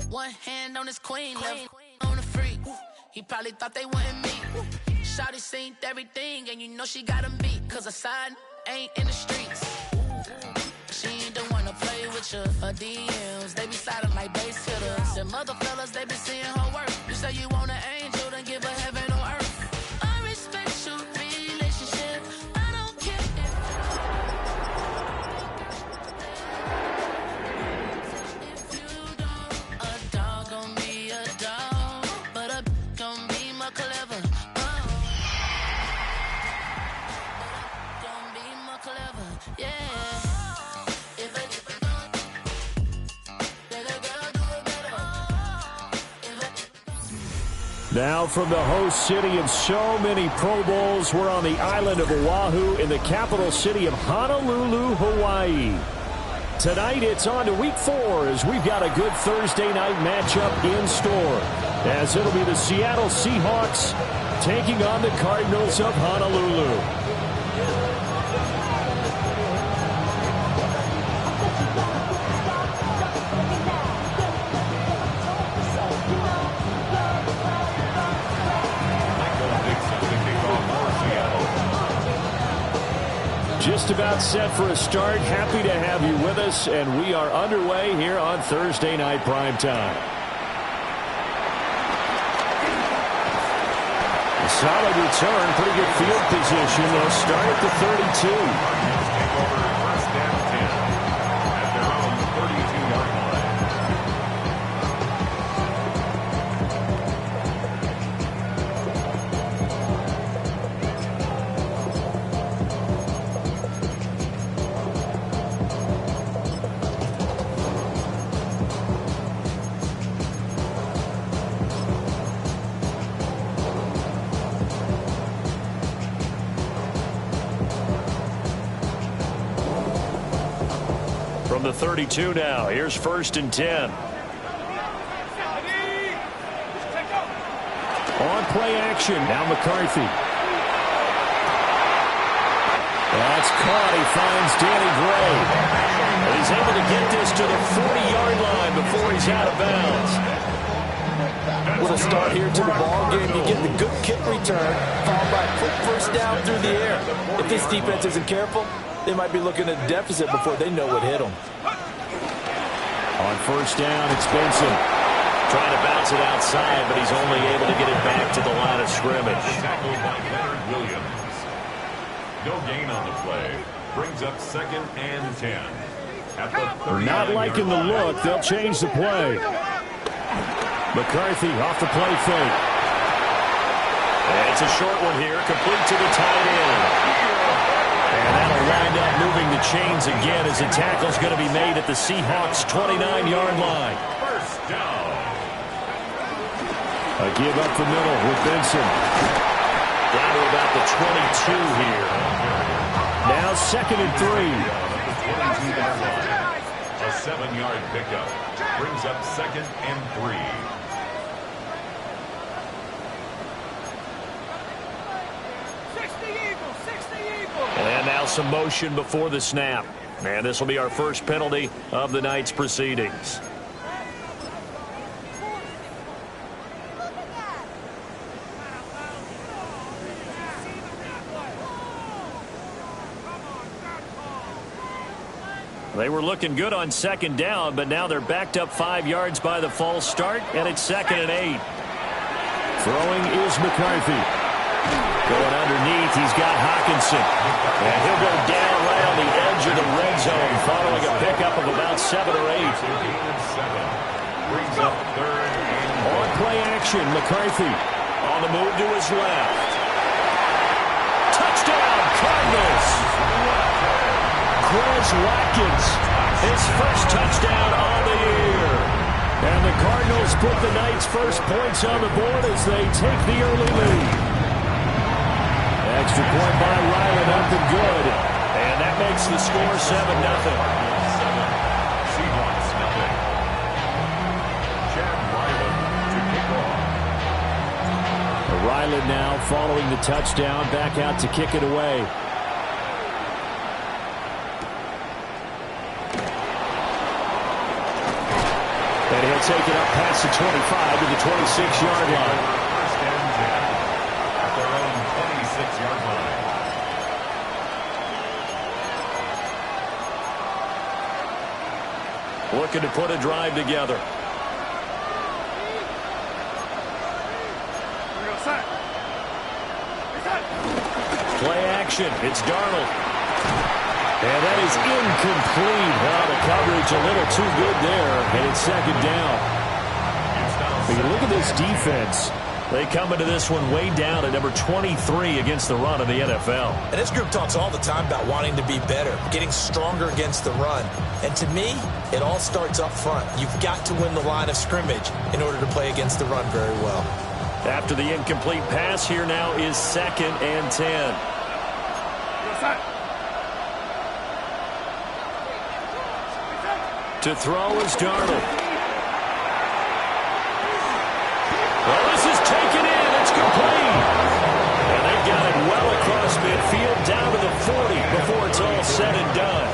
One hand on his queen, left on the freak. He probably thought they wouldn't meet. Shawty seen everything, and you know she got him beat. Cause her side ain't in the streets. She ain't the one to play with you. Her DMs, they be sliding like base hitters. And mother fellas, they be seeing her work. You say you want an angel, then give her heaven on earth. I respect your relationship. I don't care if you don't. A dog gon' be a dog, but a gon' be more clever. Gon' be more clever, yeah. Now from the host city of so many Pro Bowls, we're on the island of Oahu in the capital city of Honolulu, Hawaii. Tonight it's on to week 4 as we've got a good Thursday night matchup in store. As it'll be the Seattle Seahawks taking on the Cardinals of Honolulu. Just about set for a start. Happy to have you with us, and we are underway here on Thursday Night Primetime. A solid return, pretty good field position. They'll start at the 32. Take over first down 10 at their own 32-yard line. From the 32 now, here's 1st and 10. On play action, now McCarthy. That's caught. He finds Danny Gray. And he's able to get this to the 40-yard line before he's out of bounds. With a start here to the ball game, you get the good kick return, followed by a quick first down through the air. If this defense isn't careful, they might be looking at a deficit before they know what hit them. On first down, it's Benson. Trying to bounce it outside, but he's only able to get it back to the line of scrimmage. Tackled by Leonard Williams. No gain on the play. Brings up 2nd and 10. At the 39-yard Not liking the look. They'll change the play. McCarthy off the play fake. It's a short one here, complete to the tight end. And that'll wind up moving the chains again as the tackle's going to be made at the Seahawks' 29-yard line. First down. A give up the middle with Benson. Down to about the 22 here. Now 2nd and 3. A 7-yard pickup. Brings up 2nd and 3. And now some motion before the snap. And this will be our first penalty of the night's proceedings. They were looking good on 2nd down, but now they're backed up 5 yards by the false start, and it's 2nd and 8. Throwing is McCarthy. Going underneath, he's got Hockenson. And he'll go down right on the edge of the red zone, following a pickup of about 7 or 8. Brings up 3rd and On play action, McCarthy. On the move to his left. Touchdown, Cardinals! Quez Watkins, his first touchdown on the year. And the Cardinals put the night's first points on the board as they take the early lead. Extra point by Ryland up and good. And that makes the score 7-0. Seahawks nothing. Chad Ryland to kick off. Ryland now following the touchdown, back out to kick it away. And he'll take it up past the 25 to the 26-yard line. First and 10 at their own 26-yard line. Looking to put a drive together. Play action. It's Darnold. And that is incomplete. Well, the coverage a little too good there. And it's second down. But you look at this defense. They come into this one way down at number 23 against the run of the NFL. And this group talks all the time about wanting to be better, getting stronger against the run. And to me, it all starts up front. You've got to win the line of scrimmage in order to play against the run very well. After the incomplete pass, here now is second and 10. To throw is Darnold. Well, this is taken in. It's complete. And they've got it well across midfield down to the 40 before it's all said and done.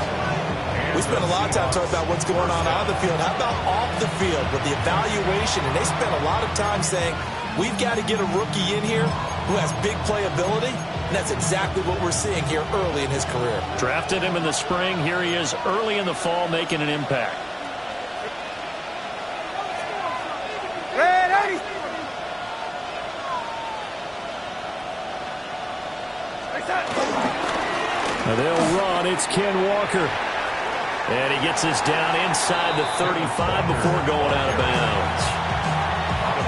We spent a lot of time talking about what's going on the field. How about off the field with the evaluation? And they spent a lot of time saying, we've got to get a rookie in here who has big playability. And that's exactly what we're seeing here early in his career. Drafted him in the spring. Here he is early in the fall making an impact. Now they'll run. It's Ken Walker. And he gets this down inside the 35 before going out of bounds.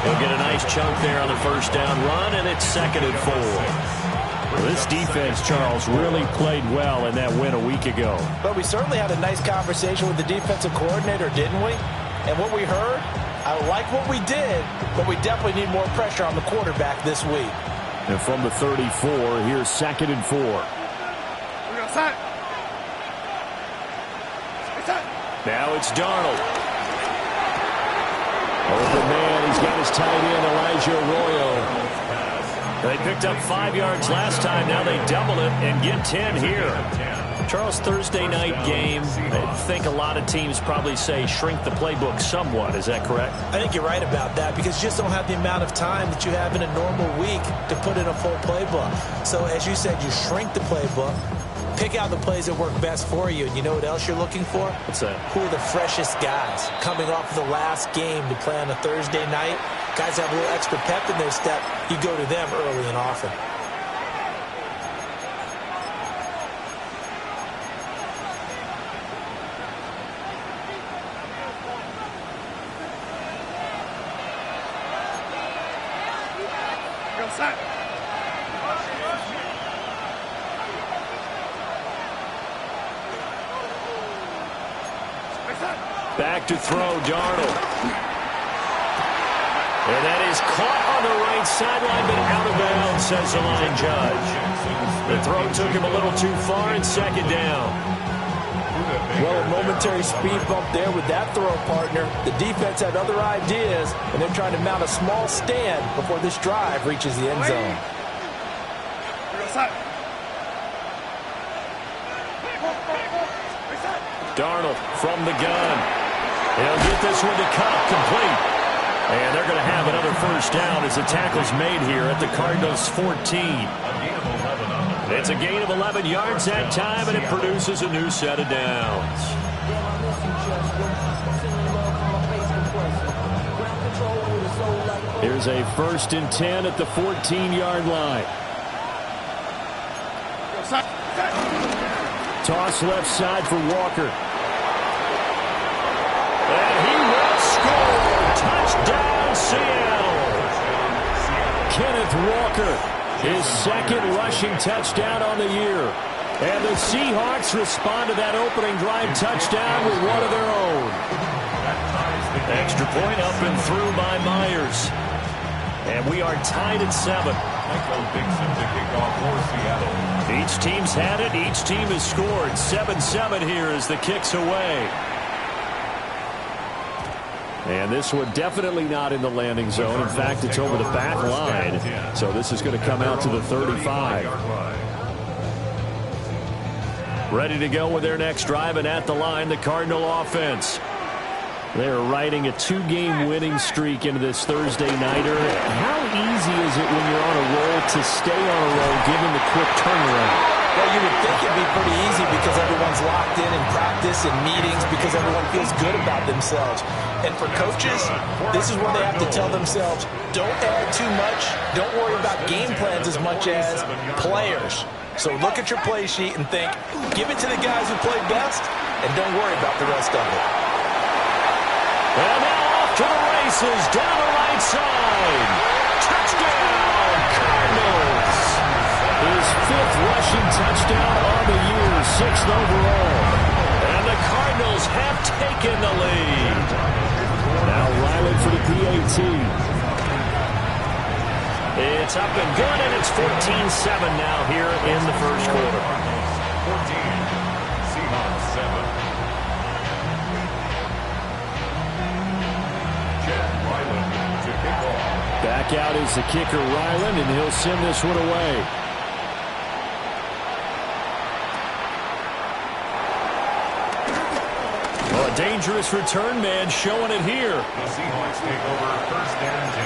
He'll get a nice chunk there on the first down run, and it's second and 4. Well, this defense, Charles, really played well in that win a week ago. But we certainly had a nice conversation with the defensive coordinator, didn't we? And what we heard, I like what we did, but we definitely need more pressure on the quarterback this week. And from the 34, here's second and 4. Now it's Darnold. Open man, he's got his tight end, Elijah Arroyo. They picked up 5 yards last time. Now they double it and get 10 here. Charles, Thursday night game, I think a lot of teams probably say shrink the playbook somewhat. Is that correct? I think you're right about that because you just don't have the amount of time that you have in a normal week to put in a full playbook. So as you said, you shrink the playbook, pick out the plays that work best for you. And you know what else you're looking for? What's that? Who are the freshest guys coming off the last game to play on a Thursday night? Guys have a little extra pep in their step. You go to them early and often. Back to throw, Darnold. And that is caught on the right sideline, but out of bounds, says the line judge. The throw took him a little too far, and second down. Well, a momentary speed bump there with that throw, partner. The defense had other ideas, and they're trying to mount a small stand before this drive reaches the end zone. Darnold from the gun. He'll get this one to Kupp, complete. And they're going to have another first down as the tackle's made here at the Cardinals' 14. It's a gain of 11 yards that time, and it produces a new set of downs. Here's a 1st and 10 at the 14-yard line. Toss left side for Walker. And he will score. Touchdown, Seattle. Kenneth Walker, his second rushing touchdown on the year. And the Seahawks respond to that opening drive touchdown with one of their own. Extra point up and through by Myers. And we are tied at 7. Each team's had it. Each team has scored. 7-7 here as the kick's away. And this one definitely not in the landing zone. In fact, it's over the back line. So this is going to come out to the 35. Ready to go with their next drive, and at the line, the Cardinal offense. They're riding a 2-game winning streak into this Thursday nighter. How easy is it when you're on a roll to stay on a roll given the quick turnaround? Well, you would think it'd be pretty easy because everyone's locked in practice and meetings because everyone feels good about themselves. And for coaches, this is where they have to tell themselves, don't add too much. Don't worry about game plans as much as players. So look at your play sheet and think, give it to the guys who play best, and don't worry about the rest of it. And now off to the races, down the right side. Touchdown, Cardinals. His 5th rushing touchdown on the year, 6th overall. And the Cardinals have taken the lead. Now Riley for the PAT. It's up and good, and it's 14-7 now here in the first quarter. 14, Seahawks 7. Chad Ryland to kick off. Back out is the kicker, Ryland, and he'll send this one away. A dangerous return man showing it here. The Seahawks take over 1st and 10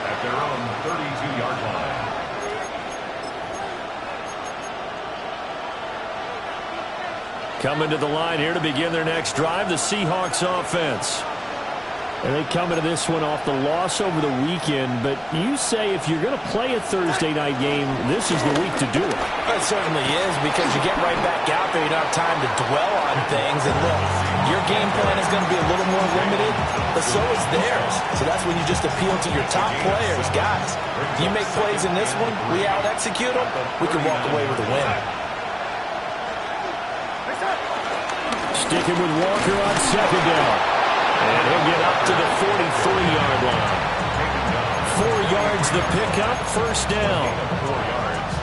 at their own 32-yard line. Coming to the line here to begin their next drive, the Seahawks offense. And they come into this one off the loss over the weekend, but you say if you're going to play a Thursday night game, this is the week to do it. It certainly is, because you get right back out there. You don't have time to dwell on things. And look, your game plan is going to be a little more limited, but so is theirs. So that's when you just appeal to your top players. Guys, if you make plays in this one, we out-execute them, we can walk away with a win. Sticking with Walker on 2nd down. And he'll get up to the 43-yard line. 4 yards the pickup, 1st down.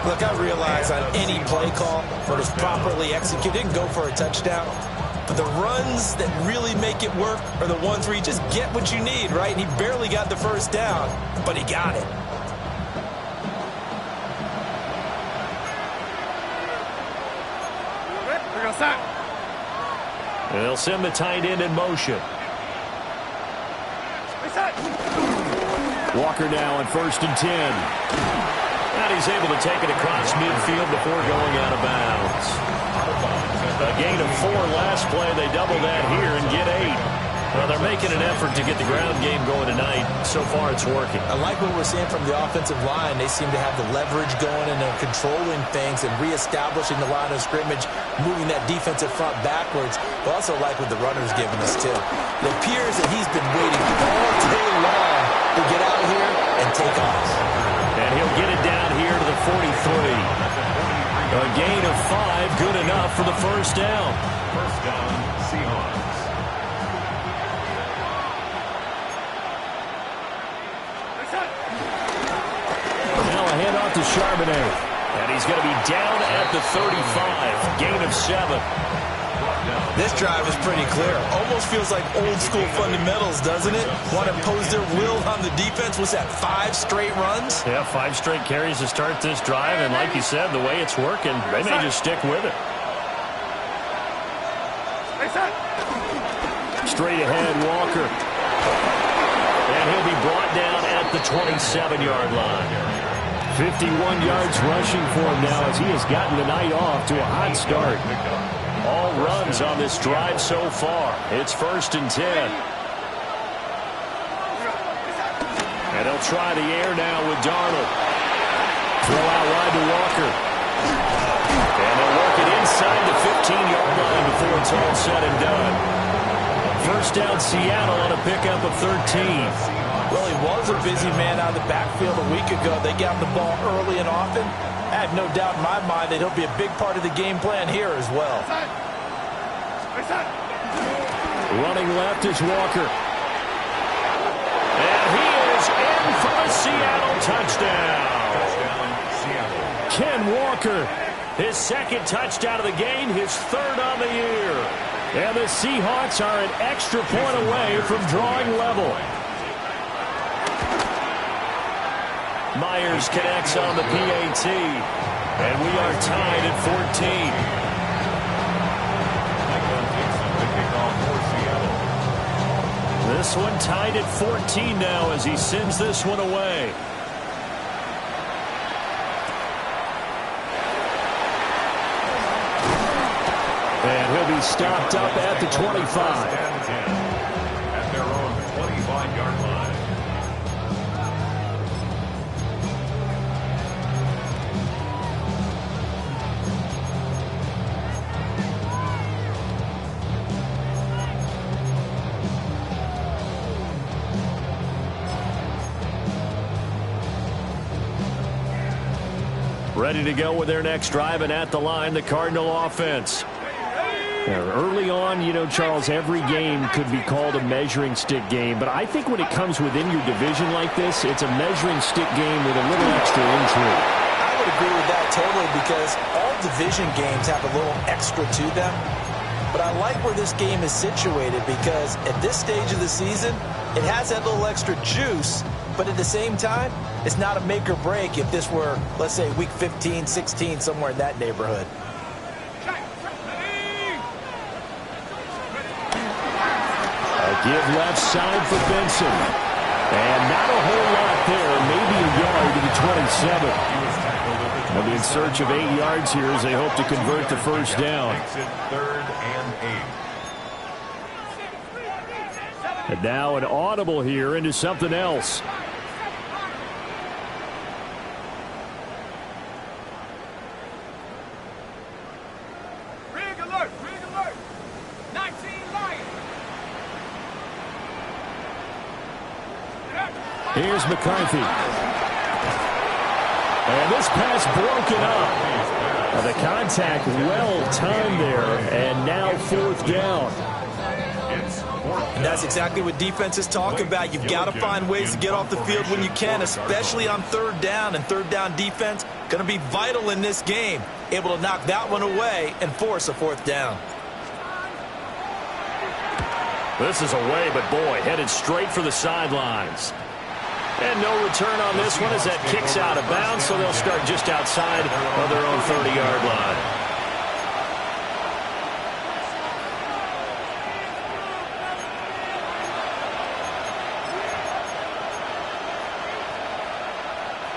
Look, I realize on any play call, when it's properly executed, it can go for a touchdown. But the runs that really make it work are the ones where you just get what you need, right? And he barely got the 1st down, but he got it. And they'll send the tight end in motion. Walker now on 1st and 10. And he's able to take it across midfield before going out of bounds. A gain of 4 last play. They double that here and get 8. Well, they're making an effort to get the ground game going tonight. So far, it's working. I like what we're seeing from the offensive line. They seem to have the leverage going, and they're controlling things and reestablishing the line of scrimmage, moving that defensive front backwards. But also like what the runner's giving us, too. It appears that he's been waiting all day long to get out here and take off. And he'll get it down here to the 43. A gain of 5, good enough for the 1st down. 1st down, Seahawks. Now a handoff to Charbonnet. And he's going to be down at the 35. Gain of 7. This drive is pretty clear. Almost feels like old school fundamentals, doesn't it? Want to impose their will on the defense. Was that 5 straight runs? Yeah, 5 straight carries to start this drive. And like you said, the way it's working, they may just stick with it. Straight ahead, Walker. And he'll be brought down at the 27-yard line. 51 yards rushing for him now as he has gotten the night off to a hot start. All runs on this drive so far. It's 1st and 10. And they'll try the air now with Darnold. Throw out wide to Walker. And they'll work it inside the 15-yard line before it's all said and done. 1st down Seattle on a pickup of 13. Well, he was a busy man out of the backfield a week ago. They got him the ball early and often. I have no doubt in my mind that he'll be a big part of the game plan here as well. Running left is Walker. And he is in for a Seattle touchdown. Ken Walker, his 2nd touchdown of the game, his 3rd on the year. And the Seahawks are an extra point away from drawing level. Myers connects on the PAT. And we are tied at 14. This one tied at 14 now as he sends this one away. And he'll be stopped up at the 25. At their own 25-yard line. Ready to go with their next drive, and at the line, the Cardinal offense. Early on, you know, Charles, every game could be called a measuring stick game, but I think when it comes within your division like this, it's a measuring stick game with a little extra intrigue. I would agree with that totally, because all division games have a little extra to them. But I like where this game is situated, because at this stage of the season, it has that little extra juice, but at the same time, it's not a make or break if this were, let's say, week 15, 16, somewhere in that neighborhood. Give left side for Benson. And not a whole lot there. Maybe a yard to the 27. They'll be in search of 8 yards here as they hope to convert the first down. Third and 8. And now an audible here into something else. Here's McCarthy. And this pass broken up. The contact well timed there, and now fourth down. And that's exactly what defenses talk about. You've got to find ways to get off the field when you can, especially on third down. And third down defense going to be vital in this game. Able to knock that one away and force a fourth down. This is away, but boy, headed straight for the sidelines. And no return on this one as that kicks out of bounds, so they'll start just outside of their own 30-yard line.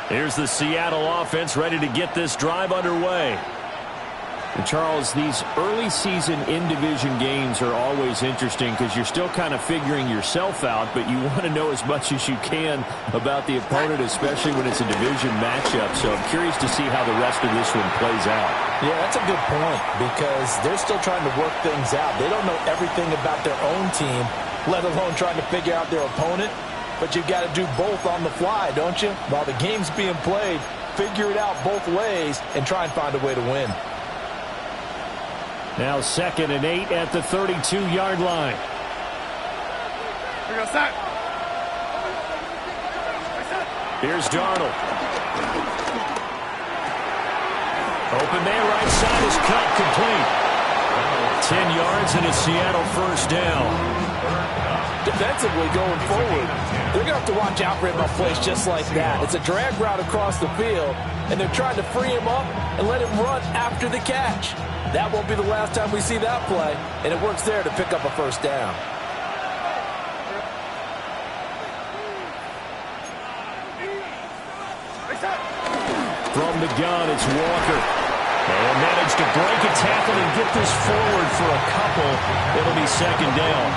Here's the Seattle offense ready to get this drive underway. And Charles, these early season in-division games are always interesting because you're still kind of figuring yourself out, but you want to know as much as you can about the opponent, especially when it's a division matchup. So I'm curious to see how the rest of this one plays out. Yeah, that's a good point because they're still trying to work things out. They don't know everything about their own team, let alone trying to figure out their opponent. But you've got to do both on the fly, don't you? While the game's being played, figure it out both ways and try and find a way to win. Now 2nd and 8 at the 32-yard line. Here's Darnold. Open man, right side is cut, complete. 10 yards and a Seattle first down. Defensively going forward, they're going to have to watch out for him on plays just like that. It's a drag route across the field, and they're trying to free him up and let him run after the catch. That won't be the last time we see that play, and it works there to pick up a first down. From the gun, it's Walker. And managed to break a tackle and get this forward for a couple. It'll be second down.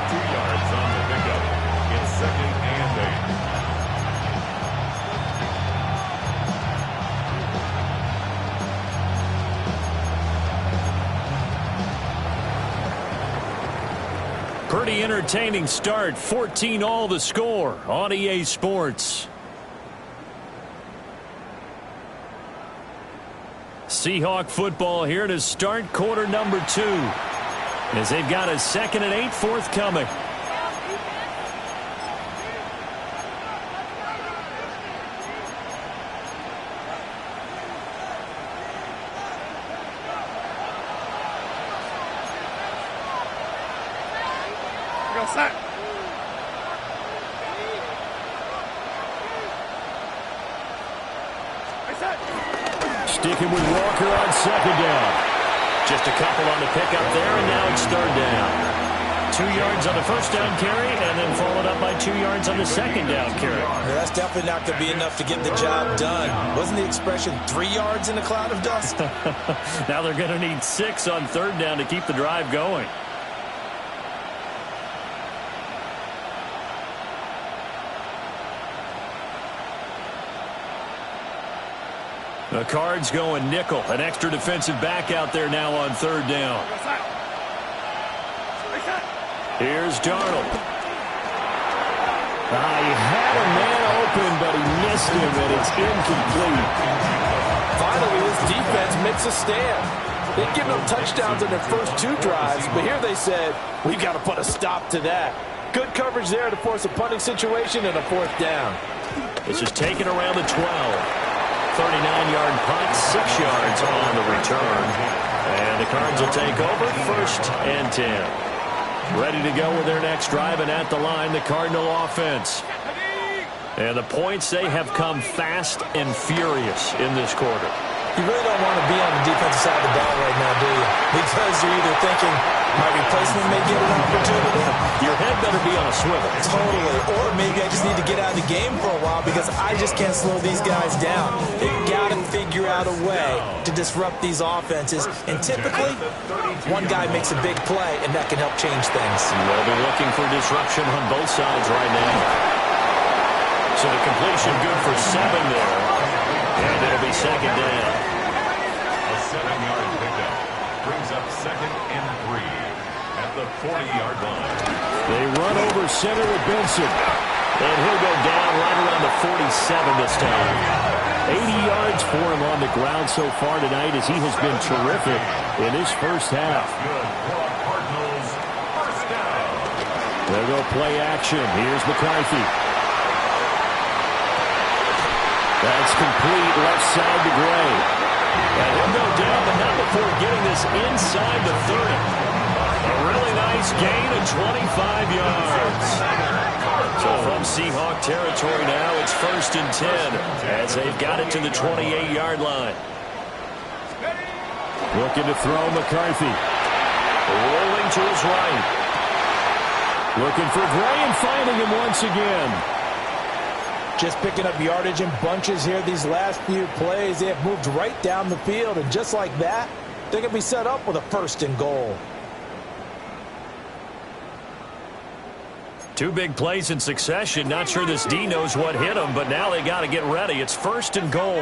2 yards on the pickup. It's 2nd and 8. Pretty entertaining start. 14-all the score on EA Sports. Seahawk football here to start quarter number 2. As they've got a 2nd and 8 forthcoming. Sticking with Walker on 2nd down. Just a couple on the pickup there, and now it's 3rd down. 2 yards on the first down carry, and then followed up by 2 yards on the second down carry. Yeah, that's definitely not going to be enough to get the job done. Wasn't the expression 3 yards in a cloud of dust? Now they're going to need 6 on third down to keep the drive going. The Cards going nickel. An extra defensive back out there now on third down. Here's Darnold. He had a man open, but he missed him, and it's incomplete. Finally, this defense makes a stand. They've given them touchdowns in their first 2 drives, but here they said, we've got to put a stop to that. Good coverage there to force a punting situation and a 4th down. This is taken around the 12. 39-yard punt, 6 yards on the return. And the Cards will take over, 1st and 10. Ready to go with their next drive, and at the line, the Cardinal offense. And the points, they have come fast and furious in this quarter. You really don't want to be on the defensive side of the ball right now, do you? Because you're either thinking, my replacement may get an opportunity. Your head better be on a swivel. Totally. Or maybe I just need to get out of the game for a while because I just can't slow these guys down. They've got to figure out a way to disrupt these offenses. And typically, one guy makes a big play, and that can help change things. They'll be looking for disruption on both sides right now. So the completion good for 7 there. And it'll be second down. A 7-yard pickup brings up 2nd and 3 at the 40-yard line. They run over center with Benson. And he'll go down right around the 47 this time. 80 yards for him on the ground so far tonight as he has been terrific in his first half. Good for the Cardinals. First down. They'll go play action. Here's McCarthy. That's complete left side to Gray. And he'll go down, but not before getting this inside the 30. A really nice gain of 25 yards. So from Seahawk territory now, it's 1st and 10 as they've got it to the 28-yard line. Looking to throw McCarthy. Rolling to his right. Looking for Gray and finding him once again. Just picking up yardage in bunches here these last few plays. They have moved right down the field, and just like that, they're going to be set up with a 1st and goal. 2 big plays in succession. Not sure this D knows what hit him, but now they got to get ready. It's 1st and goal.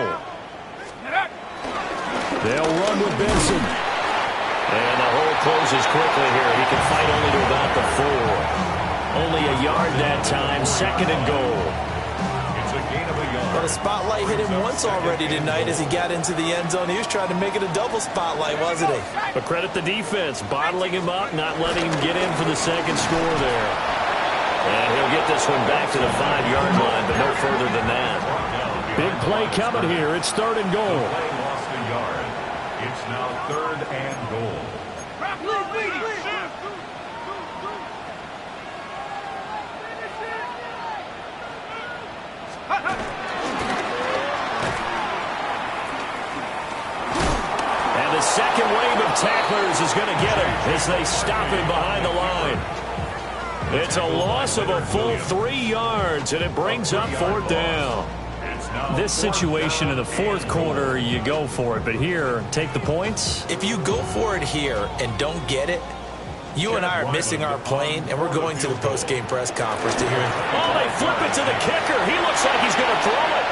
They'll run with Benson. And the hole closes quickly here. He can fight only to about the 4. Only a yard that time. 2nd and goal. Well, the spotlight hit him once already tonight as he got into the end zone. He was trying to make it a double spotlight, wasn't he? But credit the defense, bottling him up, not letting him get in for the second score there. And he'll get this one back to the 5-yard line, but no further than that. Big play coming here. It's 3rd and goal. Play lost a yard. It's now 3rd and goal. The second wave of tacklers is going to get him as they stop him behind the line. It's a loss of a full 3 yards, and it brings up 4th down. This situation in the 4th quarter, you go for it. But here, take the points. If you go for it here and don't get it, you and I are missing our plane, and we're going to the post-game press conference to hear it. Oh, they flip it to the kicker. He looks like he's going to throw it.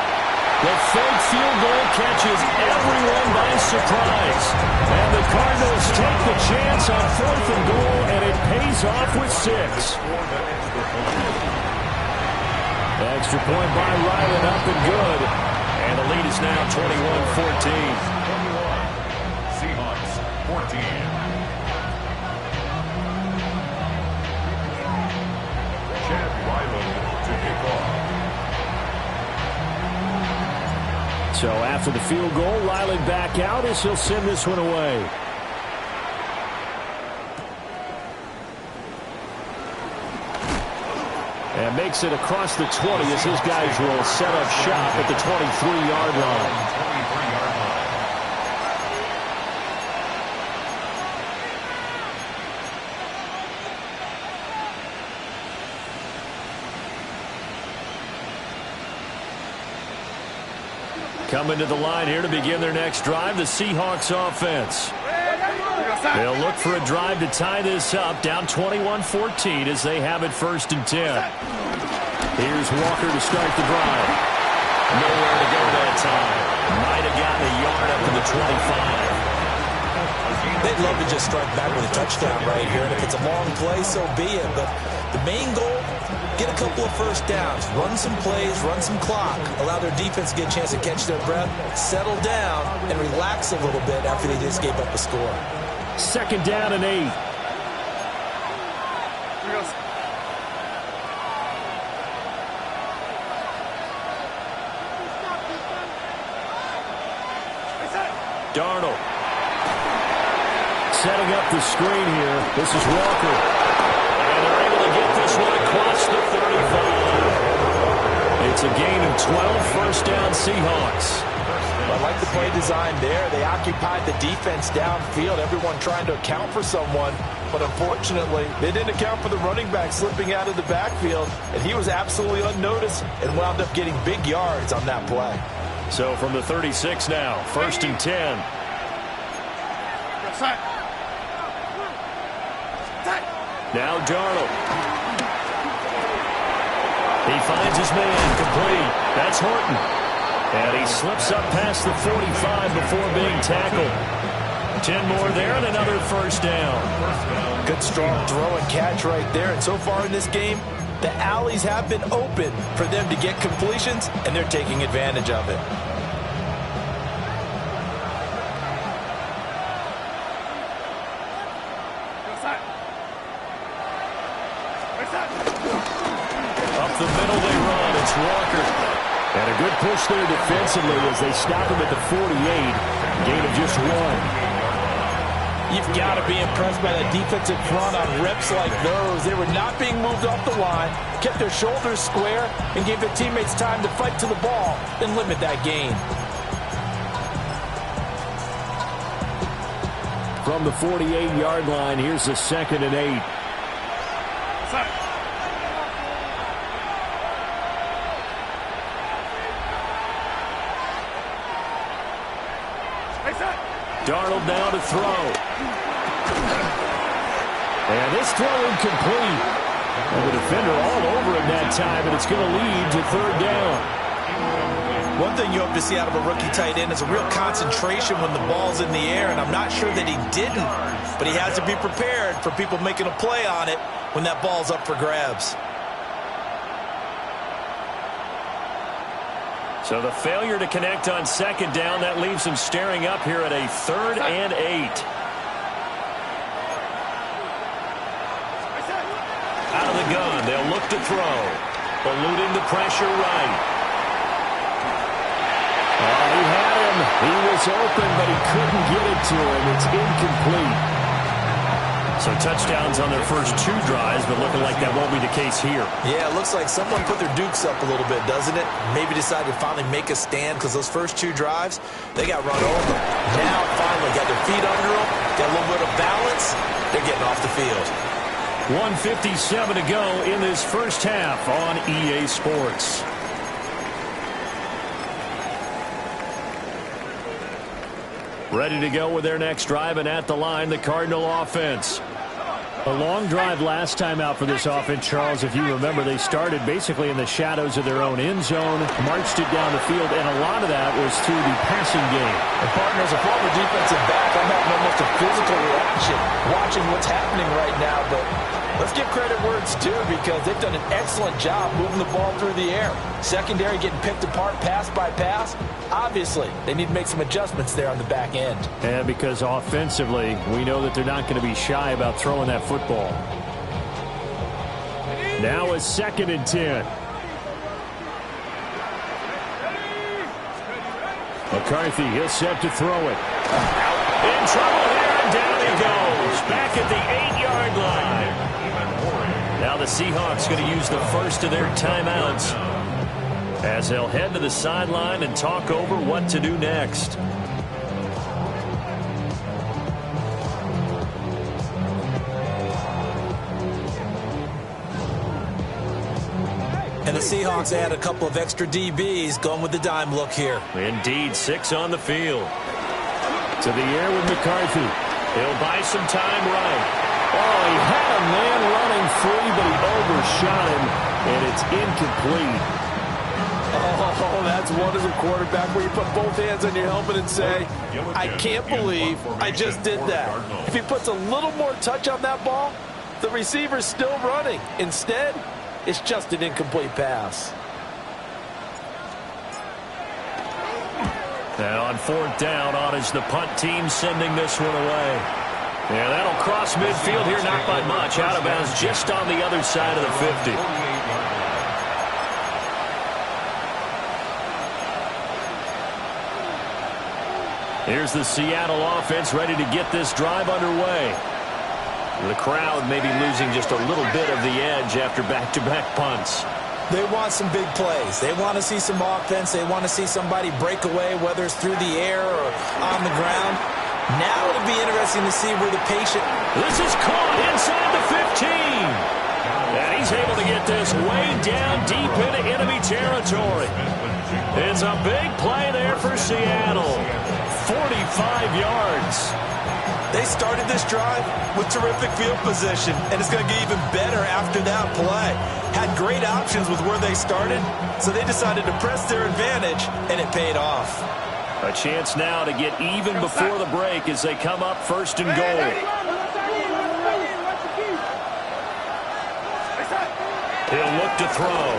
The fake field goal catches everyone by surprise. And the Cardinals take the chance on 4th and goal, and it pays off with 6. Extra point by Ryland, up and good. And the lead is now 21-14. Seahawks 14. Chad Ryland to kick off. So after the field goal, Ryland back out as he'll send this one away. And makes it across the 20 as his guys will set up shop at the 23-yard line. Coming to the line here to begin their next drive, the Seahawks offense. They'll look for a drive to tie this up, down 21-14 as they have it 1st and 10. Here's Walker to start the drive. Nowhere to go that time. Might have gotten a yard up to the 25. They'd love to just strike back with a touchdown right here, and if it's a long play, so be it. But the main goal, get a couple of first downs, run some plays, run some clock, allow their defense to get a chance to catch their breath, settle down, and relax a little bit after they just gave up a score. 2nd down and 8. Darnold. Setting up the screen here. This is Walker. And they're able to get this one across the 35. It's a gain of 12, 1st down Seahawks. I like the play design there. They occupied the defense downfield, everyone trying to account for someone. But unfortunately, they didn't account for the running back slipping out of the backfield. And he was absolutely unnoticed and wound up getting big yards on that play. So from the 36 now, 1st and 10. Now Darnold. He finds his man complete. That's Horton. And he slips up past the 45 before being tackled. 10 more there and another 1st down. Good strong throw and catch right there. And so far in this game, the alleys have been open for them to get completions, and they're taking advantage of it. Up the middle they run. It's Walker. And a good push there defensively as they stop him at the 48. Gain of just 1. You've got to be impressed by that defensive front on reps like those. They were not being moved off the line, kept their shoulders square, and gave their teammates time to fight to the ball and limit that gain. From the 48-yard line, here's the 2nd and 8. Darnold now to throw. And this throw incomplete. And the defender all over him that time, and it's going to lead to 3rd down. One thing you hope to see out of a rookie tight end is a real concentration when the ball's in the air, and I'm not sure that he didn't, but he has to be prepared for people making a play on it when that ball's up for grabs. So the failure to connect on 2nd down, that leaves him staring up here at a 3rd and 8. Out of the gun, they'll look to throw. Eluding the pressure right. Oh, he had him. He was open, but he couldn't get it to him. It's incomplete. So touchdowns on their first 2 drives, but looking like that won't be the case here. Yeah, it looks like someone put their dukes up a little bit, doesn't it? Maybe decided to finally make a stand because those first 2 drives, they got run over. Now, finally, got their feet under them, got a little bit of balance. They're getting off the field. 1:57 to go in this first half on EA Sports. Ready to go with their next drive, and at the line, the Cardinal offense. A long drive last time out for this offense, Charles. If you remember, they started basically in the shadows of their own end zone, marched it down the field, and a lot of that was through the passing game. And partner, as a former defensive back, I'm having almost a physical reaction watching what's happening right now, but let's give credit where it's due because they've done an excellent job moving the ball through the air. Secondary getting picked apart pass by pass. Obviously, they need to make some adjustments there on the back end. And because offensively, we know that they're not going to be shy about throwing that football. Now a 2nd and 10. McCarthy, he'll set to throw it. In trouble here, and down he goes. Back at the 8-yard line. Now the Seahawks going to use the first of their timeouts as they'll head to the sideline and talk over what to do next. And the Seahawks add a couple of extra DBs going with the dime look here. Indeed, 6 on the field. To the air with McCarthy. He'll buy some time right. Oh, he had a man running free, but he overshot him, and it's incomplete. Oh, that's one as a quarterback where you put both hands on your helmet and say, I can't believe I just did that. If he puts a little more touch on that ball, the receiver's still running. Instead, it's just an incomplete pass. And on 4th down, on is the punt team sending this one away. And that'll cross midfield here, not by much. Out of bounds just on the other side of the 50. Here's the Seattle offense ready to get this drive underway. The crowd may be losing just a little bit of the edge after back-to-back punts. They want some big plays. They want to see some offense. They want to see somebody break away, whether it's through the air or on the ground. Now it'll be interesting to see where the patient... This is caught inside the 15. And he's able to get this way down deep into enemy territory. It's a big play there for Seattle. 45 yards. They started this drive with terrific field position, and it's going to get even better after that play. Had great options with where they started, so they decided to press their advantage, and it paid off. A chance now to get even before the break as they come up 1st and goal. He'll look to throw.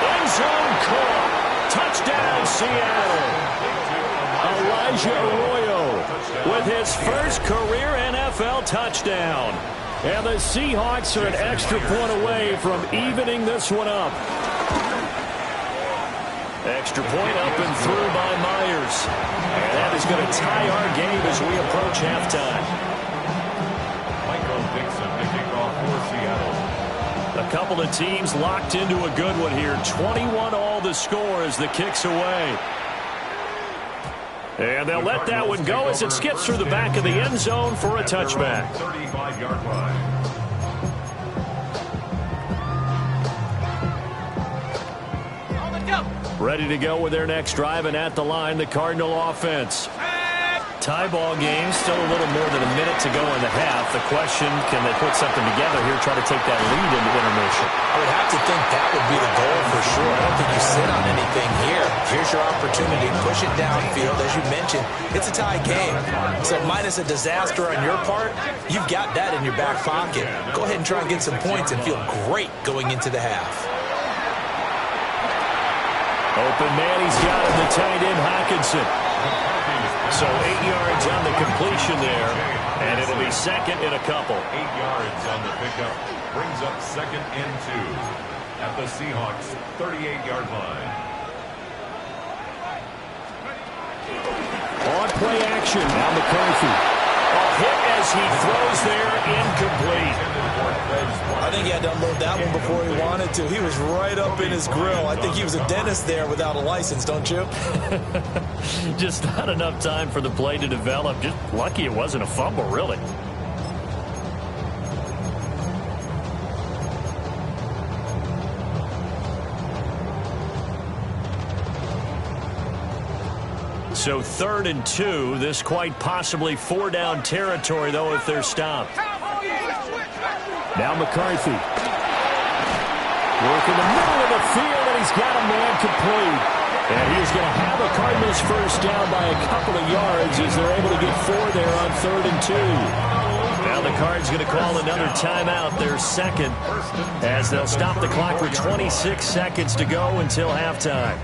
End zone caught. Touchdown, Seattle. Elijah Arroyo with his first career NFL touchdown. And the Seahawks are an extra point away from evening this one up. Extra point up and through by Myers. And that is going to tie our game as we approach halftime. Michael Dixon to kick off for Seattle. A couple of teams locked into a good one here. 21 all the score as the kick's away. And they'll let that one go as it skips through the back of the end zone for a touchback. 35-yard line. Ready to go with their next drive, and at the line, the Cardinal offense. Tie ball game, still a little more than a minute to go in the half. The question, can they put something together here, try to take that lead into intermission? I would have to think that would be the goal for sure. I don't think you sit on anything here. Here's your opportunity. Push it downfield. As you mentioned, it's a tie game. So minus a disaster on your part, you've got that in your back pocket. Go ahead and try and get some points and feel great going into the half. Open man, he's got him, the tight end, Hockenson. So 8 yards on the completion there, and it'll be 2nd and a couple. 8 yards on the pickup. Brings up 2nd and 2 at the Seahawks 38-yard line. On play action, now McCarthy. A hit as he throws there, incomplete. I think he had to unload that one before he wanted to. He was right up in his grill. I think he was a dentist there without a license, don't you? Just not enough time for the play to develop. Just lucky it wasn't a fumble, really. So 3rd and 2. This quite possibly 4-down territory, though, if they're stopped. Now McCarthy. Work in the middle of the field, and he's got a man complete. And he's going to have the Cardinals first down by a couple of yards as they're able to get 4 there on 3rd and 2. Now the Cards going to call another timeout, their 2nd, as they'll stop the clock with 26 seconds to go until halftime.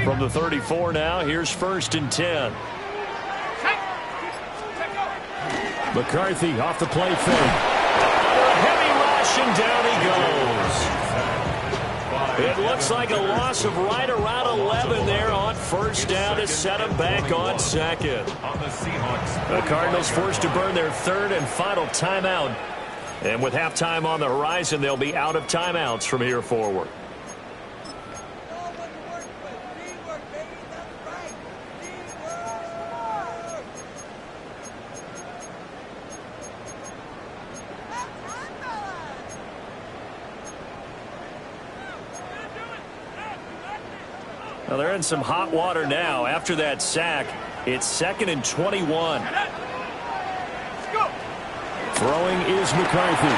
From the 34 now, here's 1st and 10. McCarthy off the play fake. A heavy rush, and down he goes. It looks like a loss of right around 11 there on first down to set them back on second. The Cardinals forced to burn their third and final timeout. And with halftime on the horizon, they'll be out of timeouts from here forward. Well, they're in some hot water now. After that sack, it's 2nd and 21. Throwing is McCarthy.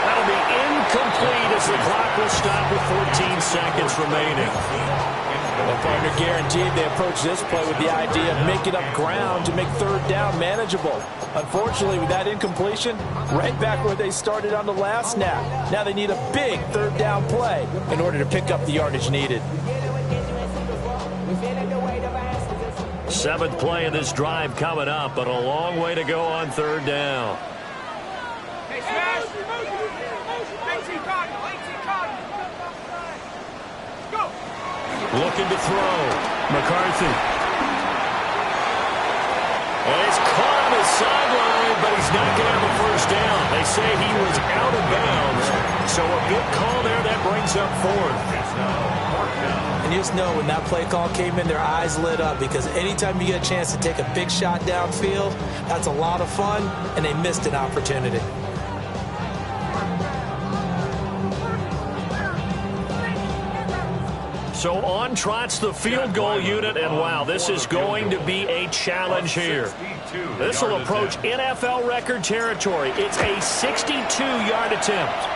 That'll be incomplete as the clock will stop with 14 seconds remaining. Well, partner, guaranteed they approach this play with the idea of making up ground to make third down manageable. Unfortunately, with that incompletion, right back where they started on the last snap. Now they need a big third down play in order to pick up the yardage needed. 7th play of this drive coming up, but a long way to go on third down. Looking to throw. McCarthy. And it's caught on the sideline, but he's not going to have a first down. They say he was out of bounds, so a good call there that brings up 4th. And you just know when that play call came in, their eyes lit up, because anytime you get a chance to take a big shot downfield, that's a lot of fun, and they missed an opportunity. So on trots the field goal unit, and wow, this is going to be a challenge here. This will approach NFL record territory. It's a 62-yard attempt.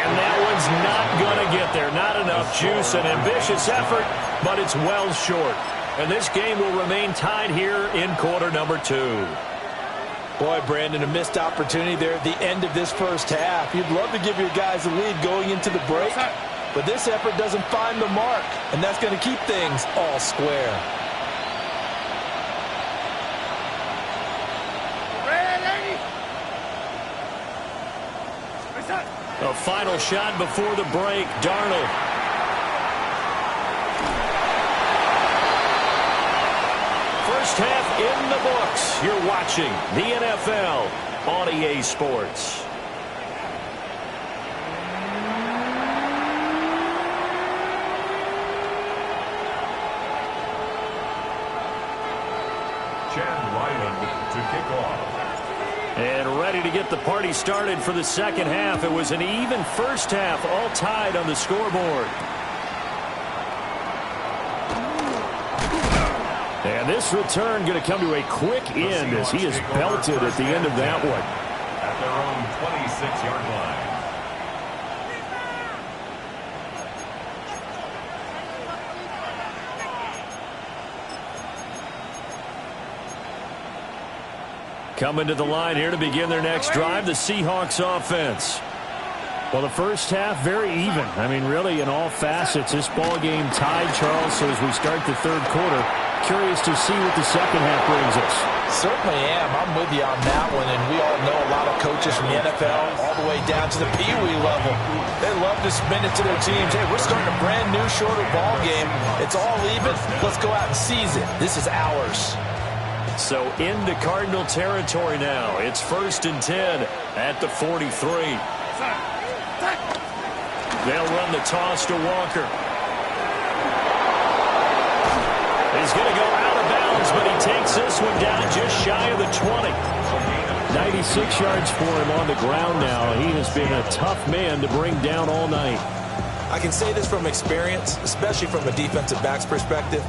And that one's not going to get there. Not enough juice. An ambitious effort, but it's well short. And this game will remain tied here in quarter number 2. Boy, Brandon, a missed opportunity there at the end of this first half. You'd love to give your guys a lead going into the break, but this effort doesn't find the mark, and that's going to keep things all square. A final shot before the break. Darnold. First half in the books. You're watching the NFL on EA Sports. Chad Ryland to kick off. And ready to get the party started for the second half. It was an even first half, all tied on the scoreboard. And this return going to come to a quick end as he is belted at the end of that one. At their own 26-yard line. Coming to the line here to begin their next drive, the Seahawks offense. Well, the first half, very even. I mean, really, in all facets, this ball game tied, Charles. So as we start the third quarter, curious to see what the second half brings us. Certainly am. I'm with you on that one. And we all know a lot of coaches from the NFL all the way down to the Pee Wee level. They love to spin it to their teams. Hey, we're starting a brand new, shorter ball game. It's all even. Let's go out and seize it. This is ours. So into Cardinal territory now. It's 1st and 10 at the 43. They'll run the toss to Walker. He's going to go out of bounds, but he takes this one down just shy of the 20. 96 yards for him on the ground now. He has been a tough man to bring down all night. I can say this from experience, especially from a defensive back's perspective.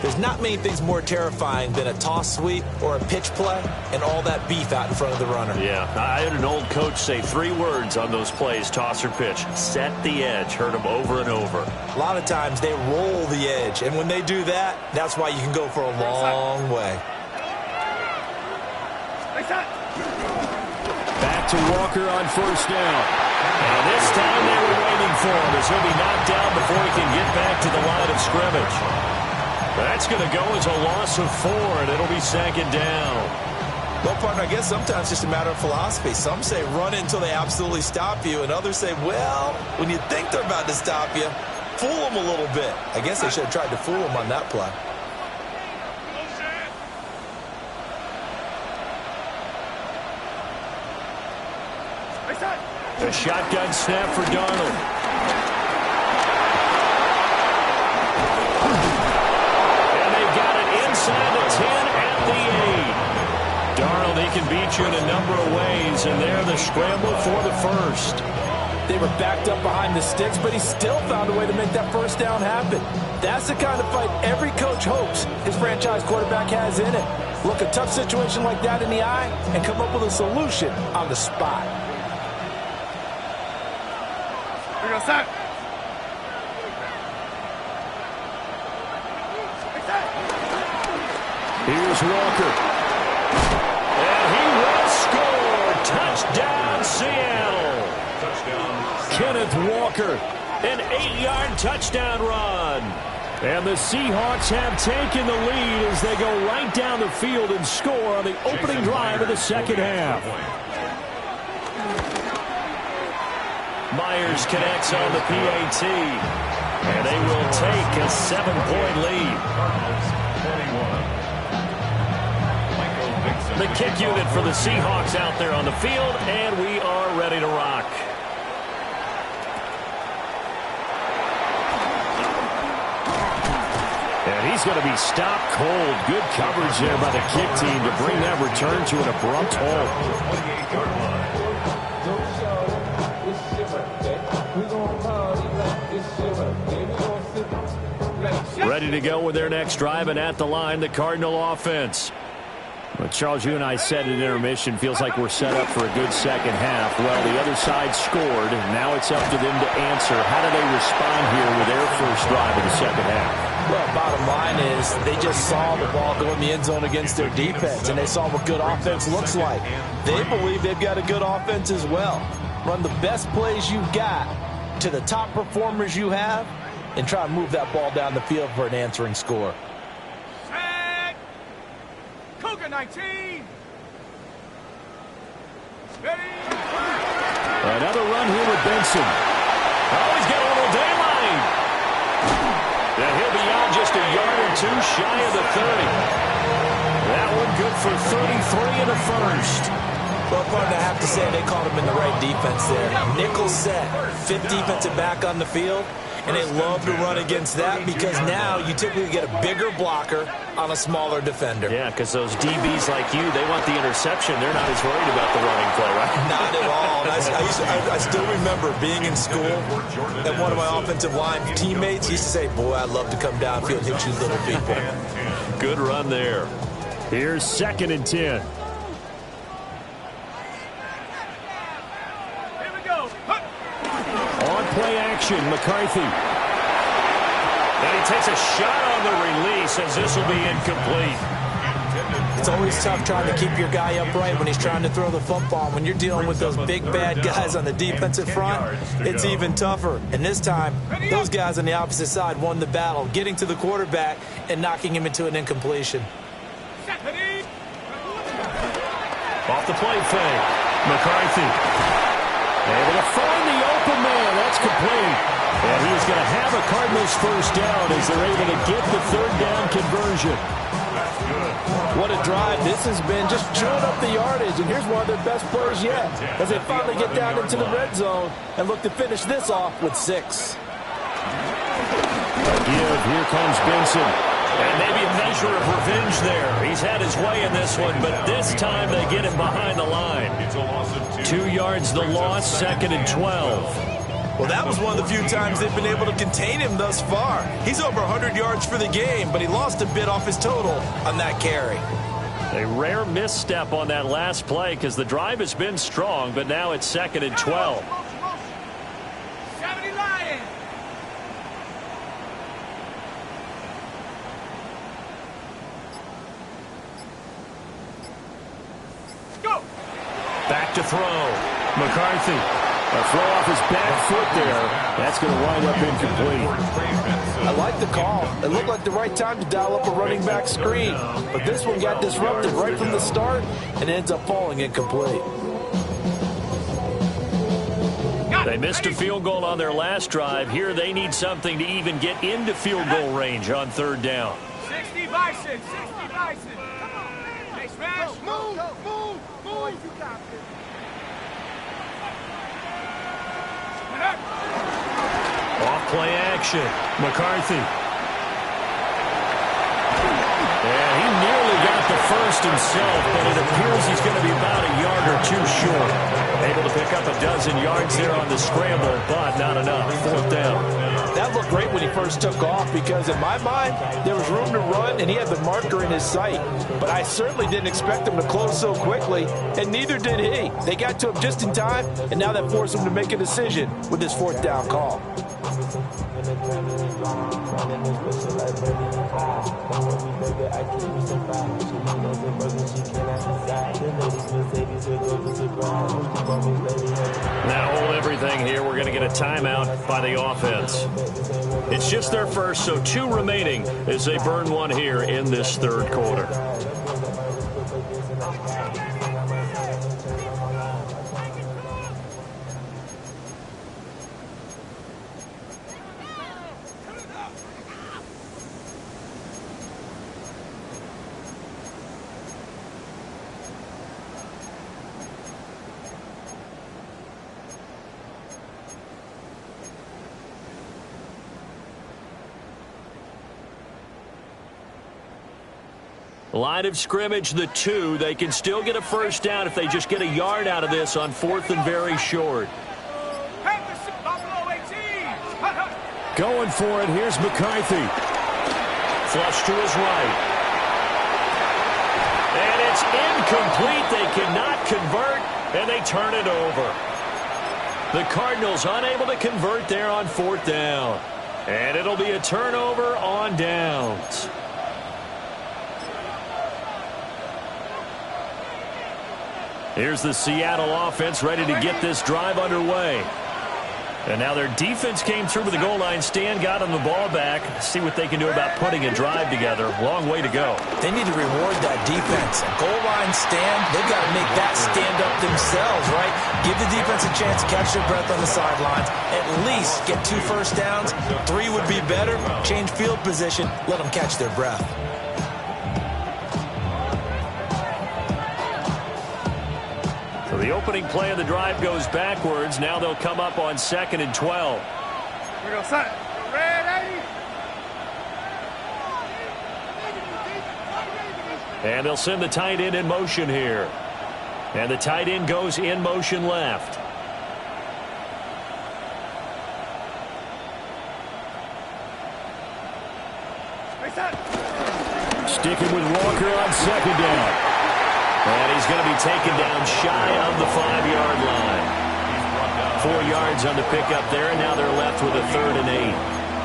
There's not many things more terrifying than a toss sweep or a pitch play and all that beef out in front of the runner. Yeah, I had an old coach say 3 words on those plays, toss or pitch. Set the edge. Heard him over and over. A lot of times they roll the edge, and when they do that, that's why you can go for a long way. Back to Walker on first down. And this time they were waiting for him as he'll be knocked down before he can get back to the line of scrimmage. That's going to go as a loss of 4, and it'll be 2nd down. Well, partner, I guess sometimes it's just a matter of philosophy. Some say run until they absolutely stop you, and others say, well, when you think they're about to stop you, fool them a little bit. I guess they should have tried to fool them on that play. A shotgun snap for Darnold. And they've got it inside the 10 at the 8. Darnold, he can beat you in a number of ways, and they're the scramble for the first. They were backed up behind the sticks, but he still found a way to make that first down happen. That's the kind of fight every coach hopes his franchise quarterback has in it. Look a tough situation like that in the eye and come up with a solution on the spot. Here's Walker. And he will score. Touchdown, Seattle. Kenneth Walker, an 8-yard touchdown run. And the Seahawks have taken the lead as they go right down the field and score on the opening drive of the second half. Myers connects on the PAT, and they will take a 7-point lead. The kick unit for the Seahawks out there on the field, and we are ready to rock. And he's going to be stopped cold. Good coverage there by the kick team to bring that return to an abrupt halt. Ready to go with their next drive, and at the line, the Cardinal offense. Well, Charles, you and I said at intermission, feels like we're set up for a good second half. Well, the other side scored. Now it's up to them to answer. How do they respond here with their first drive of the second half? Well, bottom line is they just saw the ball go in the end zone against their defense, and they saw what good offense looks like. They believe they've got a good offense as well. Run the best plays you've got to the top performers you have, and try and move that ball down the field for an answering score. Set! Cougar 19! Ready! Another run here with Benson. Oh, he's got a little daylight. And he'll be out just a yard or two shy of the 30. That one good for 33 in the first. Well, partner, I have to say they caught him in the right defense there. Nickel set, fifth defensive back on the field. And they love to run against that because now you typically get a bigger blocker on a smaller defender. Yeah, because those DBs like you, they want the interception. They're not as worried about the running play, right? Not at all. I still remember being in school and one of my offensive line teammates used to say, boy, I'd love to come downfield and hit you little people. Good run there. Here's 2nd and 10. Play action, McCarthy. And he takes a shot on the release as this will be incomplete. It's always tough trying to keep your guy upright when he's trying to throw the football. When you're dealing with those big, bad guys on the defensive front, it's even tougher. And this time, those guys on the opposite side won the battle, getting to the quarterback and knocking him into an incompletion. Off the play fake. McCarthy. Able to find the open man. That's complete. And he's going to have a Cardinals first down as they're able to get the 3rd down conversion. What a drive this has been, just chewing up the yardage. And here's one of their best plays yet as they finally get down into the red zone and look to finish this off with 6. A give. Here comes Benson. And maybe a measure of revenge there. He's had his way in this one, but this time they get him behind the line. 2 yards the loss, 2nd and 12. Well, that was one of the few times they've been able to contain him thus far. He's over 100 yards for the game, but he lost a bit off his total on that carry. A rare misstep on that last play because the drive has been strong, but now it's 2nd and 12. 70 Lions! Back to throw. McCarthy. A throw off his back foot there. That's going to wind up incomplete. I like the call. It looked like the right time to dial up a running back screen. But this one got disrupted right from the start and ends up falling incomplete. They missed a field goal on their last drive. Here they need something to even get into field goal range on third down. 60 Bison, 60 Bison. Hey, smash. Move. You got this. Off play action. McCarthy. And he nearly got the first himself, but it appears he's going to be about a yard or two short. Able to pick up a dozen yards there on the scramble, but not enough. Fourth down. That looked great when he first took off because in my mind, there was room to run and he had the marker in his sight. But I certainly didn't expect him to close so quickly, and neither did he. They got to him just in time, and now that forced him to make a decision with his fourth down call. Now hold everything here. We're going to get a timeout by the offense. It's just their first, so 2 remaining as they burn one here in this third quarter. Line of scrimmage, the 2. They can still get a first down if they just get a yard out of this on 4th and very short. Going for it. Here's McCarthy. Flush to his right. And it's incomplete. They cannot convert, and they turn it over. The Cardinals unable to convert there on 4th down. And it'll be a turnover on downs. Here's the Seattle offense ready to get this drive underway. And now their defense came through with the goal line stand, got them the ball back. See what they can do about putting a drive together. Long way to go. They need to reward that defense. A goal line stand, they've got to make that stand up themselves, right? Give the defense a chance to catch their breath on the sidelines. At least get 2 first downs. 3 would be better. Change field position. Let them catch their breath. So the opening play of the drive goes backwards. Now they'll come up on 2nd and 12. We go, son. Ready? And they'll send the tight end in motion here. And the tight end goes in motion left. Sticking with Walker on 2nd down. And he's going to be taken down shy of the 5-yard line. 4 yards on the pickup there, and now they're left with a 3rd and 8.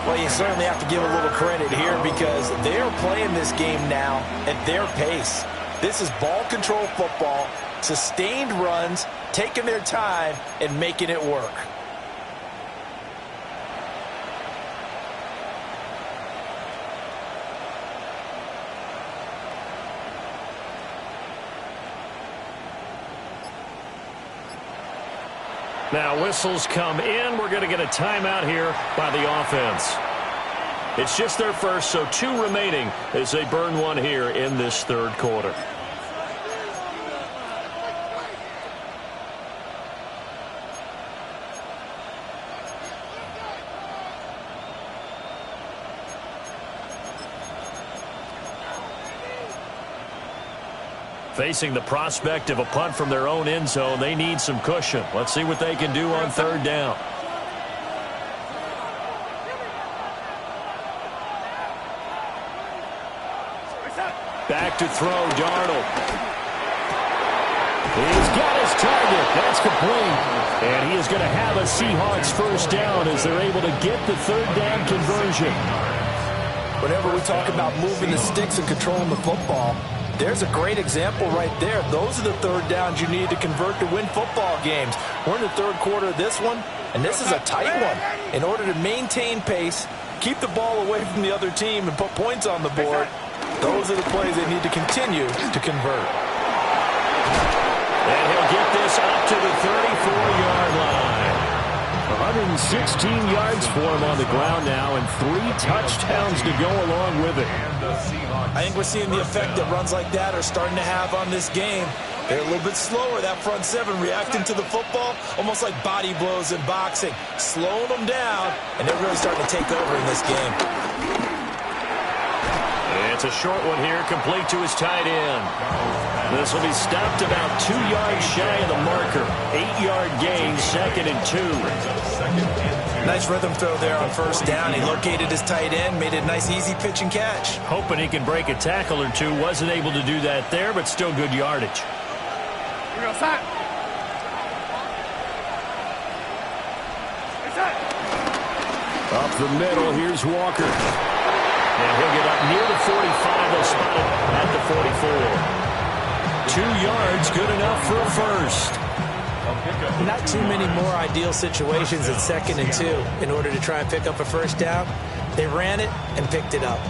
Well, you certainly have to give a little credit here because they're playing this game now at their pace. This is ball control football, sustained runs, taking their time, and making it work. Now whistles come in. We're going to get a timeout here by the offense. It's just their first, so 2 remaining as they burn one here in this third quarter. Facing the prospect of a punt from their own end zone, they need some cushion. Let's see what they can do on 3rd down. Back to throw, Darnold. He's got his target. That's complete. And he is going to have a Seahawks first down as they're able to get the 3rd down conversion. Whenever we talk about moving the sticks and controlling the football, There's a great example right there. Those are the third downs you need to convert to win football games. We're in the third quarter of this one, and this is a tight one. In order to maintain pace, keep the ball away from the other team, and put points on the board, those are the plays they need to continue to convert. And he'll get this up to the 34-yard line. 116 yards for him on the ground now, and 3 touchdowns to go along with it. I think we're seeing the effect that runs like that are starting to have on this game. They're a little bit slower, that front seven, reacting to the football, almost like body blows in boxing, slowing them down, and they're really starting to take over in this game. It's a short one here, complete to his tight end. This will be stopped about 2 yards shy of the marker. 8-yard gain, 2nd and 2. Nice rhythm throw there on first down. He located his tight end, made a nice easy pitch and catch. Hoping he can break a tackle or two. Wasn't able to do that there, but still good yardage. Here we go, side. Up the middle, here's Walker. And he'll get up near the 45. They'll spot it at the 44. 2 yards, good enough for a first. Not too many more ideal situations at 2nd and 2 in order to try and pick up a first down. They ran it and picked it up.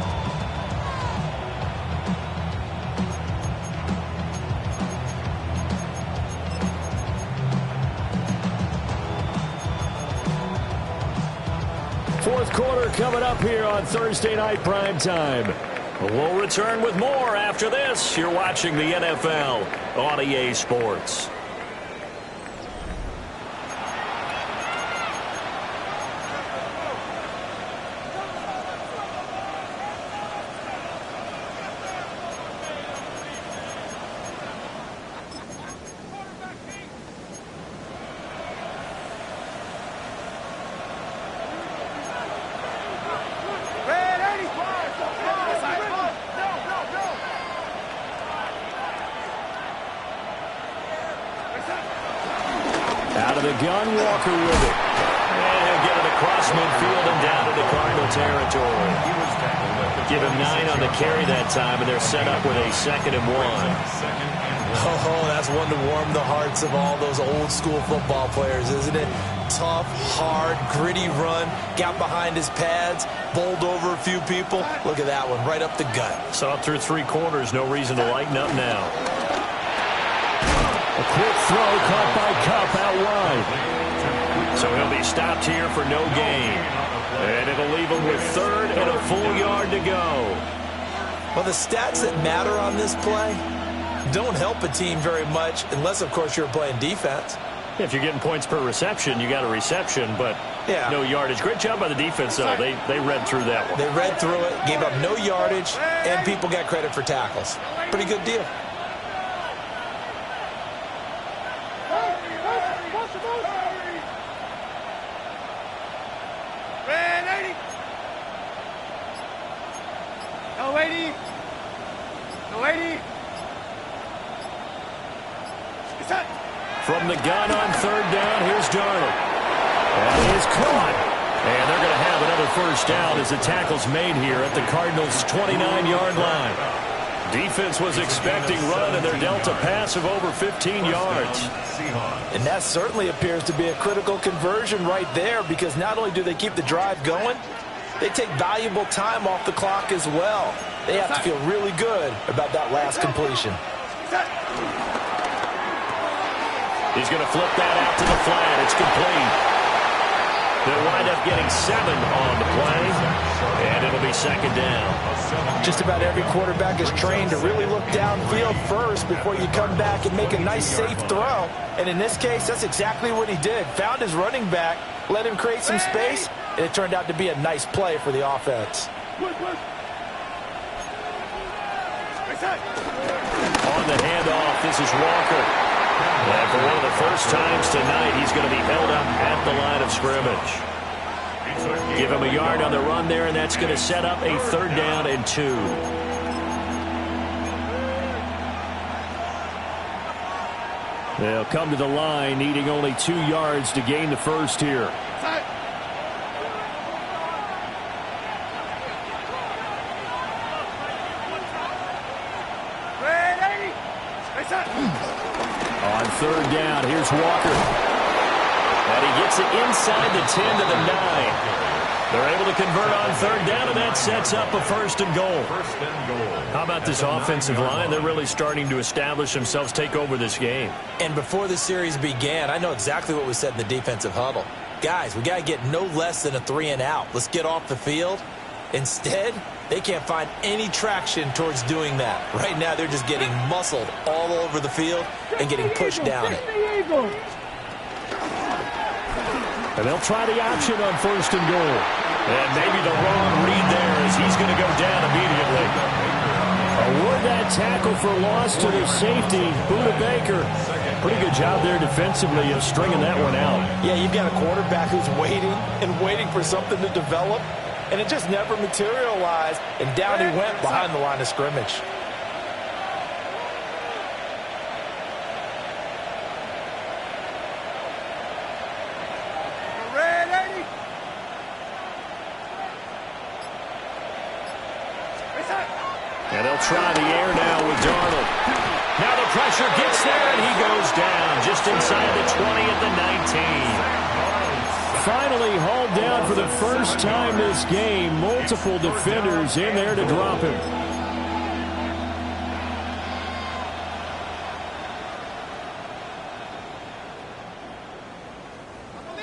Fourth quarter coming up here on Thursday Night Prime Time. We'll return with more after this. You're watching the NFL on EA Sports. Out of the gun, Walker with it. And he'll get it across midfield and down into Cardinal territory. Give him 9 on the carry that time, and they're set up with a 2nd and 1. Oh, that's one to warm the hearts of all those old school football players, isn't it? Tough, hard, gritty run, got behind his pads, bowled over a few people. Look at that one, right up the gut. Saw it through 3 quarters, no reason to lighten up now. A quick throw caught by Kupp out wide. So he'll be stopped here for no gain. And it'll leave him with 3rd and a full yard to go. Well, the stats that matter on this play don't help a team very much unless, of course, you're playing defense. If you're getting points per reception, you got a reception, but no yardage. Great job by the defense, though. They read through that one. They read through it, gave up no yardage, and people got credit for tackles. Pretty good deal. From the gun on 3rd down, here's Darnold. That is caught. And they're going to have another first down as the tackle's made here at the Cardinals' 29-yard line. Defense was expecting run, and they're dealt a pass of over 15 yards. And that certainly appears to be a critical conversion right there, because not only do they keep the drive going, they take valuable time off the clock as well. They have to feel really good about that last completion. He's going to flip that out to the flat. It's complete. They'll wind up getting 7 on the play, and it'll be 2nd down. Just about every quarterback is trained to really look downfield first before you come back and make a nice, safe throw. And in this case, that's exactly what he did. Found his running back, let him create some space, and it turned out to be a nice play for the offense. On the handoff, this is Walker. And for one of the first times tonight, he's going to be held up at the line of scrimmage. Give him a yard on the run there, and that's going to set up a 3rd down and 2. They'll come to the line, needing only 2 yards to gain the first here. third down. Here's Walker. And he gets it inside the 10 to the 9. They're able to convert on third down, and that sets up a first and goal. How about this offensive line? They're really starting to establish themselves, take over this game. And before the series began, I know exactly what we said in the defensive huddle. Guys, we got to get no less than a 3-and-out. Let's get off the field. Instead, they can't find any traction towards doing that. Right now, they're just getting muscled all over the field and getting pushed down it. And they'll try the option on first and goal. And maybe the wrong read there as he's going to go down immediately. Award that tackle for loss to the safety, Budda Baker. Pretty good job there defensively of stringing that one out. Yeah, you've got a quarterback who's waiting and waiting for something to develop, and it just never materialized, and down he went behind the line of scrimmage. And they'll try the air now with Darnold. Now the pressure gets there, and he goes down just inside the 20 at the 19. Finally hauled down for the first time this game. Multiple defenders in there to drop him.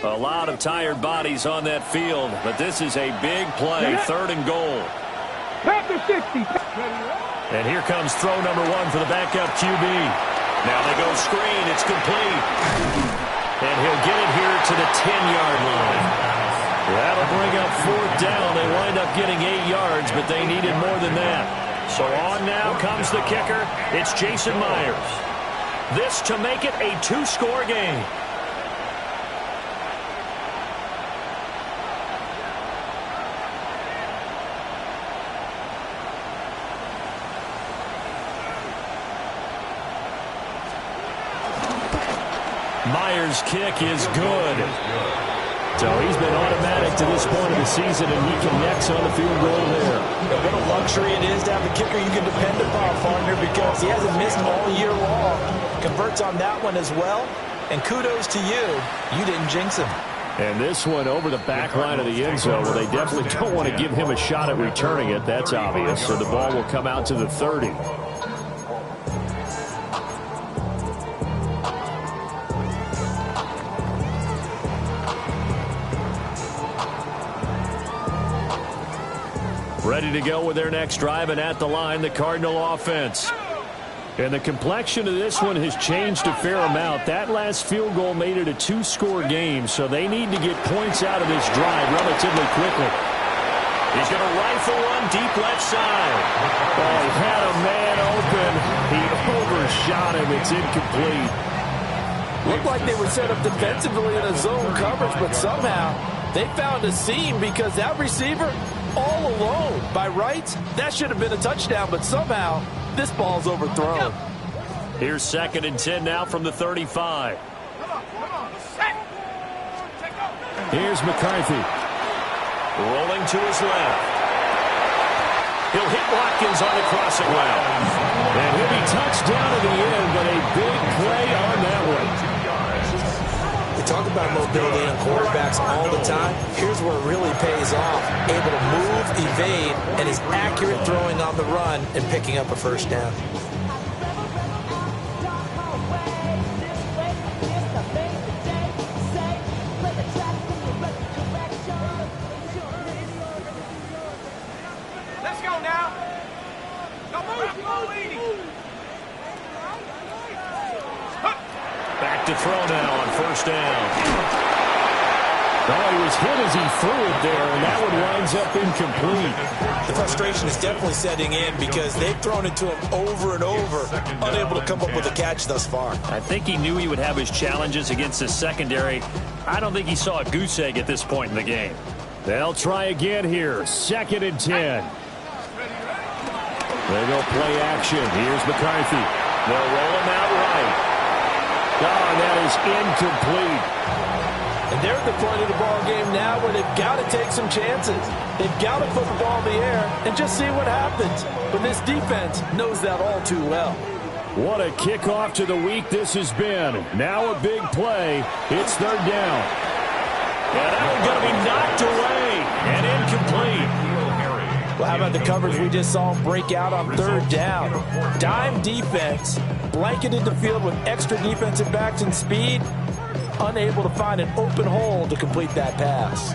A lot of tired bodies on that field, but this is a big play, third and goal. And here comes throw number one for the backup QB. Now they go screen. It's complete. And he'll get it here to the 10-yard line. That'll bring up fourth down. They wind up getting 8 yards, but they needed more than that. So on now comes the kicker. It's Jason Myers. This to make it a 2-score game. Myers' kick is good. So he's been automatic to this point of the season, and he connects on the field goal there. And what a luxury it is to have a kicker you can depend upon, partner, because he hasn't missed all year long. Converts on that one as well. And kudos to you. You didn't jinx him. And this one over the back line of the end zone. Well, they definitely don't want to give him a shot at returning it. That's obvious. So the ball will come out to the 30. Ready to go with their next drive, and at the line, the Cardinal offense. And the complexion of this one has changed a fair amount. That last field goal made it a 2-score game, so they need to get points out of this drive relatively quickly. He's going to rifle one deep left side. Oh, he had a man open. He overshot him. It's incomplete. Looked like they were set up defensively in a zone coverage, but somehow they found a seam because that receiver all alone. By rights, that should have been a touchdown, but somehow this ball's overthrown. Here's 2nd and 10 now from the 35. Here's McCarthy. Rolling to his left. He'll hit Watkins on the crossing route. And he'll be touched down at the end, but a big play on that one. We talk about mobility in quarterbacks all the time. Here's where it really pays off. Able to move, evade, and is accurate throwing on the run and picking up a first down. Let's go now. Come on, Back to throw now on first down. Oh, he was hit as he threw it there, and that one winds up incomplete. The frustration is definitely setting in because they've thrown it to him over and over, unable to come up with a catch thus far. I think he knew he would have his challenges against the secondary. I don't think he saw a goose egg at this point in the game. They'll try again here. 2nd and 10. They go play action. Here's McCarthy. They'll roll him out right. Oh, and that is incomplete. And they're at the point of the ball game now where they've got to take some chances. They've got to put the ball in the air and just see what happens. But this defense knows that all too well. What a kickoff to the week this has been. Now a big play. It's third down. And that one's going to be knocked away and incomplete. Well, how about the coverage we just saw break out on third down? Dime defense, blanketed the field with extra defensive backs and speed, unable to find an open hole to complete that pass.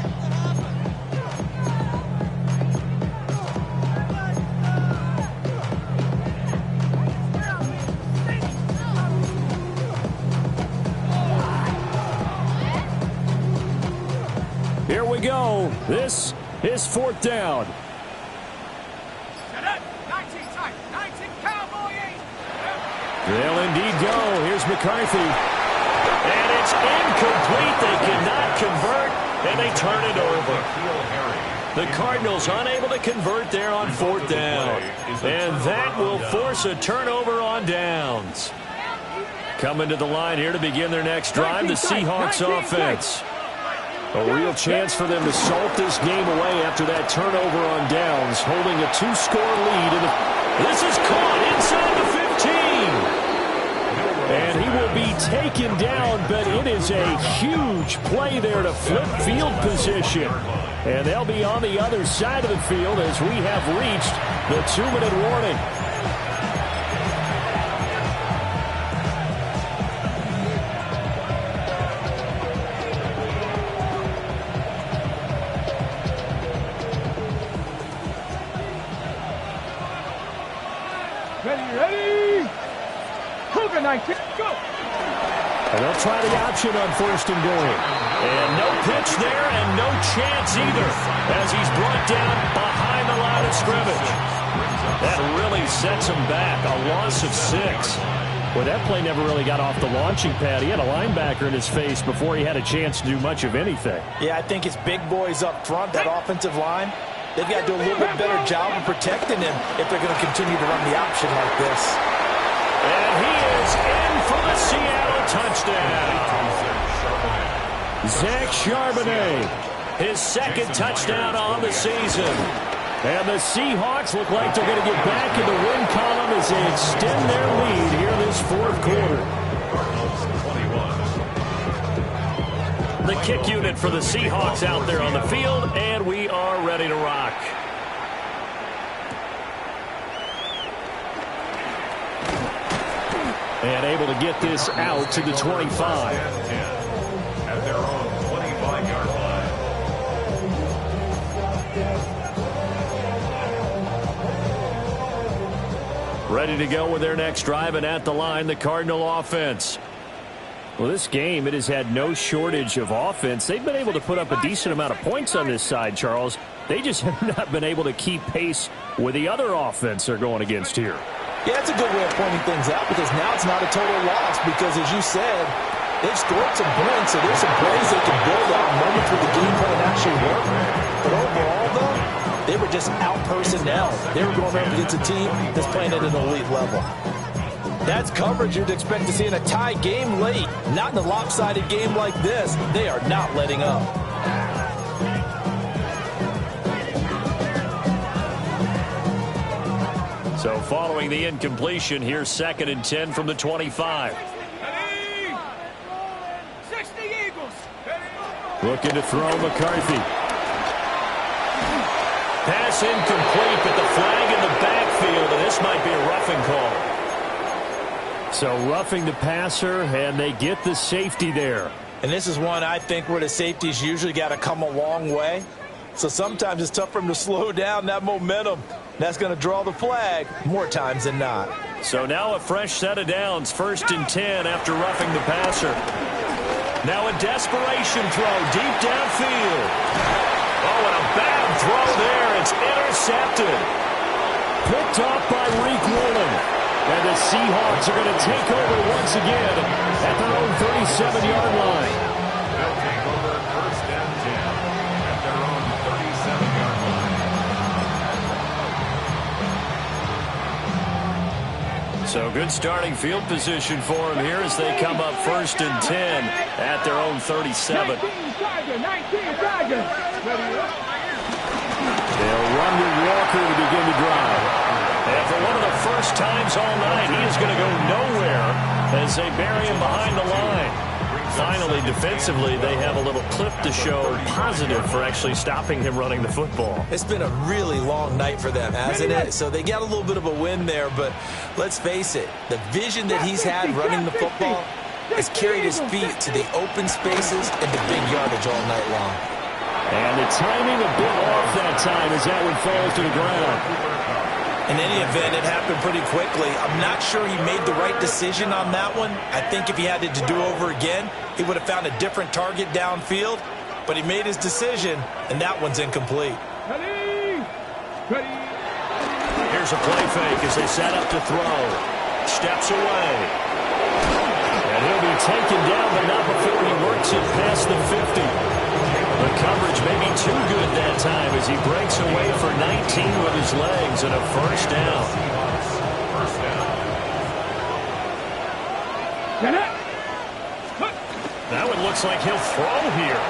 Here we go. This is fourth down. They'll indeed go. Here's McCarthy. And it's incomplete. They cannot convert, and they turn it over. The Cardinals unable to convert there on fourth down. And that will force a turnover on downs. Coming to the line here to begin their next drive, the Seahawks offense. A real chance for them to salt this game away after that turnover on downs, holding a 2-score lead. This is caught inside the 15. And he will be taken down, but it is a huge play there to flip field position. And they'll be on the other side of the field as we have reached the 2-minute warning. Ready. Cougar 19, go. And they'll try the option on first and goal. And no pitch there and no chance either as he's brought down behind the line of scrimmage. That really sets him back, a loss of 6. Well, that play never really got off the launching pad. He had a linebacker in his face before he had a chance to do much of anything. Yeah, I think it's big boys up front, that offensive line. They've got to do a little bit better job of protecting him if they're going to continue to run the option like this. And he is in for the Seattle touchdown. Zach Charbonnet. His second touchdown on the season. And the Seahawks look like they're going to get back in the win column as they extend their lead here this fourth quarter. The kick unit for the Seahawks out there on the field, and we are ready to rock. And able to get this out to the 25. At their own 25-yard line. Ready to go with their next drive, and at the line, the Cardinal offense. Well, this game, it has had no shortage of offense. They've been able to put up a decent amount of points on this side, Charles. They just have not been able to keep pace with the other offense they're going against here. Yeah, that's a good way of pointing things out because now it's not a total loss because, as you said, they've scored some points, so there's some plays they can build on, moments where the game plan actually worked. But overall, though, they were just out-personnel. They were going up against a team that's playing at an elite level. That's coverage you'd expect to see in a tie game late. Not in a lopsided game like this. They are not letting up. So following the incompletion, here's 2nd and 10 from the 25. Ready. 60 Eagles. Looking to throw McCarthy. Pass incomplete, but the flag in the backfield, and this might be a roughing call. So roughing the passer, and they get the safety there. And this is one I think where the safeties usually got to come a long way. So sometimes it's tough for them to slow down that momentum. That's going to draw the flag more times than not. So now a fresh set of downs, 1st and 10 after roughing the passer. Now a desperation throw deep downfield. Oh, and a bad throw there. It's intercepted. Picked off by Reek Woolen. And the Seahawks are going to take over once again at their own 37-yard line. They'll take over 1st and 10 at their own 37-yard line. So good starting field position for them here as they come up 1st and 10 at their own 37. 19 Tigers. They'll run with Walker to begin the drive. And for one of the first times all night, he is going to go nowhere as they bury him behind the line. Finally, defensively, they have a little clip to show positive for actually stopping him running the football. It's been a really long night for them, hasn't it? So they got a little bit of a win there, but let's face it, the vision that he's had running the football has carried his feet to the open spaces and the big yardage all night long. And the timing a bit off that time as that one falls to the ground. In any event, it happened pretty quickly. I'm not sure he made the right decision on that one. I think if he had it to do over again, he would have found a different target downfield. But he made his decision, and that one's incomplete. Here's a play fake as they set up to throw. Steps away. And he'll be taken down, but not before he works it past the 50. The coverage may be too good that time as he breaks away for 19 with his legs and a first down. That one looks like he'll throw here.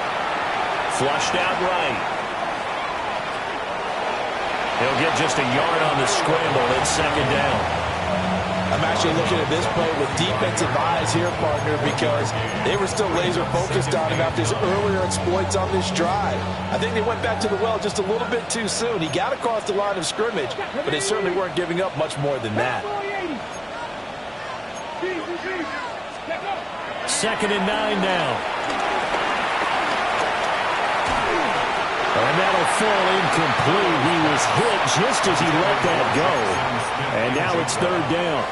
Flushed out right. He'll get just a yard on the scramble. It's second down. I'm actually looking at this play with defensive eyes here, partner, because they were still laser focused on him after his earlier exploits on this drive. I think they went back to the well just a little bit too soon. He got across the line of scrimmage, but they certainly weren't giving up much more than that. 2nd and 9 now. And that'll fall incomplete. He was hit just as he let that go. And now it's 3rd down.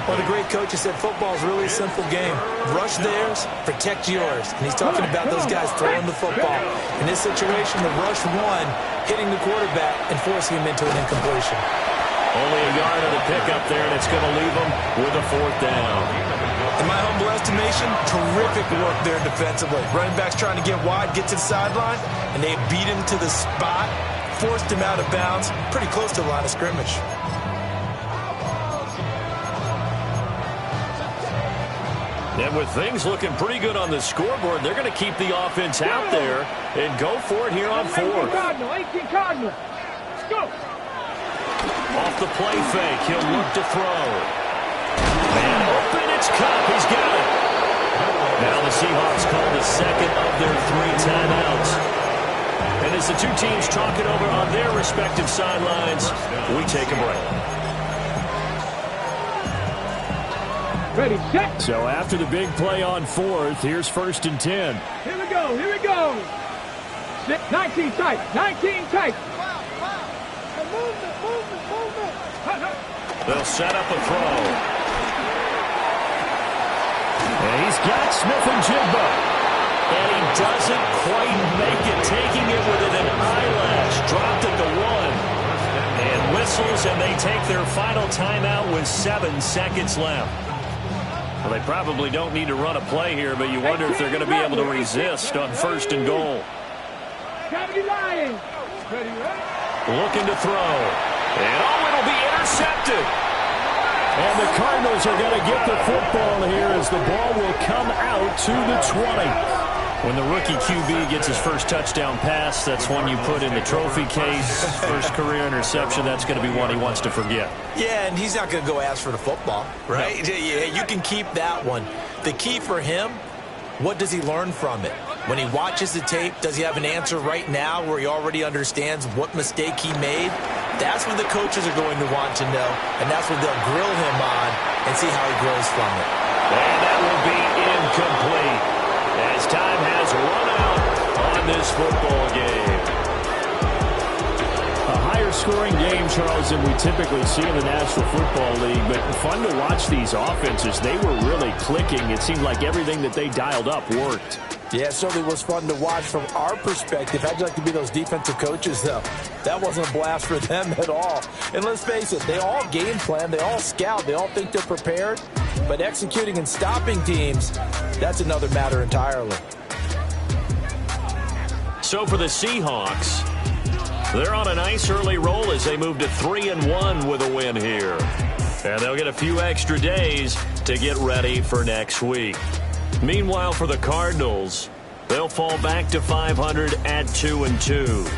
Well, the great coach has said football is really a simple game. Rush theirs, protect yours. And he's talking about those guys throwing the football. In this situation, the rush one, hitting the quarterback and forcing him into an incompletion. Only a yard of the pickup there, and it's going to leave him with a 4th down. In my humble estimation, terrific work there defensively. Running back's trying to get wide, get to the sideline, and they beat him to the spot, forced him out of bounds, pretty close to the line of scrimmage. And with things looking pretty good on the scoreboard, they're going to keep the offense out there and go for it here on 4th. 18 Cardinal. Let's go. Off the play fake, he'll look to throw. Man open, it's Kupp. He's got it. Now the Seahawks call the second of their 3 timeouts. And as the two teams talk it over on their respective sidelines, we take a break. Ready, set. So after the big play on 4th, here's 1st and 10. Here we go, here we go. 19 tight, 19 tight. They'll set up a throw. And he's got Smith-Njigba. And he doesn't quite make it, taking it within an eyelash. Dropped at the 1. And whistles, and they take their final timeout with 7 seconds left. Well, they probably don't need to run a play here, but you wonder if they're going to be able to resist on 1st and goal. Looking to throw. And it'll be intercepted. And the Cardinals are going to get the football here as the ball will come out to the 20. When the rookie QB gets his first touchdown pass, that's one you put in the trophy case. First career interception, that's going to be one he wants to forget. Yeah, and he's not going to go ask for the football, right? Yeah, you can keep that one. The key for him, what does he learn from it? When he watches the tape, does he have an answer right now where he already understands what mistake he made? That's what the coaches are going to want to know, and that's what they'll grill him on and see how he grows from it. And that will be incomplete as time has run out on this football game. A higher scoring game, Charles, than we typically see in the National Football League, but fun to watch these offenses. They were really clicking. It seemed like everything that they dialed up worked. Yeah, it certainly was fun to watch from our perspective. How'd you like to be those defensive coaches, though? That wasn't a blast for them at all. And let's face it, they all game plan, they all scout, they all think they're prepared. But executing and stopping teams, that's another matter entirely. So for the Seahawks, they're on a nice early roll as they move to 3-1 with a win here. And they'll get a few extra days to get ready for next week. Meanwhile, for the Cardinals, they'll fall back to 500 at 2-2.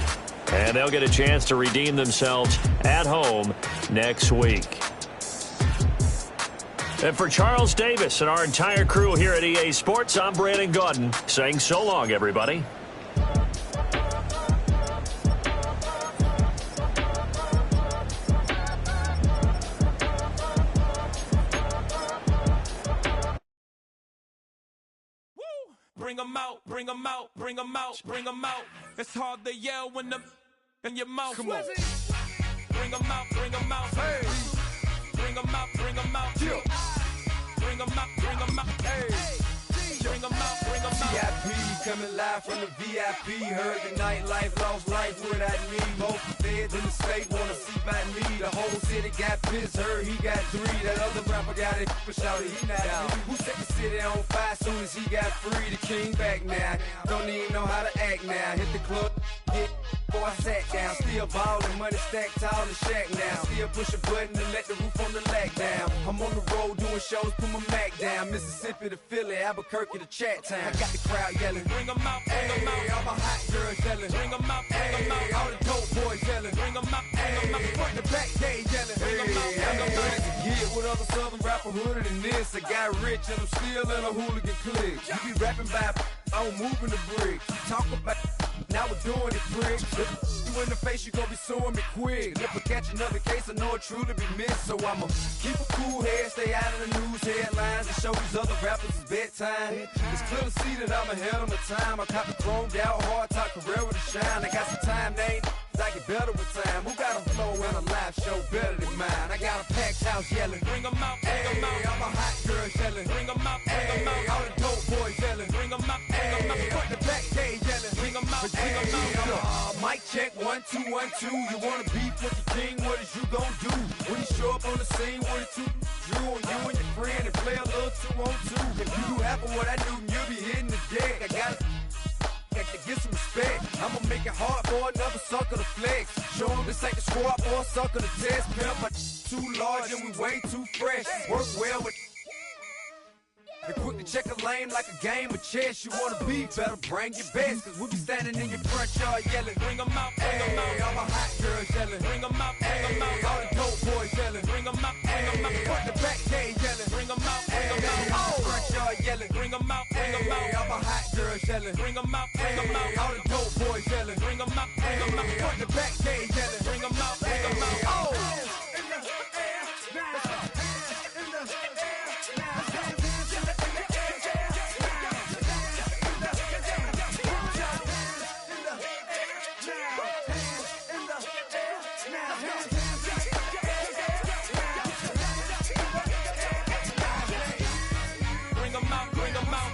And they'll get a chance to redeem themselves at home next week. And for Charles Davis and our entire crew here at EA Sports, I'm Brandon Gaudin saying so long, everybody. Bring them out, bring them out, bring them out, bring them out. It's hard to yell when them in your mouth. Come on. Bring them out, bring them out. Hey. Bring them out, bring them out. Yeah. Bring them out, bring them out. Hey. Bring them out, bring them out. VIP coming live from the VIP. Heard the nightlife, lost life without me. Most feds in the state wanna see by me. The whole city got pissed, heard he got 3. That other rapper got it, but shouted he not out. Who set the city on fire soon as he got free? The king back now, don't even know how to act now. Hit the club, hit before I sat down. Still ballin', money stacked tall in shack now. Still push a button to let the roof on the lag down. I'm on the road doing shows, put my Mac down. Mississippi to Philly, Albuquerque to Chat Town. I got the crowd yelling, bring them out, bring them out. All my hot girls yelling, bring them out, bring them out. All the dope boys yelling, bring them out, bring them out. Front the back, they yelling, bring them out, bring them out. To get with other southern rapper hooded than this. I got rich and I'm still in a hooligan clique. You be rapping by, I'm moving the bricks. Talk about, now we're doing it quick. You in the face, you gon' be suing me quick. If I catch another case, I know it truly be missed. So I'ma keep a cool head, stay out of the news headlines, and show these other rappers it's bedtime. It's clear to see that I'm ahead of my time. I caught the chromed out, hard talk career with a shine. I got some time, they ain't I get better with time. Who got a flow and a live show better than mine? I got a packed house yelling, bring them out, bring them out. All my hot girls yelling, bring them out, bring them out. All the dope boys yelling, bring them out, bring them out. Front the back, they yelling, bring them out, bring them out. Mic check, 1, 2, 1, 2. You wanna beef with the king? What is you gon' do? When you show up on the scene, what is you drew on you and your friend and play a little 2 on 2? If you do half of what I do, you'll be hitting the deck. I got to get some respect. I'ma make it hard for another sucker to flex. Show them this ain't the squad or a sucker to test. Pimp, my too large and we way too fresh. Work well with and quick to check a lane like a game of chess. You wanna be better, bring your best. Cause we be standing in your front yard yelling, bring them out, bring them out. All my hot girls yelling, bring them out, bring them out. All the dope boys yelling, bring them out, bring them out. Front the back, they yelling, bring them out, bring them out. All the front yard yelling, bring them out, bring them out. All my hot girls yelling, bring them out, bring them out. All the dope boys yelling, bring them out, bring them out. Front the back, they yelling, bring them out, bring them out. Oh! Bring them out, bring them out,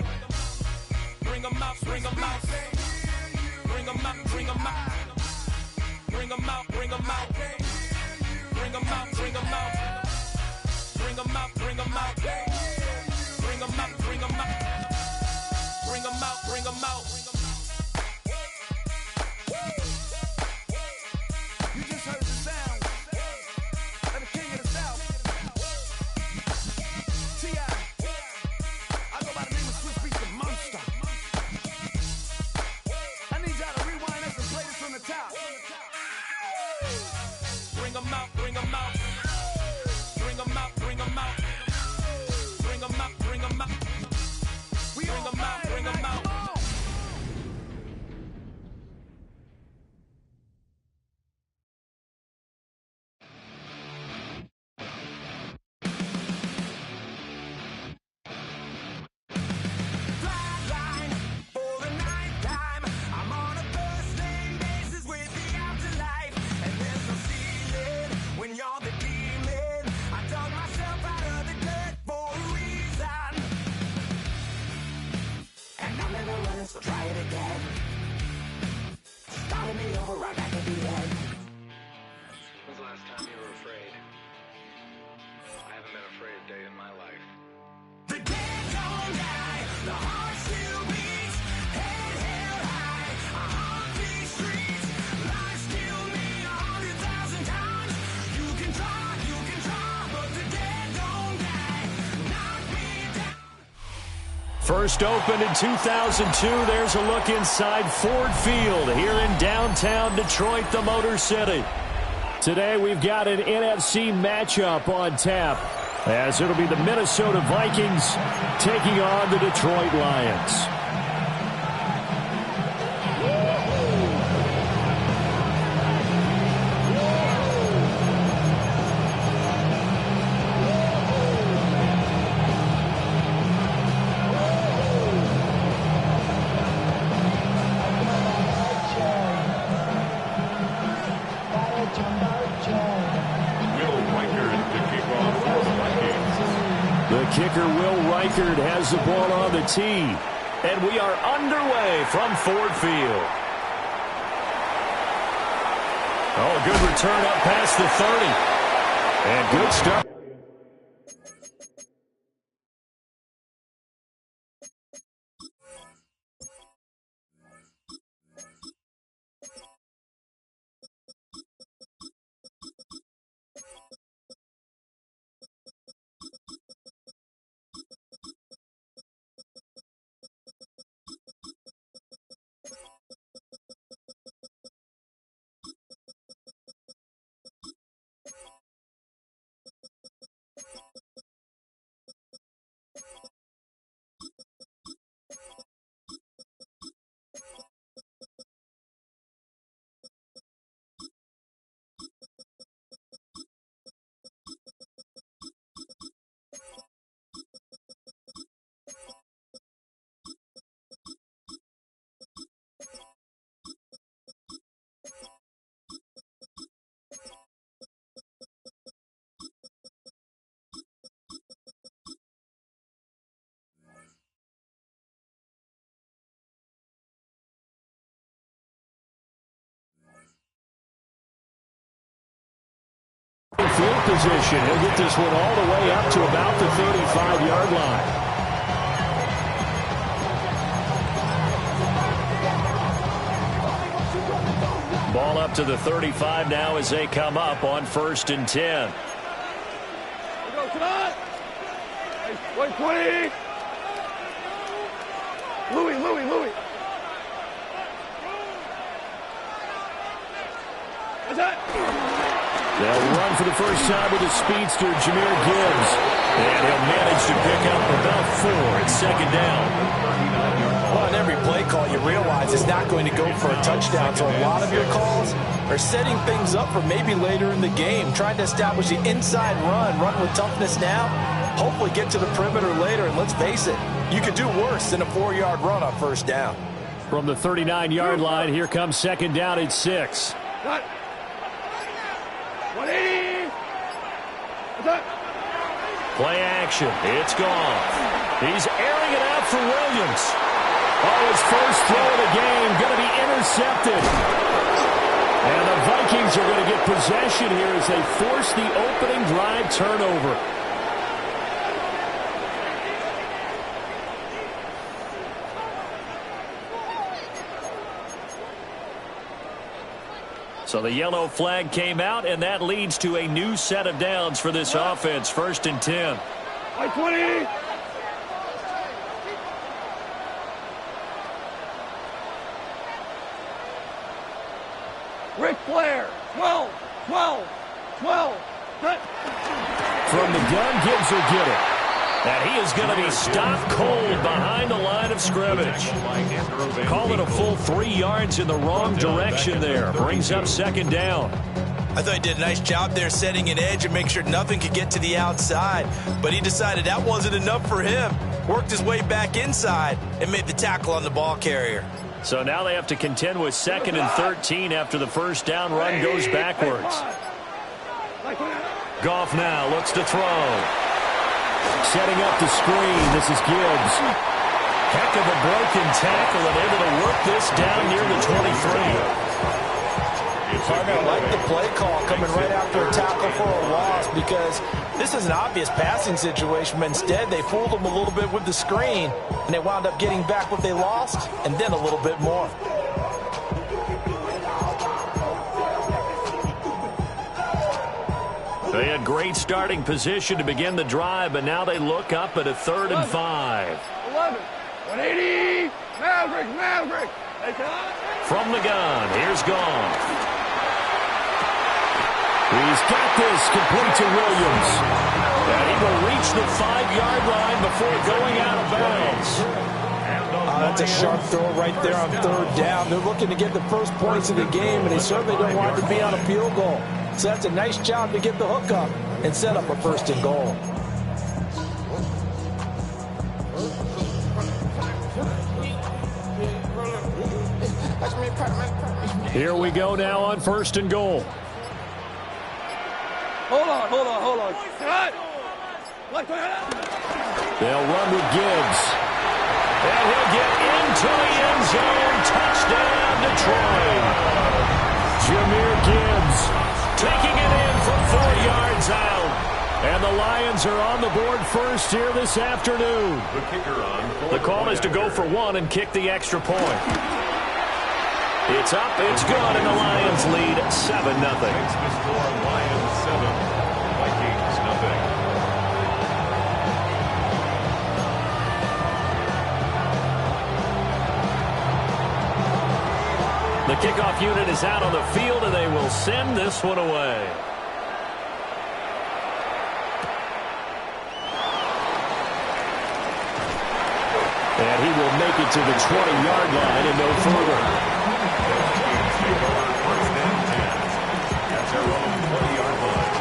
bring them out, bring them out, bring them out, bring them out, bring them out, bring them out, bring them out, bring them out, bring them out, bring them out, bring them out. You just heard the sound of the king of the South, T.I. I go by the name of Swiss Beats the Monster. Bring them out, bring them out, bring them out, bring them out, bring them out, bring them out, bring them out, bring them out. So try it again. Starting me over right back at the end. When's the last time you were afraid? I haven't been afraid a day in my life. The dead don't die, the heart still beats, head held high, I haunt these streets, life killed me 100,000 times. You can try, but the dead don't die. Knock me down. First opened in 2002. There's a look inside Ford Field here in downtown Detroit, the Motor City. Today we've got an NFC matchup on tap, as it'll be the Minnesota Vikings taking on the Detroit Lions. Kicker Will Reichard has the ball on the tee. And we are underway from Ford Field. Oh, good return up past the 30. And good start. Field position. He'll get this one all the way up to about the 35-yard line. Ball up to the 35 now as they come up on 1st and 10. Come on. 120. Louis. What's that? They'll run for the first time with the speedster, Jahmyr Gibbs. And he'll manage to pick up about 4 at 2nd down. Well, in every play call, you realize it's not going to go for a touchdown. So a lot of your calls are setting things up for maybe later in the game, trying to establish the inside run with toughness now, hopefully get to the perimeter later. And let's face it, you could do worse than a 4-yard run on 1st down. From the 39-yard line, here comes 2nd down at 6. What? 180. Play action. It's gone. He's airing it out for Williams. Oh, his first throw of the game going to be intercepted. And the Vikings are going to get possession here as they force the opening drive turnover. So the yellow flag came out, and that leads to a new set of downs for this offense. 1st and 10. 20. Ric Flair. 12. From the gun, Gibbs will get it. And he is going to be stopped cold behind the line of scrimmage. Call it a full 3 yards in the wrong direction there. Brings up 2nd down. I thought he did a nice job there setting an edge and make sure nothing could get to the outside. But he decided that wasn't enough for him. Worked his way back inside and made the tackle on the ball carrier. So now they have to contend with 2nd and 13 after the first down run goes backwards. Goff now looks to throw. Setting up the screen. This is Gibbs. Heck of a broken tackle and able to work this down near the 23. I like the play call coming right after a tackle for a loss, because this is an obvious passing situation, but instead they fooled them a little bit with the screen, and they wound up getting back what they lost and then a little bit more. They had great starting position to begin the drive, but now they look up at a 3rd and 5. 11. 180. Maverick. From the gun, here's Goff. He's got this complete to Williams. And he will reach the 5-yard line before going out of bounds. That's a sharp throw right there on third down. They're looking to get the first points of the game, and they certainly don't want to be on a field goal. So that's a nice job to get the hook up and set up a first and goal. Here we go now on first and goal. Hold on. They'll run with Gibbs. And he'll get into the end zone. Touchdown, Detroit. Jahmyr Gibbs Taking it in from 4 yards out. And the Lions are on the board first here this afternoon. The kicker on. The call is to go for one and kick the extra point. It's up, it's good, and the Lions lead 7-0. Makes the score Lions 7, Vikings nothing. The kickoff unit is out on the field, and they will send this one away. And he will make it to the 20-yard line and no further. That's our own 20-yard line.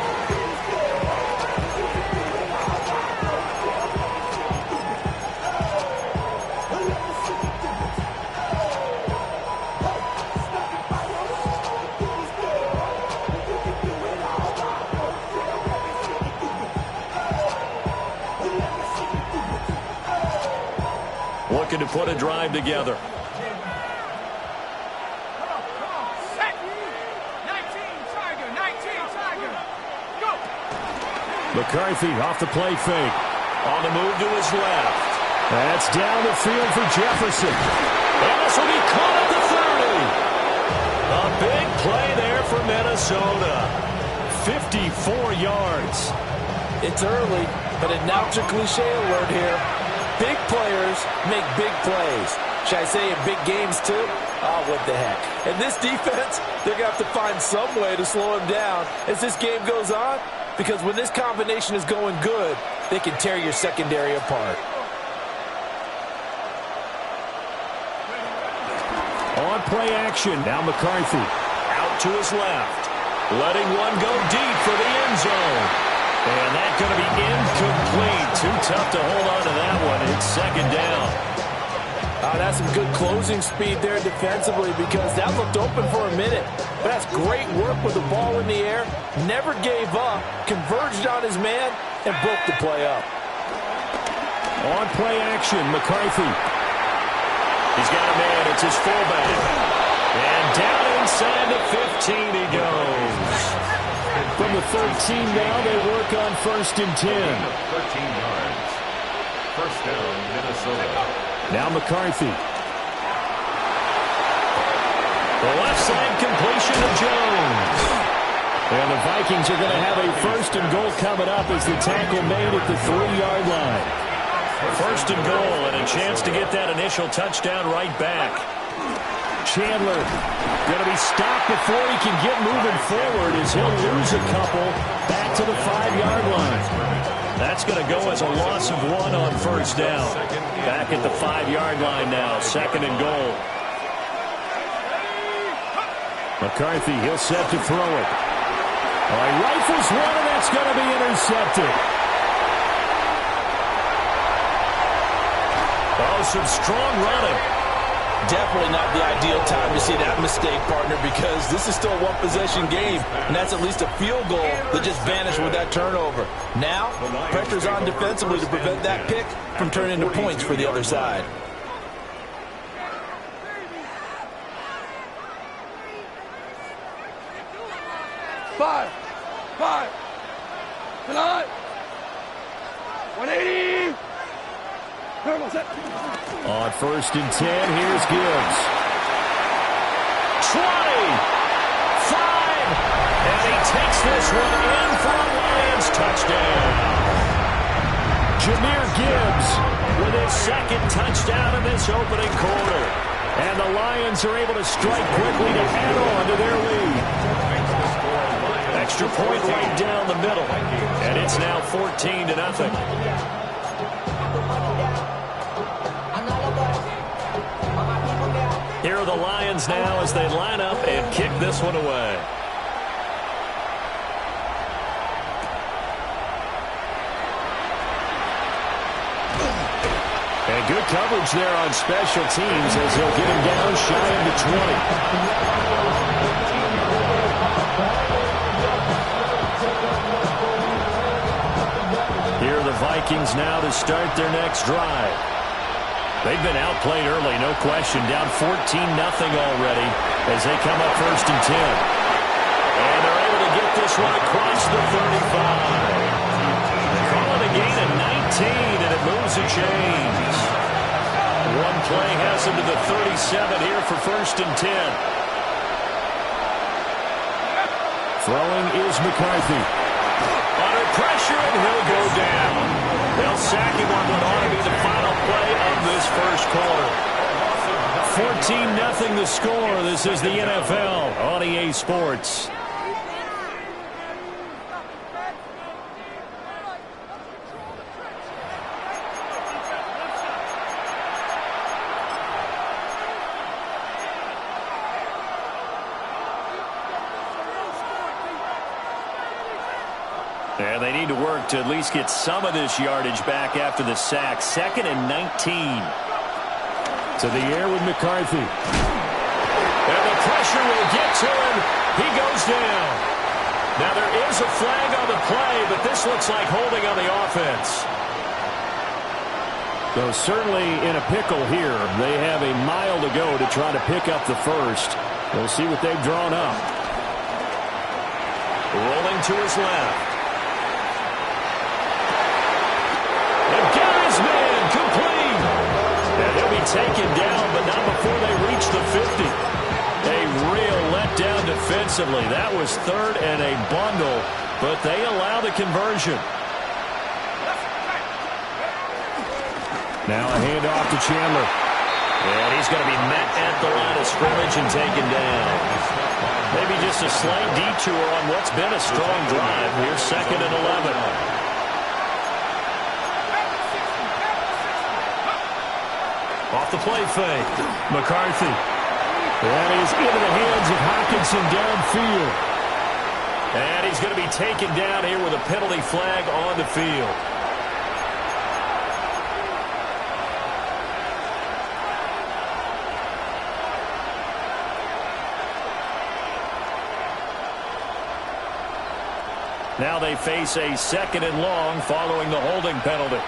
Looking to put a drive together. McCarthy off the play fake. On the move to his left. That's down the field for Jefferson. And this will be caught at the 30. A big play there for Minnesota. 54 yards. It's early, but announcer cliche alert here. Big players make big plays. Should I say in big games too? Oh, what the heck. And this defense, they're going to have to find some way to slow him down as this game goes on, because when this combination is going good, they can tear your secondary apart. On play action, now McCarthy. Out to his left. Letting one go deep for the end zone. And that's going to be incomplete. Too tough to hold on to that one. It's second down. That's some good closing speed there defensively, because that looked open for a minute. But that's great work with the ball in the air. Never gave up. Converged on his man and broke the play up. On play action, McCarthy. He's got a man. It's his fullback. And down inside the 15 he goes. From the 13 now, they work on first and 10. 13 yards. First down, Minnesota. Now McCarthy. The left side completion to Jones. And the Vikings are going to have a first and goal coming up as the tackle made at the 3-yard line. First and goal, and a chance to get that initial touchdown right back. Chandler going to be stopped before he can get moving forward as he'll lose a couple back to the 5-yard line. That's going to go as a loss of 1 on first down. Back at the 5-yard line now, second and goal. McCarthy, he'll set to throw it. All right, rifles one, and that's going to be intercepted. Oh, some strong running. Definitely not the ideal time to see that mistake, partner, because this is still a one-possession game, and that's at least a field goal that just vanished with that turnover. Now, pressure's on defensively to prevent that pick from turning into points for the other side. Five. Tonight. 180. On first and 10, here's Gibbs. 20, 5, and he takes this one in for a Lions touchdown. Jahmyr Gibbs with his second touchdown in this opening quarter. And the Lions are able to strike quickly to add on to their lead. Extra point right down the middle. And it's now 14-0. Here are the Lions now as they line up and kick this one away. And good coverage there on special teams as he'll get him down shy of the 20. Here are the Vikings now to start their next drive. They've been outplayed early, no question. Down 14-0 already as they come up 1st and 10. And they're able to get this one across the 35. They call it a gain of 19, and it moves the chains. One play has him to the 37 here for 1st and 10. Throwing is McCarthy. Under pressure, and he'll go down. They'll sack him on what ought to be the final play of this first quarter. 14-0 the score. This is the NFL on EA Sports. And they need to work to at least get some of this yardage back after the sack. 2nd and 19. To the air with McCarthy. And the pressure will get to him. He goes down. Now there is a flag on the play, but this looks like holding on the offense. Though certainly in a pickle here. They have a mile to go to try to pick up the first. We'll see what they've drawn up. Rolling to his left. Man, complete. And he'll be taken down, but not before they reach the 50. A real letdown defensively. That was 3rd and a bundle, but they allow the conversion. Now a handoff to Chandler. And he's going to be met at the line of scrimmage and taken down. Maybe just a slight detour on what's been a strong drive. Here's 2nd and 11. Off the play fake. McCarthy. That is into the hands of Hockenson downfield. And he's going to be taken down here with a penalty flag on the field. Now they face a 2nd and long following the holding penalty.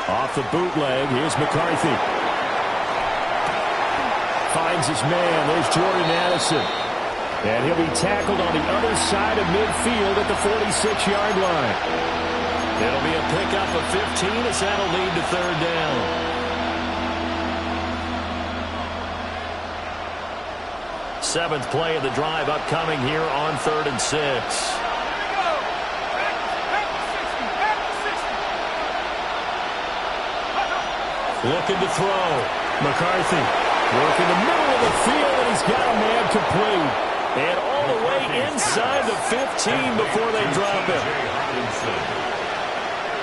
Off the bootleg, here's McCarthy. Finds his man, there's Jordan Addison. And he'll be tackled on the other side of midfield at the 46-yard line. It'll be a pickup of 15 as that'll lead to 3rd down. Seventh play of the drive upcoming here on 3rd and 6. Looking to throw. McCarthy working the middle of the field, and he's got a man complete. And all the way inside the 15 before they drop him.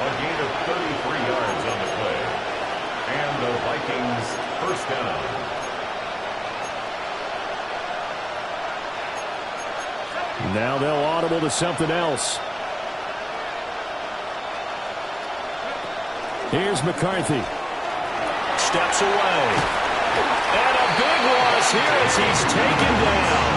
A gain of 33 yards on the play. And the Vikings 1st down. Now they'll audible to something else. Here's McCarthy. Steps away. And a big loss here as he's taken down.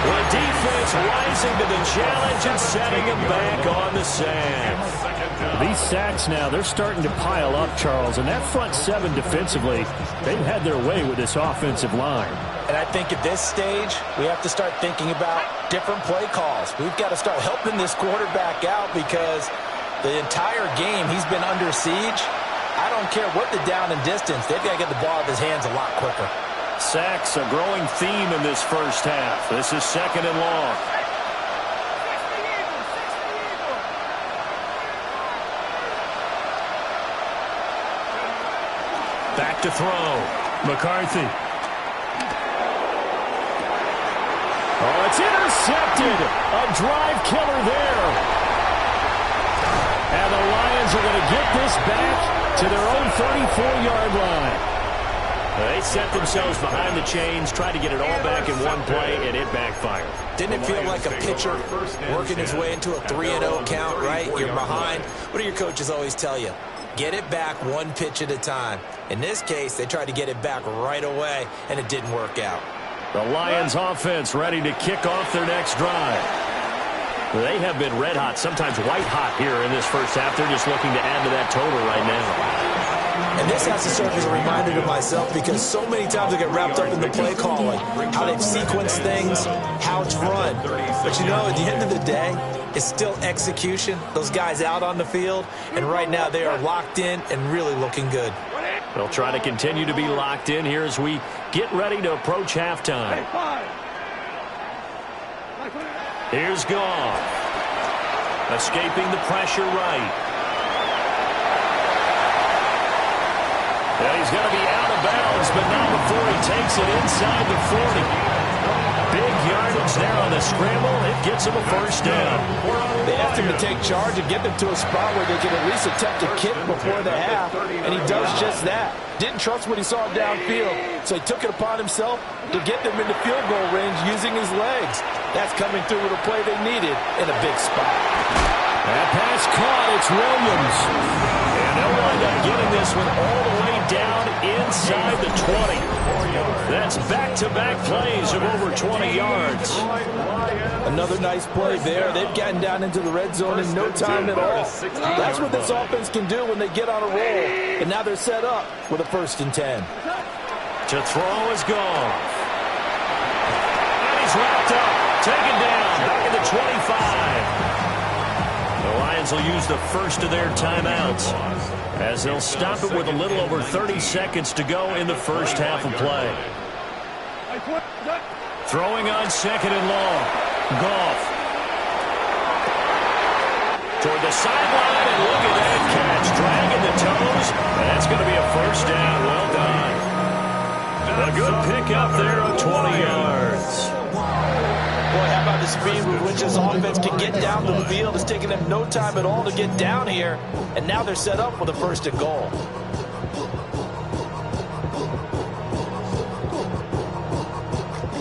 The defense rising to the challenge and setting him back on the sack. These sacks now, they're starting to pile up, Charles. And that front 7 defensively, they've had their way with this offensive line. And I think at this stage, we have to start thinking about different play calls. We've got to start helping this quarterback out because the entire game he's been under siege. I don't care what the down and distance. They've got to get the ball out of his hands a lot quicker. Sacks, a growing theme in this first half. This is 2nd and long. Back to throw. McCarthy. Oh, it's intercepted. A drive killer there. And the Lions are going to get this back to their own 34-yard line. They set themselves behind the chains, tried to get it all back in one play, and it backfired. Didn't it feel like a pitcher working his way into a 3-0 count, right? You're behind. What do your coaches always tell you? Get it back one pitch at a time. In this case, they tried to get it back right away, and it didn't work out. The Lions offense ready to kick off their next drive. They have been red hot, sometimes white hot here in this first half. They're just looking to add to that total right now. And this has to serve as a reminder to myself because so many times I get wrapped up in the play calling, how they've sequenced things, how it's run. But you know, at the end of the day, it's still execution. Those guys out on the field, and right now they are locked in and really looking good. They'll try to continue to be locked in here as we get ready to approach halftime. Here's Goff. Escaping the pressure right. And he's going to be out of bounds, but not before he takes it inside the 40. Big yardage there on the scramble. It gets him a first down. They asked him to take charge and get them to a spot where they can at least attempt to kick before the half, and he does just that. Didn't trust what he saw downfield, so he took it upon himself to get them into field goal range using his legs. That's coming through with a play they needed in a big spot. That pass caught. It's Williams. And they'll wind up getting this one all the way down inside the 20. That's back-to-back plays of over 20 yards. Another nice play there. They've gotten down into the red zone in no time at all. That's what this offense can do when they get on a roll. And now they're set up with a 1st and 10. To throw is Goff. And he's wrapped up. Taken down. Back at the 25. The Lions will use the first of their timeouts as they'll stop it with a little over 30 seconds to go in the first half of play. Throwing on 2nd and long. Goff. Toward the sideline, and look at that catch. Dragging the toes, and that's going to be a first down. Well done. A good pick up there on 20 yards. Boy, how about the speed with which this offense can get down to the field? It's taking them no time at all to get down here, and now they're set up with a 1st and goal.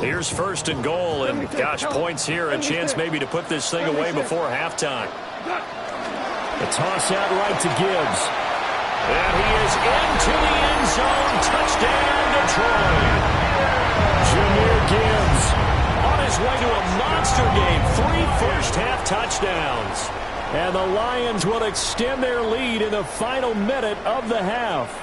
Here's 1st and goal, and gosh, points here, a chance maybe to put this thing away before halftime. The toss out right to Gibbs. And he is into the end zone. Touchdown, Detroit. Jahmyr Gibbs on his way to a monster game. 3 first-half touchdowns. And the Lions will extend their lead in the final minute of the half.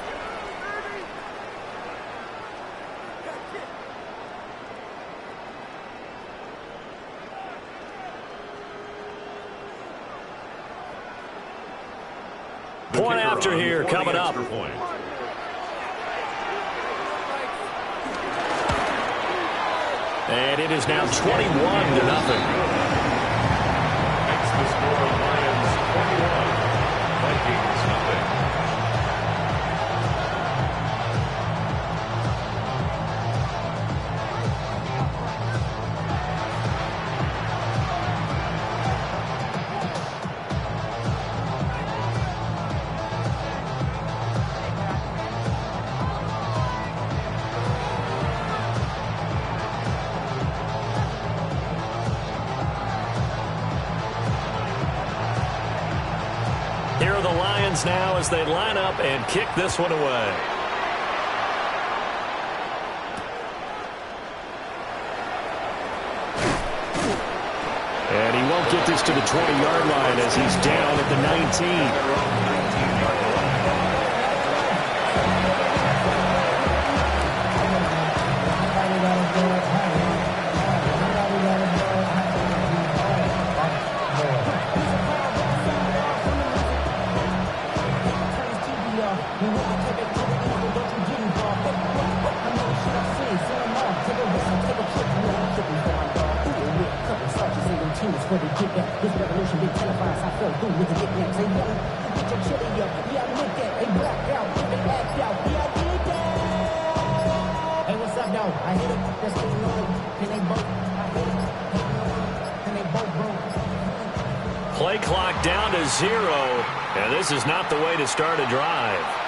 Point after here coming up. And it is now 21-0. Makes the score Lions 21, Vikings nothing. Here are the Lions now as they line up and kick this one away. And he won't get this to the 20-yard line as he's down at the 19. Where they get that, this revolution been televised. I fell through with the knickknacks. They want to get your chili up. Yeah, I look at, they black out, they act out. Yeah, I did. Play clock down to 0, and this is not the way to start a drive.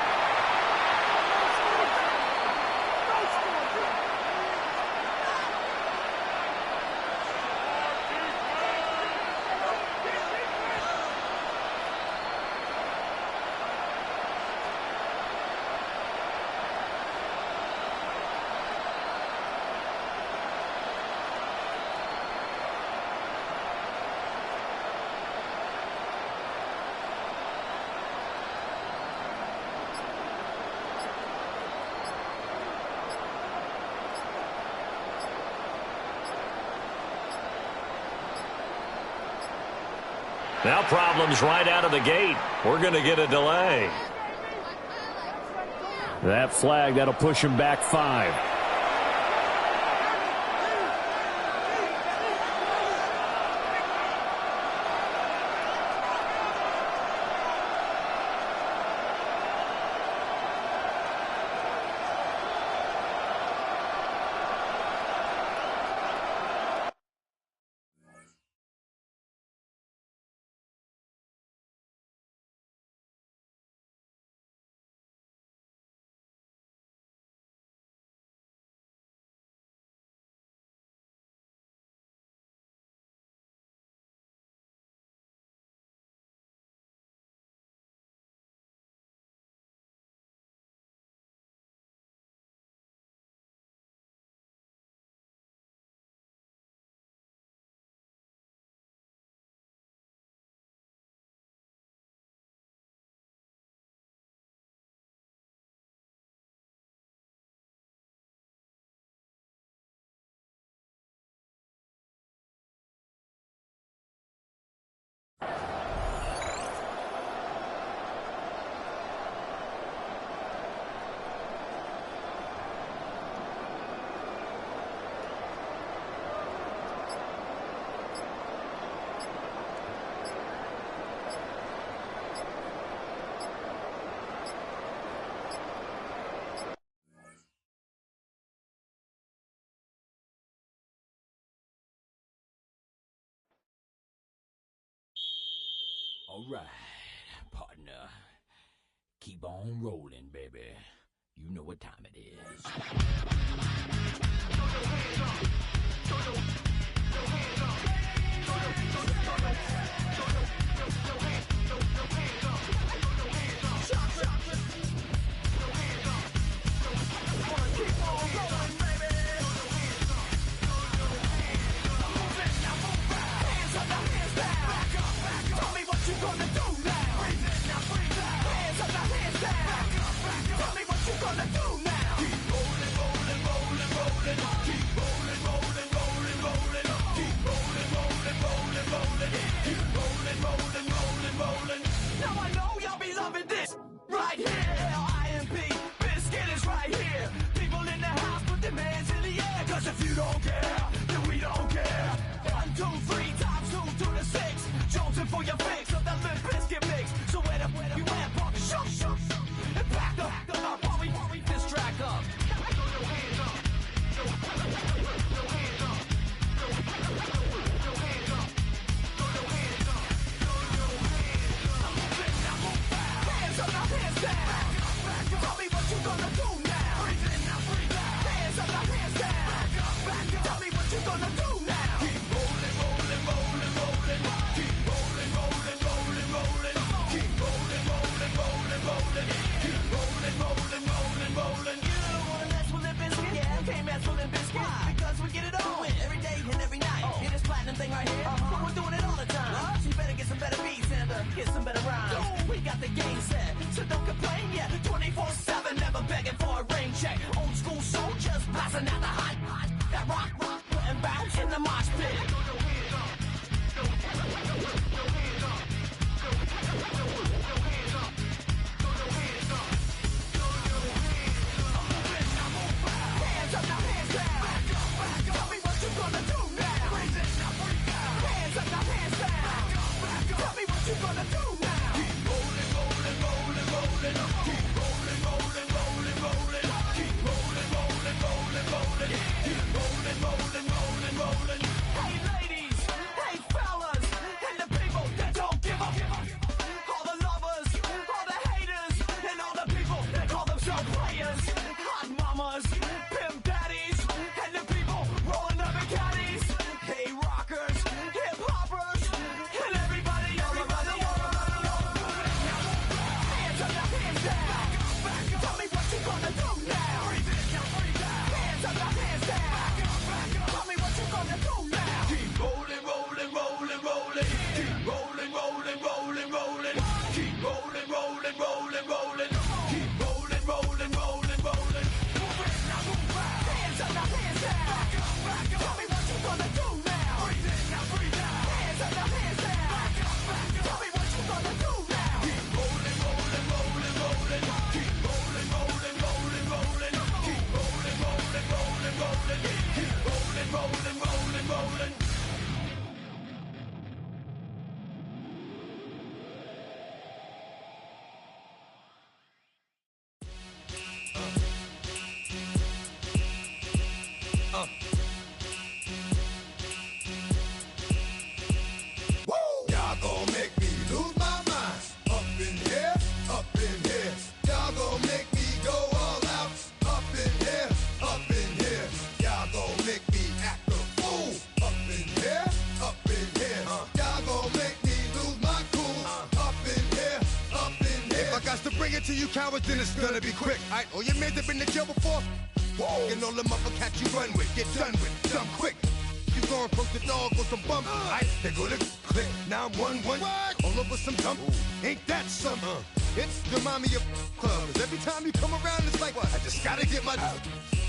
Now problems right out of the gate. We're going to get a delay. That flag, that'll push him back 5. All right, partner. Keep on rolling, baby. You know what time it is. If you don't care, then we don't care. 1, 2, 3 times 2 to the 6. Jonesing for your fix of that Limp Bizkit mix. So where you at, punk? Shoot. And back up, while we this track up. Hands up, now hands down. Tell me what you gonna do now. Hands up, now hands down. Tell me what you gonna do now. Keep rolling, rolling, rolling, rolling. Keep rolling, rolling, rolling, rolling. Keep rolling, rolling, rolling, rolling. Keep rolling, rolling, rolling, rolling. You don't wanna mess with Limp Bizkit? Yeah, you can't mess with Limp Bizkit. Because we get it on every day and every night. Hear this platinum thing right here? We're doing it all the time. So you better get some better beats and get some better rhymes. We got the game set, so don't complain yet. 24/7, never begging for a rain check. Old school soldiers blasting out the hot. That rock, and bounce in the mosh pit. Hands up, now hands down. Tell me what you gonna do now. Hands up, now hands down. Tell me what you gonna do now. Keep rolling, rolling, rolling, rolling. it to you cowards, then it's gonna be quick. Alright, all your men have been to jail before? And all them uppercats you run with, get done with, dumb quick. You gon' approach the dog with some bump. Alright, they go to click. Now I'm 1-1. All over some dump. Ain't that something? It's the mommy of clubs. Every time you come around, it's like, I just gotta get my.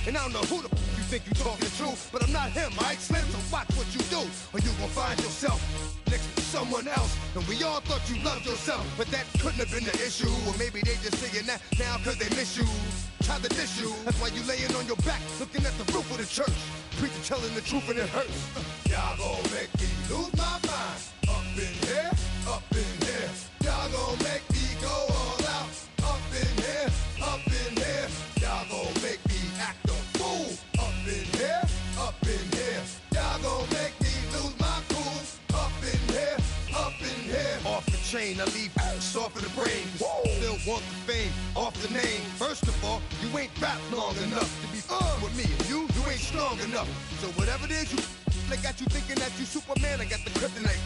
And I don't know who the you think you talking the truth, but I'm not him, alright, Slim? So watch what you do, or you gon' find yourself next to someone else. And we all thought you loved yourself, but that couldn't have been the issue. Or maybe they just saying that now cause they miss you. Try to diss you, that's why you laying on your back, looking at the roof of the church. Preacher telling the truth and it hurts. Y'all gon' make me lose my mind. Up in here, up in here. Y'all gon' make me go all out. Up in here, up in here. Y'all gon' make me act a fool. Up in here, up in here. Y'all gon' make me lose my cool. Up in here, up in here. Off the chain, I leave soft in the brain. Still want the fame, off the name. First of all, you ain't rap long enough to be with me. And you ain't strong enough. So whatever it is you I got you thinking that you Superman, I got the kryptonite.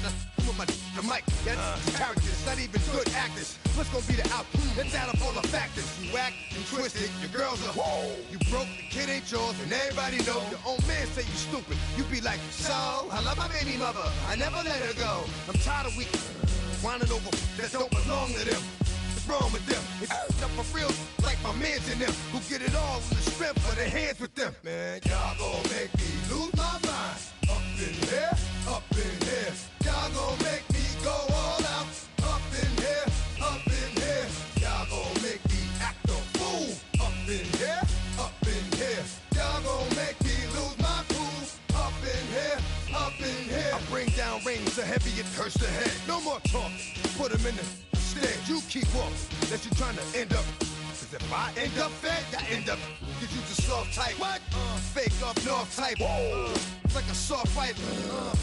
With my the mic, that's characters, not even good actors. What's gonna be the outcome? Let's add up all the factors. You act, you twisted, your girls are you broke, the kid ain't yours, and everybody know. Your own man say you stupid. You be like, so, I love my baby mother, I never let her go. I'm tired of weak whining over that don't belong to them. What's wrong with them? It's up for real, like my mans in them, who get it all in the strength of their hands with them. Man, y'all gon' make me lose my mind. Up in here, up in here. Y'all gon' make me go all out. Up in here, up in here. Y'all gon' make me act a fool. Up in here, up in here. Y'all gon' make me lose my cool. Up in here, up in here. I bring down rain so heavy it hurts the head. No more talk, put them in the stand. You keep walking, that you trying to end up. Cause if I end up fed, I end up. Cause you just soft type. What? Fake up north type. It's like a soft fight.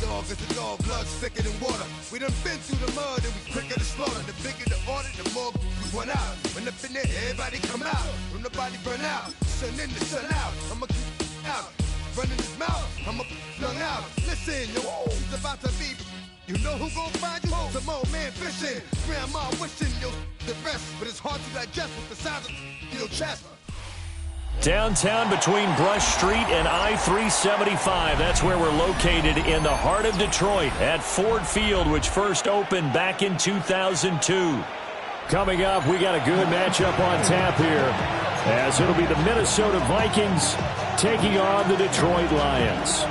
Dog is a dog, blood's thicker than water. We done been through the mud and we quicker to slaughter. The bigger the order, the more we run out. When up in there, everybody come out. When the body burn out, sun in the sun out. I'ma keep out. Running his mouth, I'ma flung out. Listen, yo, he's about to be. You know who gon' find you? Some old man fishing. Grandma wishing you the best, but it's hard to digest with the sound of your chest. Downtown between Brush Street and I-375. That's where we're located in the heart of Detroit at Ford Field, which first opened back in 2002. Coming up, we got a good matchup on tap here, as it'll be the Minnesota Vikings taking on the Detroit Lions.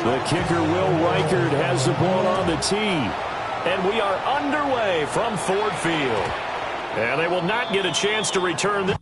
The kicker, Will Reichard, has the ball on the tee. And we are underway from Ford Field. And they will not get a chance to return this.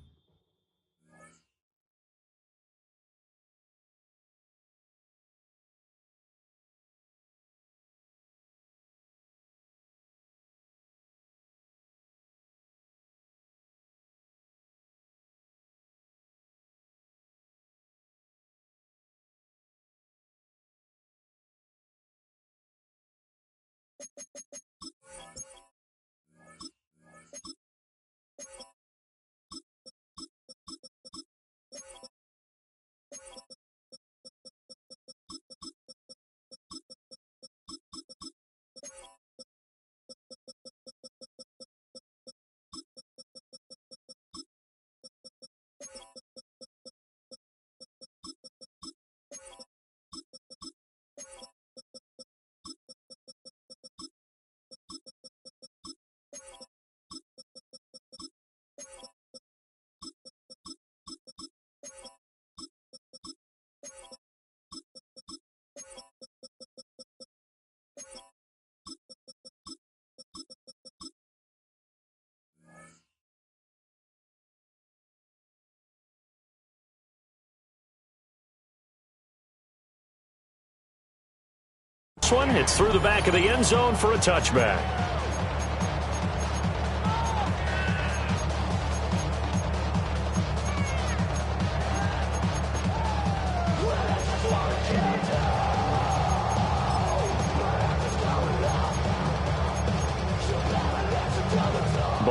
One, it's through the back of the end zone for a touchback.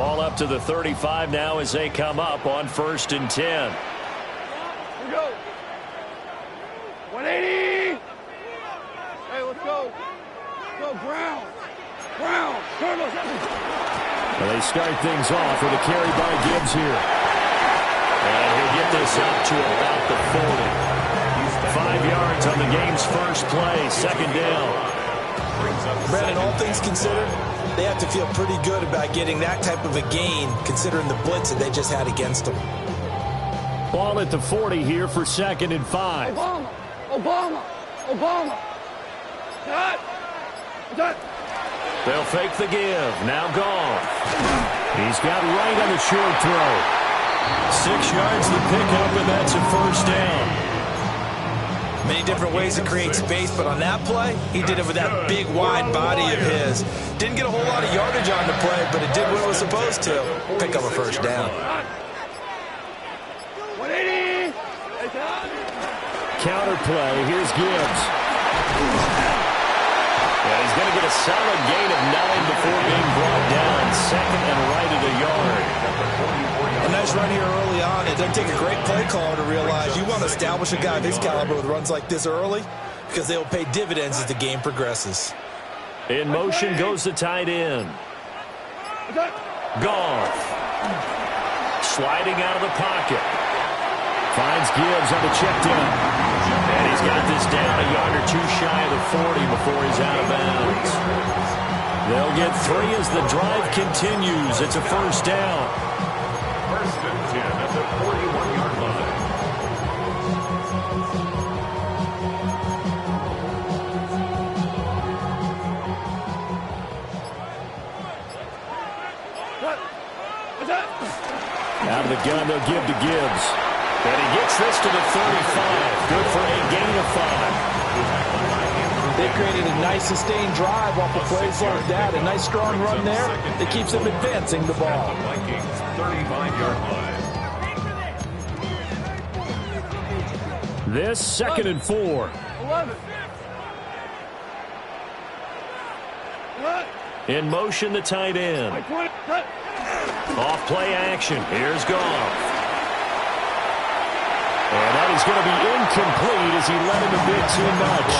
Ball up to the 35 now as they come up on 1st and 10. Here we go. 180. Hey, let's go. Let's go, Brown. Brown. Turtles. Well, they start things off with a carry by Gibbs here. And he'll get this up to about the 40. 5 yards on the game's first play. 2nd down. Brandon, all things considered, they have to feel pretty good about getting that type of a gain, considering the blitz that they just had against them. Ball at the 40 here for 2nd and 5. Obama. Cut. They'll fake the give. Now Goff. He's got right on the short throw. 6 yards the pickup, and that's a 1st down. Many different ways to create space, but on that play, he did it with that big, wide body of his. Didn't get a whole lot of yardage on the play, but it did what it was supposed to. Pick up a 1st down. 180. Counter play. Here's Gibbs. Yeah, he's going to get a solid gain of 9 before being brought down. 2nd and right at a yard. A nice run here early on. It doesn't take a great play caller to realize you want to establish a guy of his caliber with runs like this early because they will pay dividends as the game progresses. In motion goes the tight end. Goff. Sliding out of the pocket. Finds Gibbs on the check down. And he's got this down a yard or 2 shy of the 40 before he's out of bounds. They'll get 3 as the drive continues. It's a 1st down. 1st and 10 at the 41-yard line. Out of the gun, they'll give to Gibbs. And he gets this to the 35. Good for a gain of 5. They created a nice sustained drive off of plays like that. A nice strong run there that keeps them advancing the ball. Vikings 35-yard line. This 2nd and 4. 11. In motion, the tight end. Off play action. Here's Goff. And that is going to be incomplete as he let him a bit too much.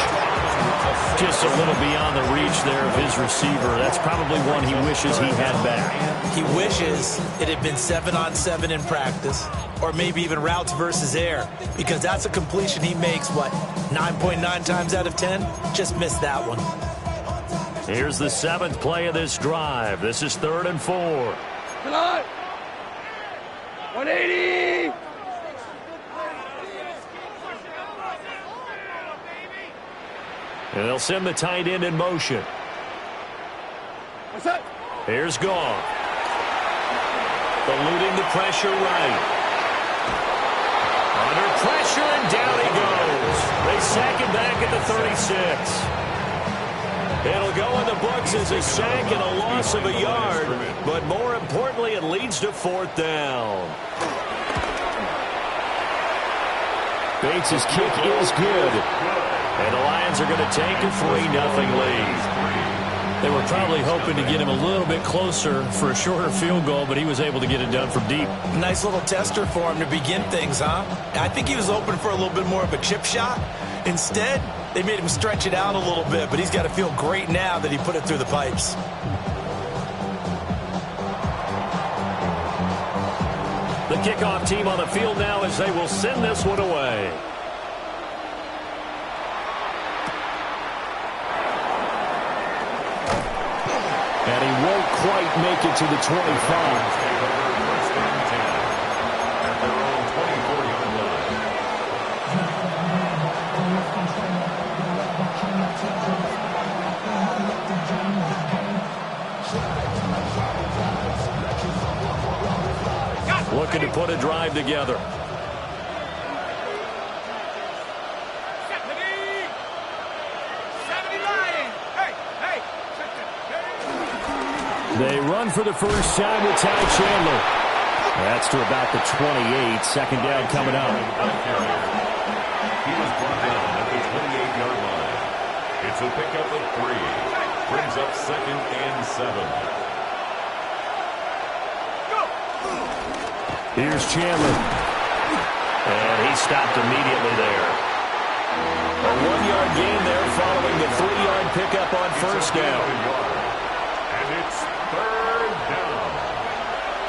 Just a little beyond the reach there of his receiver. That's probably one he wishes he had back. He wishes it had been 7-on-7 in practice, or maybe even routes versus air, because that's a completion he makes, 9.9 times out of 10? Just missed that one. Here's the 7th play of this drive. This is 3rd and 4. 180. And they'll send the tight end in motion. What's that? Here's Goff. Eluding the pressure right. Under pressure, and down he goes. They sack him back at the 36. It'll go in the books as a sack and a loss of a yard, but more importantly, it leads to 4th down. Bates' kick is good. And the Lions are going to take a 3-0 lead. They were probably hoping to get him a little bit closer for a shorter field goal, but he was able to get it done from deep. Nice little tester for him to begin things, huh? I think he was open for a little bit more of a chip shot. Instead, they made him stretch it out a little bit, but he's got to feel great now that he put it through the pipes. The kickoff team on the field now as they will send this one away. And he won't quite make it to the 25. Looking to put a drive together. They run for the first time with Ty Chandler. That's to about the 28. 2nd down coming up. He was brought down at the 28-yard line. It's a pickup of 3. Brings up 2nd and 7. Here's Chandler. And he stopped immediately there. A 1-yard gain there following the 3-yard pickup on first down. And it's third down.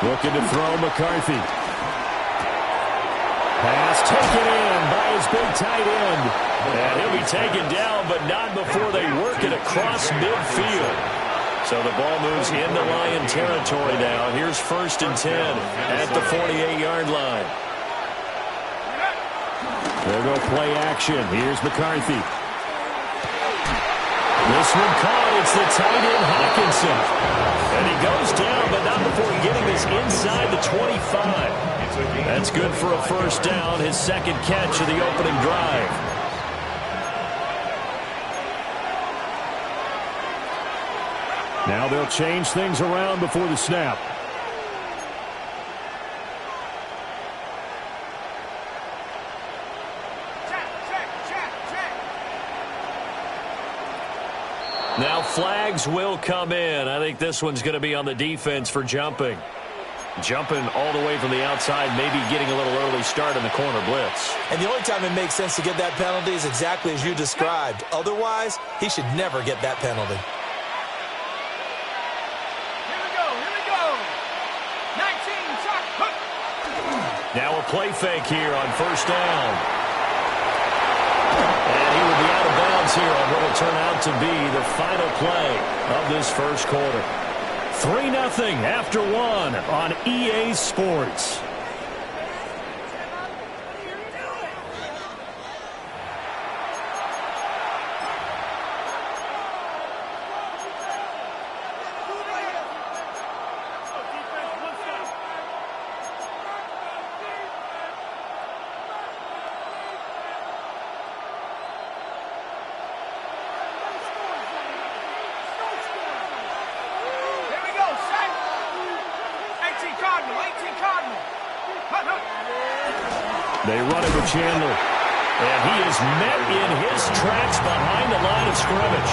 Looking to throw McCarthy. Pass taken in by his big tight end. And he'll be taken down, but not before they work it across midfield. So the ball moves into Lion territory now. Here's 1st and 10 at the 48-yard line. There go play action. Here's McCarthy. This one caught. It's the tight end Hawkinson. And he goes down, but not before getting this inside the 25. That's good for a first down, his second catch of the opening drive. Now they'll change things around before the snap. Now flags will come in. I think this one's going to be on the defense for jumping. Jumping all the way from the outside, maybe getting a little early start in the corner blitz. And the only time it makes sense to get that penalty is exactly as you described. Otherwise, he should never get that penalty. Here we go. 19, shot, hook. Now a play fake here on first down. And he will be out of bounds here on what will turn out to be the final play of this first quarter. 3-0 after 1 on EA Sports. They run it with Chandler. And he is met in his tracks behind the line of scrimmage.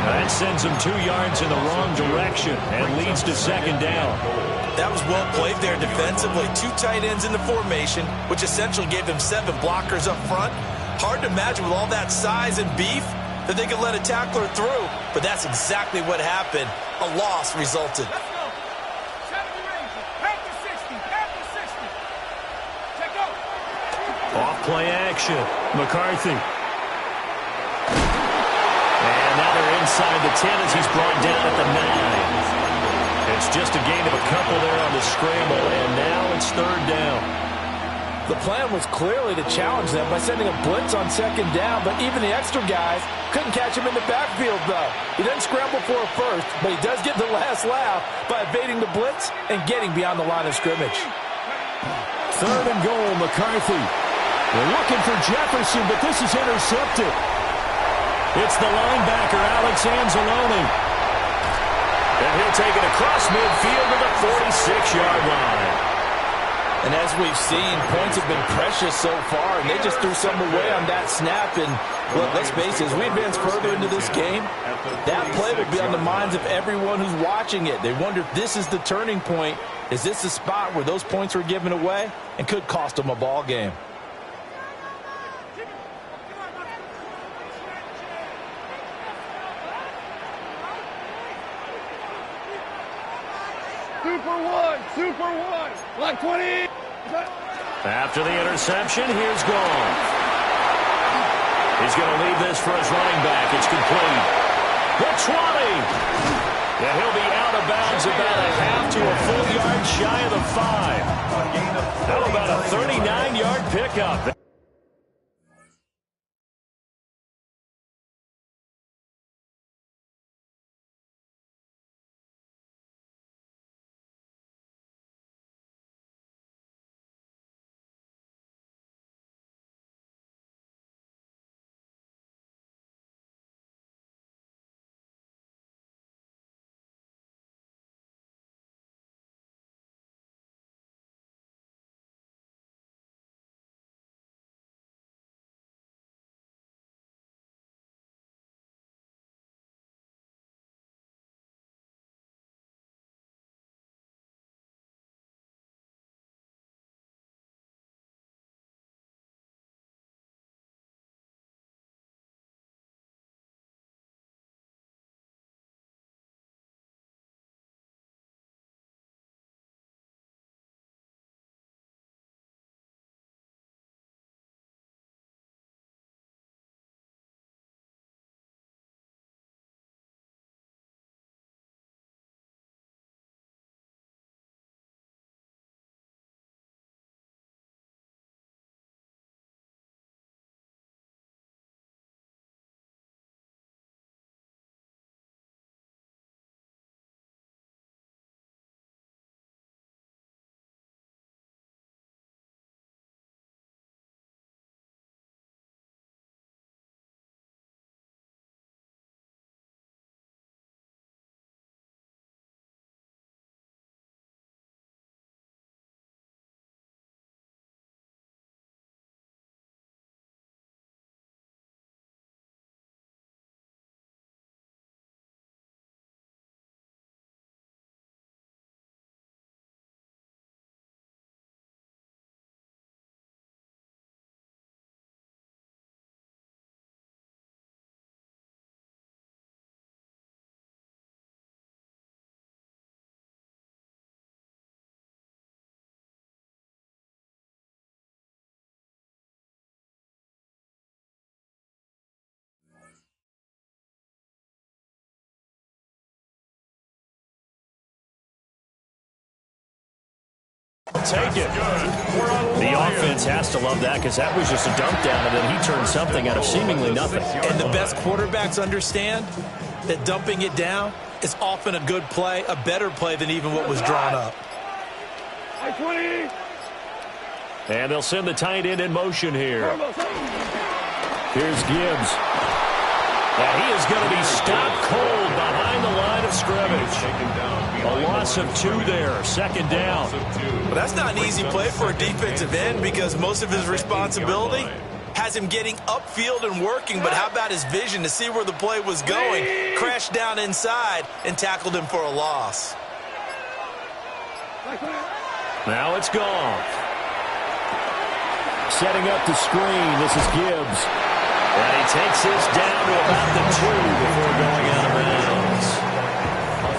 That sends him 2 yards in the wrong direction and leads to second down. That was well played there defensively. 2 tight ends in the formation, which essentially gave him 7 blockers up front. Hard to imagine with all that size and beef that they could let a tackler through. But that's exactly what happened. A loss resulted. Off play action. McCarthy. And now they're inside the 10 as he's brought down at the 9. It's just a gain of a couple there on the scramble, and now it's third down. The plan was clearly to challenge them by sending a blitz on second down, but even the extra guys couldn't catch him in the backfield, though. He doesn't scramble for a first, but he does get the last laugh by evading the blitz and getting beyond the line of scrimmage. 3rd and goal, McCarthy. They're looking for Jefferson, but this is intercepted. It's the linebacker, Alex Anzalone. And he'll take it across midfield to the 46-yard line. And as we've seen, points have been precious so far, and they just threw some away on that snap. And look, let's face it, as we advance further into this game, that play will be on the minds of everyone who's watching it. They wonder if this is the turning point. Is this the spot where those points were given away and could cost them a ball game? Super one, block 20. After the interception, here's Goff. He's going to leave this for his running back. It's complete. The 20. And he'll be out of bounds about a half to a full yard shy of the 5. How about a 39-yard pickup? Take it. The offense has to love that because that was just a dunk down, and then he turned something out of seemingly nothing. And the best quarterbacks understand that dumping it down is often a good play, a better play than even what was drawn up. And they'll send the tight end in motion here. Here's Gibbs. And he is going to be stopped cold behind the line of scrimmage. A loss of 2 there, second down. Well, that's not an easy play for a defensive end because most of his responsibility has him getting upfield and working, but how about his vision to see where the play was going? Crashed down inside and tackled him for a loss. Now it's gone. Setting up the screen, this is Gibbs. And he takes this down to about the 2 before going out of bounds.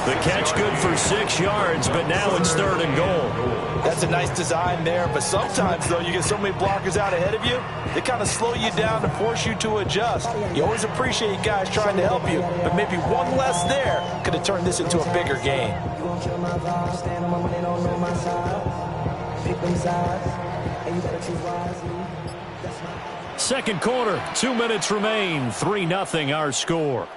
The catch good for 6 yards, but now it's 3rd and goal. That's a nice design there, but sometimes, though, you get so many blockers out ahead of you, they kind of slow you down and force you to adjust. You always appreciate guys trying to help you, but maybe one less there could have turned this into a bigger game. Second quarter, 2 minutes remain, 3-0 our score.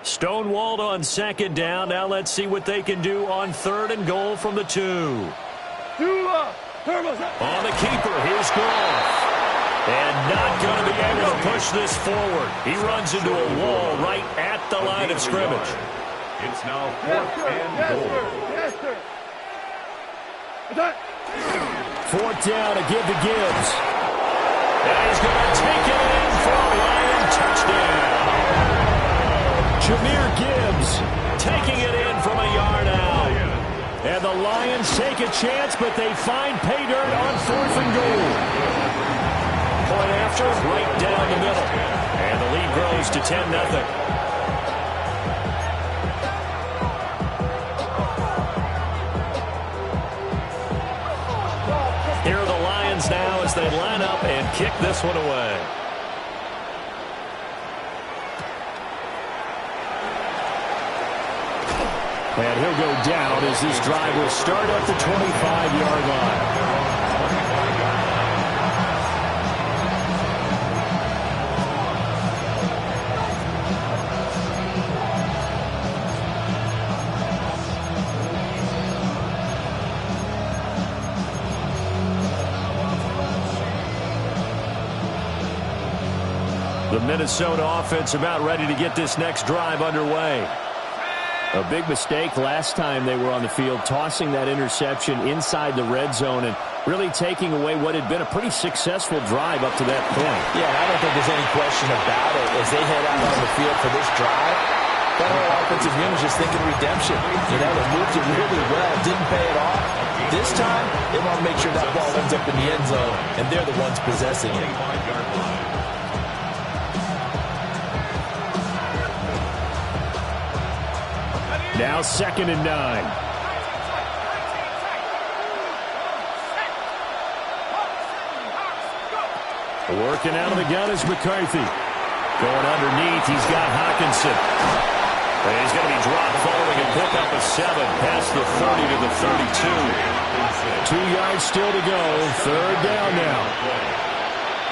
Stonewalled on second down. Now let's see what they can do on 3rd and goal from the 2. On the keeper, here's Goff. And not going to be able to push this forward. He runs into a wall right at the line of scrimmage. It's now 4th and goal. 4th down to give to Gibbs. And he's going to take it in for a Lion touchdown. Jahmyr Gibbs taking it in from a yard out. And the Lions take a chance, but they find pay dirt on 4th and goal. Point after, right down the middle. And the lead grows to 10-0. Here are the Lions now as they line up and kick this one away. And he'll go down as this drive will start at the 25-yard line. The Minnesota offense about ready to get this next drive underway. A big mistake last time they were on the field, tossing that interception inside the red zone and really taking away what had been a pretty successful drive up to that point. Yeah, I don't think there's any question about it. As they head out on the field for this drive, that whole offensive unit is just thinking redemption. You know, they moved it really well, didn't pay it off. This time, they want to make sure that ball ends up in the end zone, and they're the ones possessing it. Now 2nd and 9. Working out of the gun is McCarthy. Going underneath, he's got Hockenson. And he's going to be dropped following a pick up of 7 past the 30 to the 32. 2 yards still to go. 3rd down now.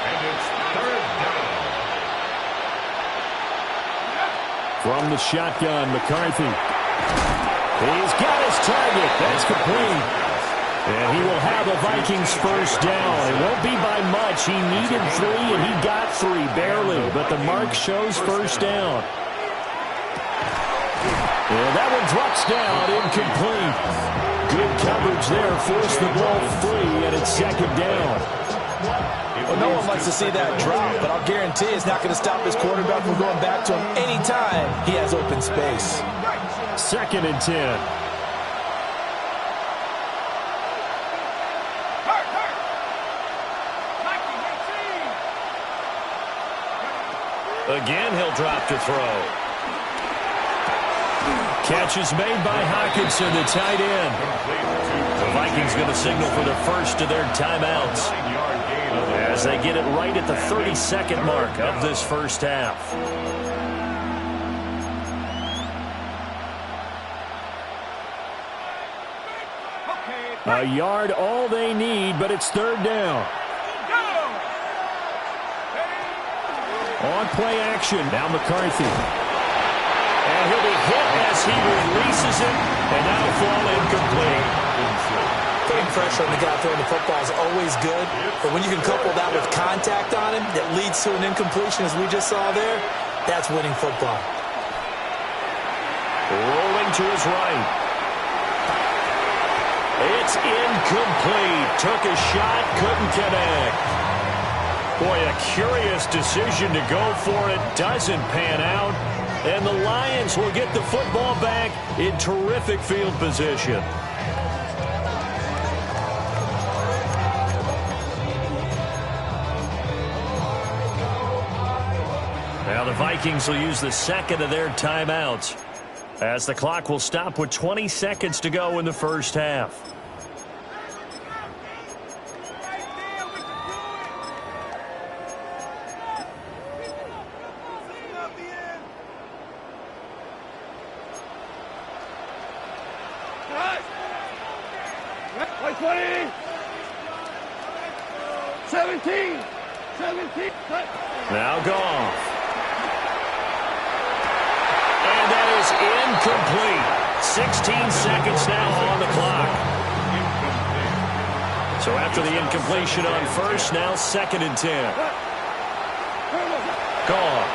And it's 3rd down. From the shotgun, McCarthy. He's got his target. That's complete. And he will have the Vikings first down. It won't be by much. He needed 3, and he got 3, barely. But the mark shows first down. And that one drops down, incomplete. Good coverage there. Forced the ball free, and it's 2nd down. Well, no one likes to see that drop, but I'll guarantee it's not going to stop his quarterback from going back to him anytime he has open space. 2nd and 10. Again, he'll drop to throw. Catch is made by Hockenson, the tight end. The Vikings Vikings going to signal for the first of their timeouts as they get it right at the 32nd mark of this first half. A yard all they need, but it's third down. On play action, now McCarthy. And he'll be hit as he releases it, and that'll fall incomplete. Putting pressure on the guy throwing the football is always good, but when you can couple that with contact on him that leads to an incompletion, as we just saw there, that's winning football. Rolling to his right. It's incomplete. Took a shot, couldn't connect. Boy, a curious decision to go for it. Doesn't pan out. And the Lions will get the football back in terrific field position. Now the Vikings will use the second of their timeouts, as the clock will stop with 20 seconds to go in the first half. Now Goff. And that is incomplete. 16 seconds now on the clock. So after the incompletion on first, now 2nd and 10. Goff.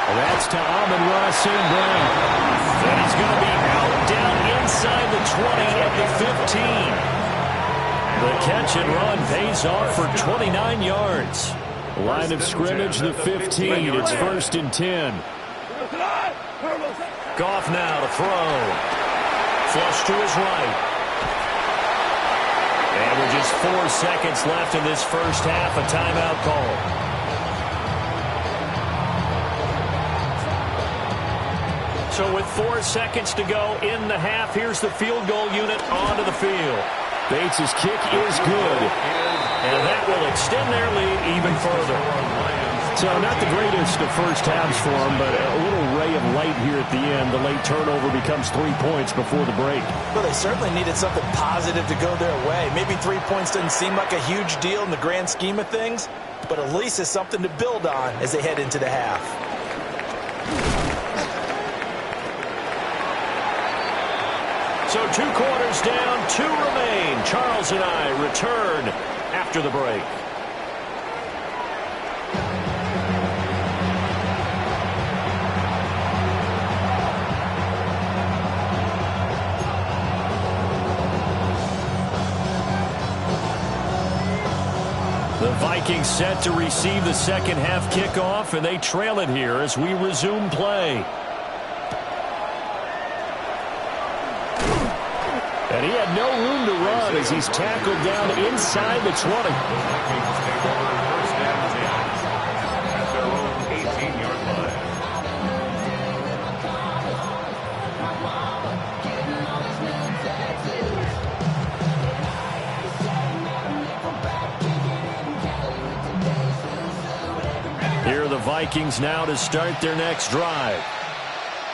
And that's to Amon-Ra St. Brown. And he's going to be out down inside the 20 at the 15. The catch and run pays off for 29 yards. Line of scrimmage, the 15. It's 1st and 10. Goff now to throw. Flush to his right. And with just 4 seconds left in this first half, a timeout call. So with 4 seconds to go in the half, here's the field goal unit onto the field. Bates' kick is good, and that will extend their lead even further. So not the greatest of first halves for them, but a little ray of light here at the end. The late turnover becomes 3 points before the break. Well, they certainly needed something positive to go their way. Maybe 3 points doesn't seem like a huge deal in the grand scheme of things, but at least it's something to build on as they head into the half. So 2 quarters down, 2 remain. Charles and I return after the break. The Vikings set to receive the second half kickoff, and they trail it here as we resume play. And he had no room to run as he's tackled down inside the 20. Here are the Vikings now to start their next drive.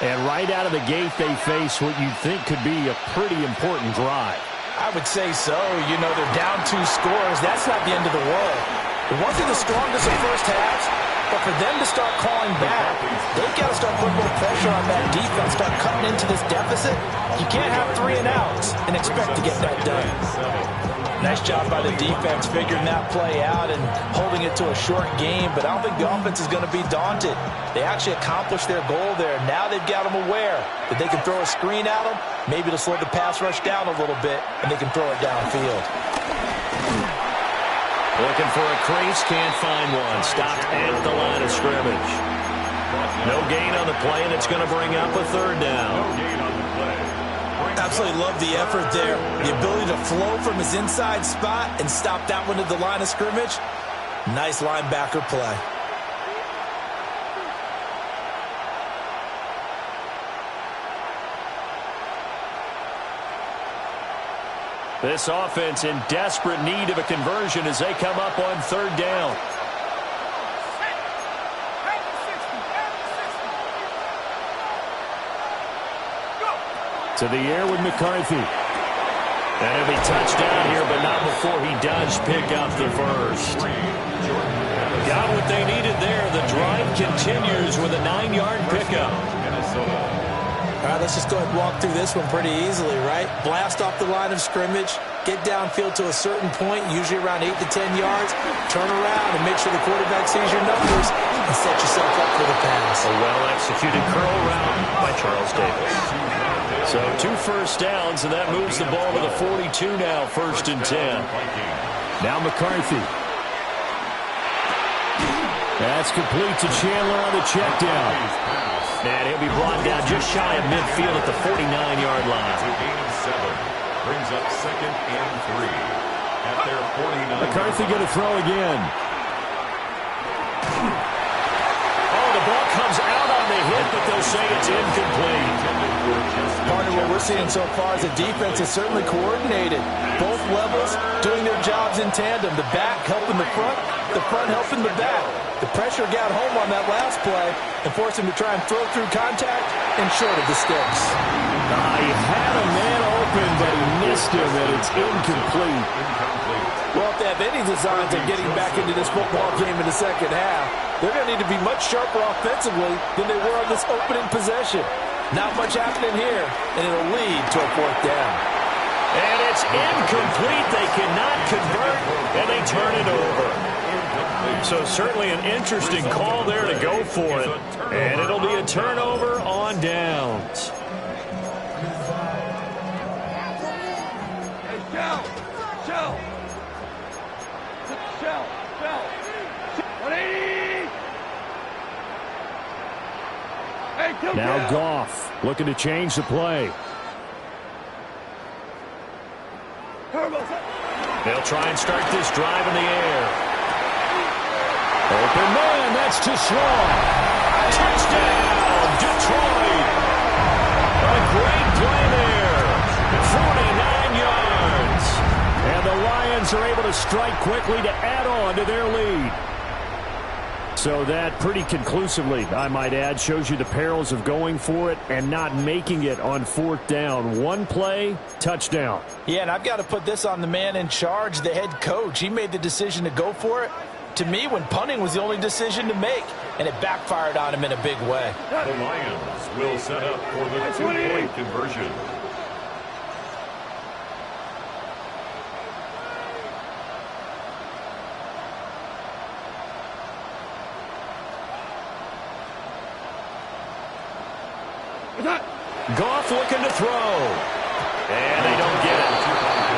And right out of the gate, they face what you'd think could be a pretty important drive. I would say so. You know, they're down 2 scores. That's not the end of the world. They weren't the strongest in first halves, but for them to start calling back, they've got to start putting more pressure on that defense, start cutting into this deficit. You can't have 3 and outs and expect to get that done. Nice job by the defense figuring that play out and holding it to a short game, but I don't think the offense is going to be daunted. They actually accomplished their goal there. Now they've got them aware that they can throw a screen at them. Maybe they'll slow the pass rush down a little bit, and they can throw it downfield. Looking for a crease, can't find one. Stopped at the line of scrimmage. No gain on the play, and it's going to bring up a 3rd down. Absolutely love the effort there. The ability to flow from his inside spot and stop that one at the line of scrimmage. Nice linebacker play. This offense in desperate need of a conversion as they come up on third down. To the air with McCarthy. And he'll be touchdown here, but not before he does pick up the first. Got what they needed there. The drive continues with a 9-yard pickup. All right, let's just go ahead and walk through this one pretty easily, right? Blast off the line of scrimmage, get downfield to a certain point, usually around 8 to 10 yards, turn around and make sure the quarterback sees your numbers and set yourself up for the pass. A well-executed curl route by Charles Davis. So 2 first downs, and that moves the ball to the 42 now, 1st and 10. Now McCarthy. That's complete to Chandler on the check down. And he'll be brought down just shy of midfield at the 49-yard line. Brings up 2nd and 3 at their 49. McCarthy going to throw again. Oh, the ball comes out on the hit, but they'll say it's incomplete. Part of what we're seeing so far is the defense is certainly coordinated. Both levels doing their jobs in tandem. The back helping the front helping the back. The pressure got home on that last play and forced him to try and throw through contact and short of the sticks. He had a man open, but he missed him, and it's incomplete. Well, if they have any designs of getting back into this football game in the second half, they're going to need to be much sharper offensively than they were on this opening possession. Not much happening here, and it'll lead to a 4th down. And it's incomplete. They cannot convert, and they turn it over. So certainly an interesting call there to go for it. And it'll be a turnover on downs. Hey, Shell! 180! Hey, now Goff looking to change the play. They'll try and start this drive in the air. Open man, that's too strong. Touchdown, Detroit. A great play there. 49 yards. And the Lions are able to strike quickly to add on to their lead. So that pretty conclusively, I might add, shows you the perils of going for it and not making it on 4th down. One play, touchdown. Yeah, and I've got to put this on the man in charge, the head coach. He made the decision to go for it. To me, when punting was the only decision to make, and it backfired on him in a big way. The Lions will set up for the 2-point conversion. Goff looking to throw. And they don't get it.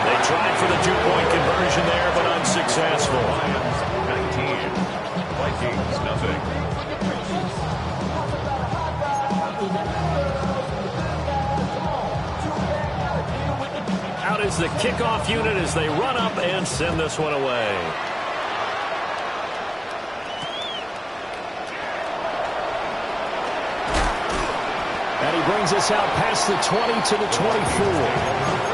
They tried for the 2-point conversion there, but unsuccessful. Lions 19, Vikings nothing. Out is the kickoff unit as they run up and send this one away. And he brings us out past the 20 to the 24.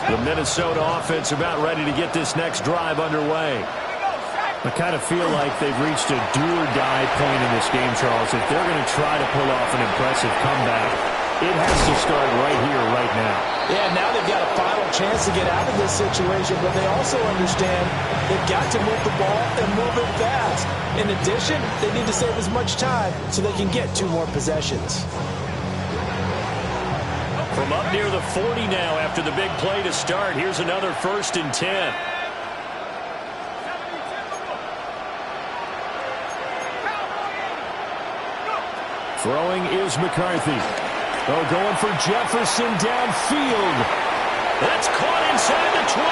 The Minnesota offense about ready to get this next drive underway. I kind of feel like they've reached a do-or-die point in this game, Charles. If they're going to try to pull off an impressive comeback, it has to start right here, right now. Yeah, now they've got a final chance to get out of this situation, but they also understand they've got to move the ball and move it fast. In addition, they need to save as much time so they can get 2 more possessions. From up near the 40 now after the big play to start, here's another 1st and 10. Throwing is McCarthy. Oh, going for Jefferson downfield. That's caught inside the 20.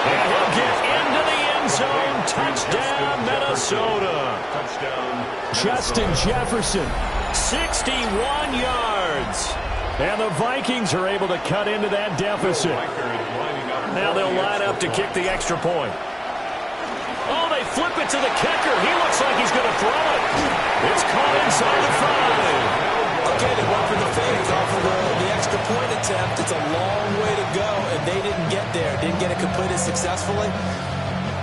And he'll get into the end zone. Touchdown, Minnesota. Justin Jefferson, 61 yards. And the Vikings are able to cut into that deficit. Now they'll line up to kick the extra point. Oh, they flip it to the kicker. He looks like he's going to throw it. It's caught inside the 5. Okay, they went for the fake off of the extra point attempt. It's a long way to go, and they didn't get there. Didn't get it completed successfully.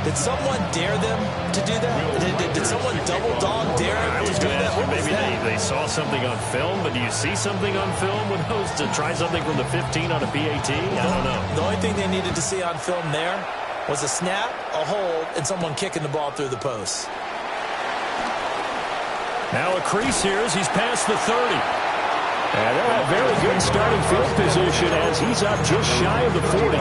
Did someone dare them to do that? Did someone double dog dare them to do that? Maybe they saw something on film, but do you see something on film with those to try something from the 15 on a PAT? I don't know. The only thing they needed to see on film there was a snap, a hold, and someone kicking the ball through the post. Now a crease here as he's past the 30. And they'll have very good starting field position as he's up just shy of the 40.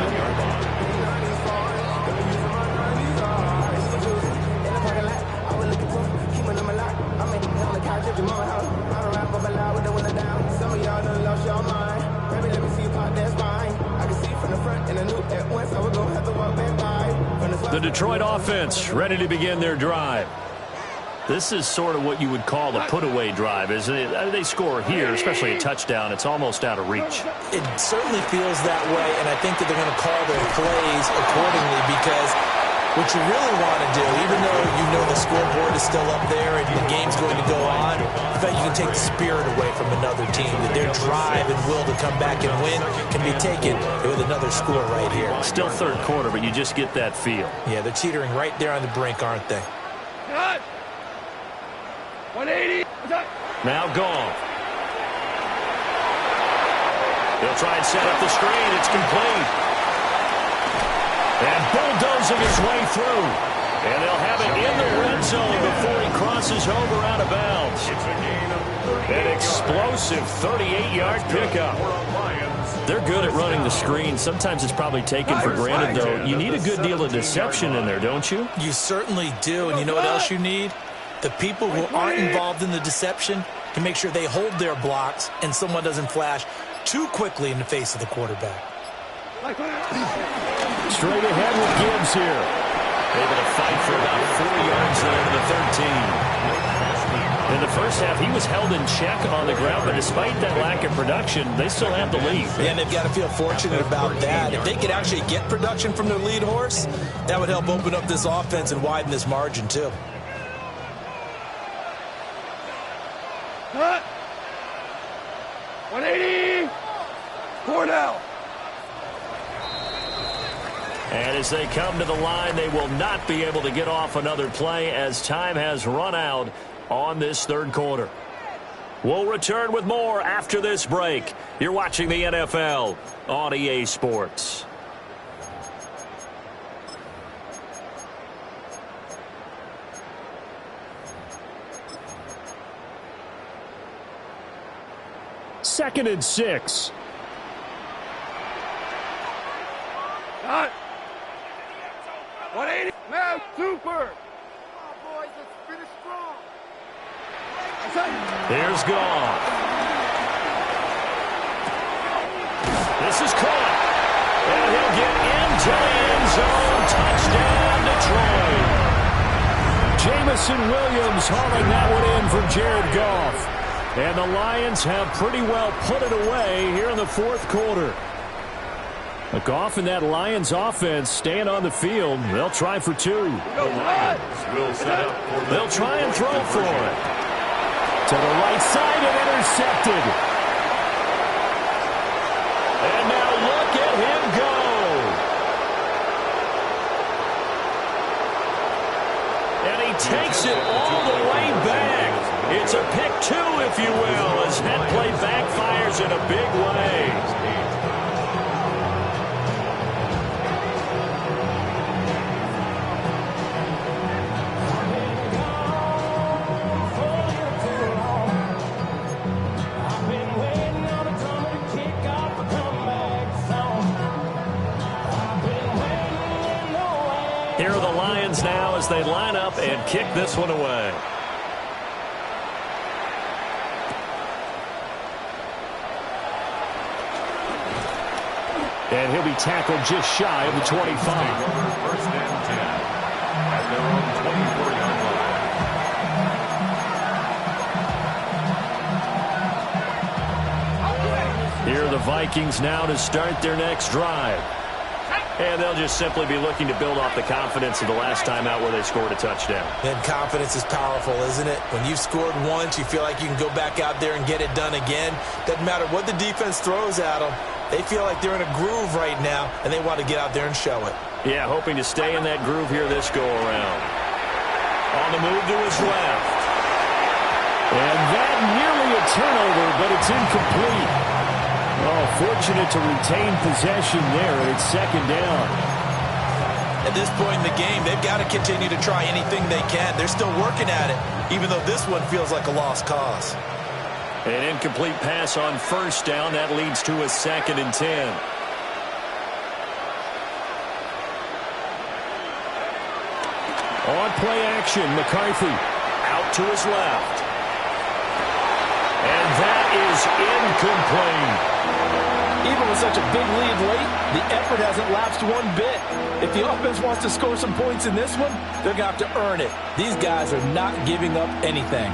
The Detroit offense ready to begin their drive. This is sort of what you would call a put-away drive, isn't it? They score here, especially a touchdown. It's almost out of reach. It certainly feels that way, and I think that they're going to call their plays accordingly because what you really want to do, even though you know the scoreboard is still up there and the game's going to go on, I bet you can take the spirit away from another team, that their drive and will to come back and win can be taken with another score right here. Still third quarter, but you just get that feel. Yeah, they're teetering right there on the brink, aren't they? 180. Now gone. They'll try and set up the screen. It's complete. And bulldozing his way through. And they'll have it in the red zone before he crosses over out of bounds. An explosive 38-yard pickup. They're good at running the screen. Sometimes it's probably taken for granted, though. You need a good deal of deception in there, don't you? You certainly do. And you know what else you need? The people who aren't involved in the deception to make sure they hold their blocks and someone doesn't flash too quickly in the face of the quarterback. Straight ahead with Gibbs here. Able to fight for about 4 yards there to the 13. In the first half, he was held in check on the ground, but despite that lack of production, they still have the lead. Yeah, and they've got to feel fortunate about that. If they could actually get production from their lead horse, that would help open up this offense and widen this margin, too. Cut. 180. 4 down. And as they come to the line, they will not be able to get off another play as time has run out on this third quarter. We'll return with more after this break. You're watching the NFL on EA Sports. Second and 6. Cut. 180. Now super. Come on, boys. Let's finish strong. Here's Goff. This is caught. And he'll get into the end zone. Touchdown, Detroit. Jameson Williams hauling that one in from Jared Goff. And the Lions have pretty well put it away here in the fourth quarter. Goff and that Lions offense staying on the field. They'll try for 2. The Lions will set up for They'll try and throw for it. To the right side and intercepted. And now look at him go. And he takes it all the way back. It's a pick 2, if you will, as that play backfires in a big way. Here are the Lions now as they line up and kick this one away. And he'll be tackled just shy of the 25. First and 10 at their own 24-yard line. Here are the Vikings now to start their next drive. And they'll just simply be looking to build off the confidence of the last time out where they scored a touchdown. And confidence is powerful, isn't it? When you've scored once, you feel like you can go back out there and get it done again. Doesn't matter what the defense throws at them. They feel like they're in a groove right now, and they want to get out there and show it. Yeah, hoping to stay in that groove here this go-around. On the move to his left. And that nearly a turnover, but it's incomplete. Oh, fortunate to retain possession there, and it's second down. At this point in the game, they've got to continue to try anything they can. They're still working at it, even though this one feels like a lost cause. An incomplete pass on first down. That leads to a 2nd and 10. On play action, McCarthy out to his left. And that is incomplete. Even with such a big lead late, the effort hasn't lapsed one bit. If the offense wants to score some points in this one, they're going to have to earn it. These guys are not giving up anything.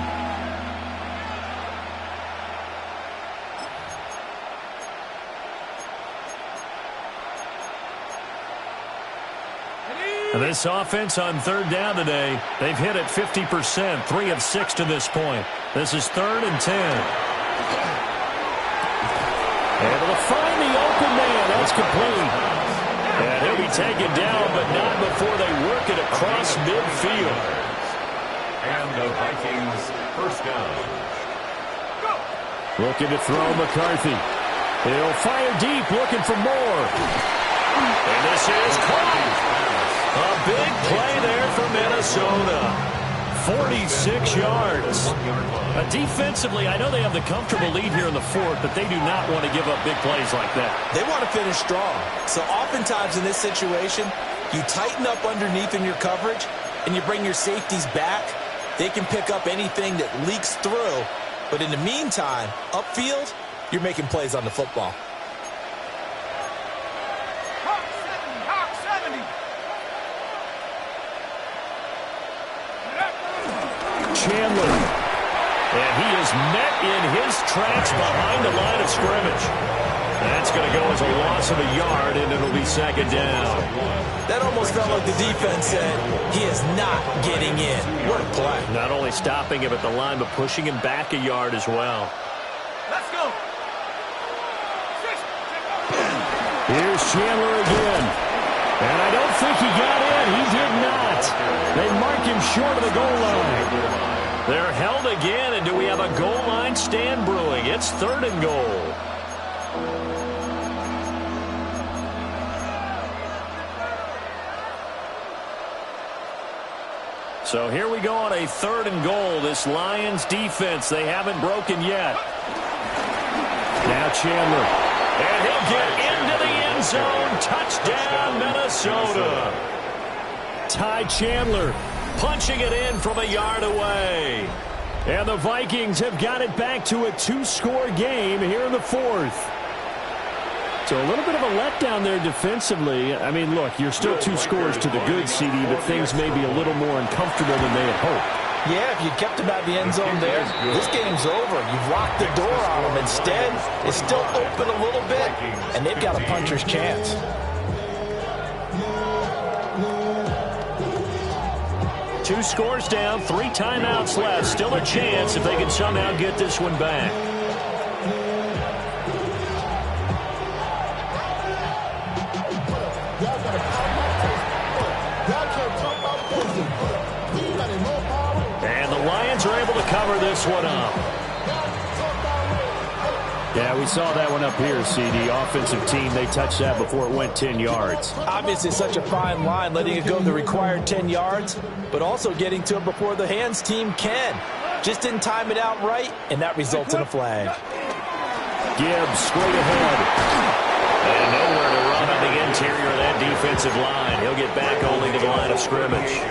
This offense on third down today, they've hit it 50%, 3 of 6 to this point. This is 3rd and 10. Able to find the open man. That's complete. And he'll be taken down, but not before they work it across midfield. And the Vikings first down. Looking to throw McCarthy. He'll fire deep, looking for more. And this is caught. A big play there for Minnesota. 46 yards. Defensively, I know they have the comfortable lead here in the 4th, but they do not want to give up big plays like that. They want to finish strong. So oftentimes in this situation, you tighten up underneath in your coverage, and you bring your safeties back. They can pick up anything that leaks through. But in the meantime, upfield, you're making plays on the football. Chandler. And he is met in his tracks behind the line of scrimmage. That's going to go as a loss of a yard, and it'll be 2nd down. That almost felt like the defense said, he is not getting in. What a play. Not only stopping him at the line, but pushing him back a yard as well. Let's go. Here's Chandler again. And I don't think he got in. He did not. They mark him short of the goal line. They're held again, and do we have a goal line stand brewing? It's 3rd and goal. So here we go on a 3rd and goal. This Lions defense, they haven't broken yet. Now Chandler. And he'll get into the end zone. Touchdown, Minnesota. Ty Chandler punching it in from a yard away. And the Vikings have got it back to a 2-score game here in the 4th. So a little bit of a letdown there defensively. I mean, look, you're still 2 scores to the good, CD, but things may be a little more uncomfortable than they had hoped. Yeah, if you kept him out the end zone there, this game's over. You've locked the door on him. Instead, it's still open a little bit, and they've got a puncher's chance. Two scores down, 3 timeouts left. Still a chance if they can somehow get this one back. And the Lions are able to cover this one up. Yeah, we saw that one up here, CD. Offensive team, they touched that before it went 10 yards. Obviously, such a fine line, letting it go the required 10 yards, but also getting to it before the hands team can. Just didn't time it out right, and that results in a flag. Gibbs straight ahead. And nowhere to run on the interior of that defensive line. He'll get back only to the line of scrimmage.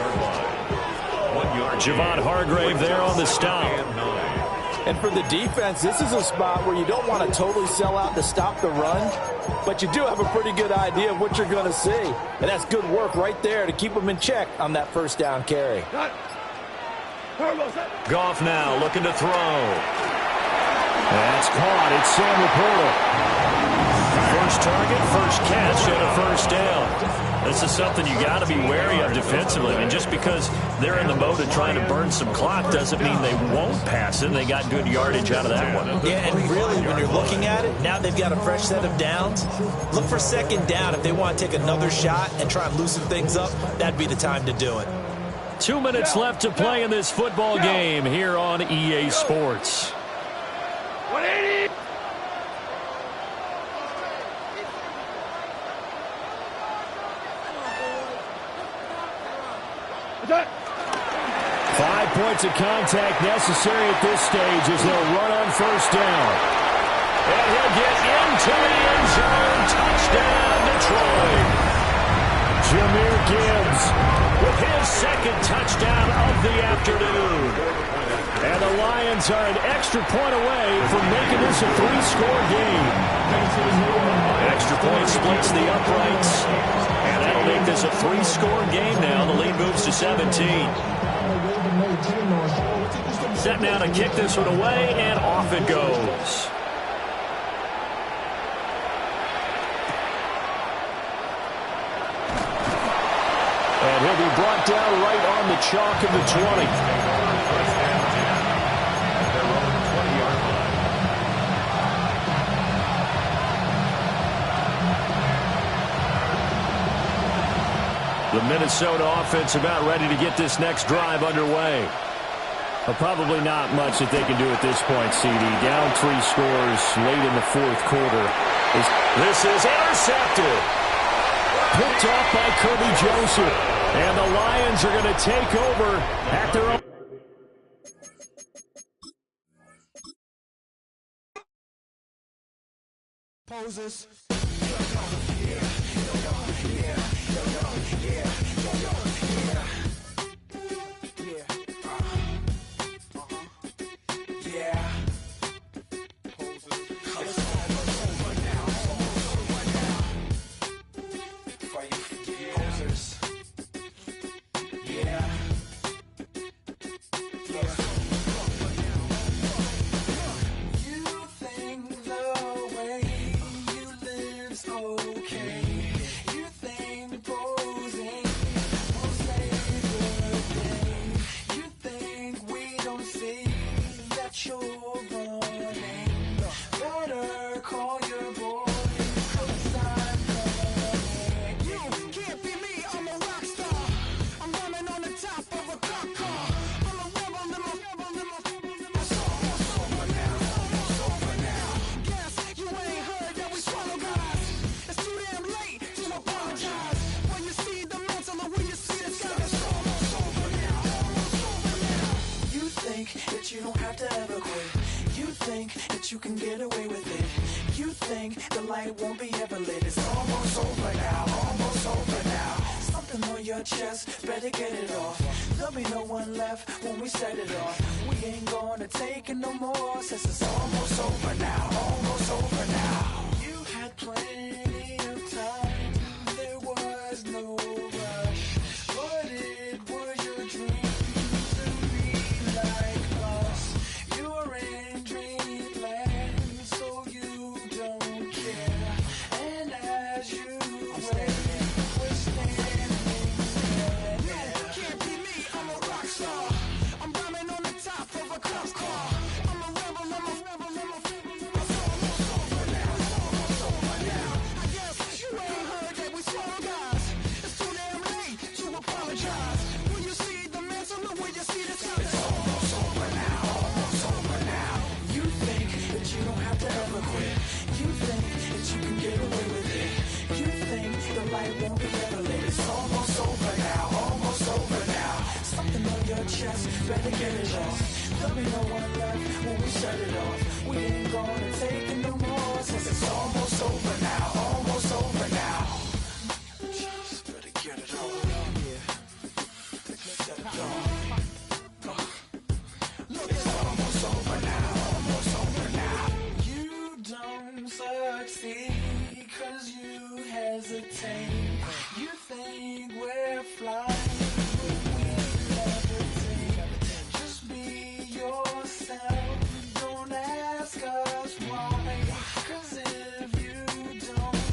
Javon Hargrave there on the stop. And for the defense, this is a spot where you don't want to totally sell out to stop the run, but you do have a pretty good idea of what you're going to see. And that's good work right there to keep them in check on that first down carry. Goff now looking to throw. That's caught. It's Sam Laporta. First target, first catch, and a first down. This is something you got to be wary of defensively. I mean, just because they're in the mode of trying to burn some clock doesn't mean they won't pass it. They got good yardage out of that one. Yeah, and really, when you're looking at it, now they've got a fresh set of downs. Look for second down. If they want to take another shot and try and loosen things up, that'd be the time to do it. 2 minutes left to play in this football game here on EA Sports. 180. Attack. 5 points of contact necessary at this stage as they'll run on first down. And he'll get into the end zone. Touchdown, Detroit. Jahmyr Gibbs with his second touchdown of the afternoon. And the Lions are an extra point away from making this a 3-score game. Extra point splits the uprights. And that'll make this a 3-score game now. The lead moves to 17. Set now to kick this one away, and off it goes. And he'll be brought down right on the chalk of the 20. The Minnesota offense about ready to get this next drive underway. Well, probably not much that they can do at this point, CD. Down 3 scores late in the fourth quarter. This is intercepted. Picked off by Kirby Joseph. And the Lions are going to take over at their own. Poses. You can get away with it. You think the light won't be ever lit. It's almost over now, almost over now. Something on your chest, better get it off. There'll be no one left when we set it off. We ain't gonna take it no more, since it's almost over now, almost over now. You had plenty of time, there was no rush, but it was your dream to be like us. You're in dreamland, so you don't care. And as you wait, we're standing there. No, can't be me, I'm a rock star. I'm rhyming on the top of a cop car. I'm a rebel, I'm a rebel, I'm a rebel. I guess you ain't heard that we swallow guys. It's too damn late to apologize. When you see the man, so know when you see the sun. It's almost over now, almost over now. You think that you don't have to ever quit. You think that you can get away with it. You think the light won't be ever lit. It's almost over now, almost over now. Something on your chest, better get it off. There'll be no one left when we shut it off. We ain't gonna take it no more, since it's almost over now, almost over now. Just better get it off. Set it off. Look, it's almost over now, almost over now. You don't succeed 'cause you hesitate. You think we're flying, but we levitate. Just be yourself, don't ask us why. 'Cause if you don't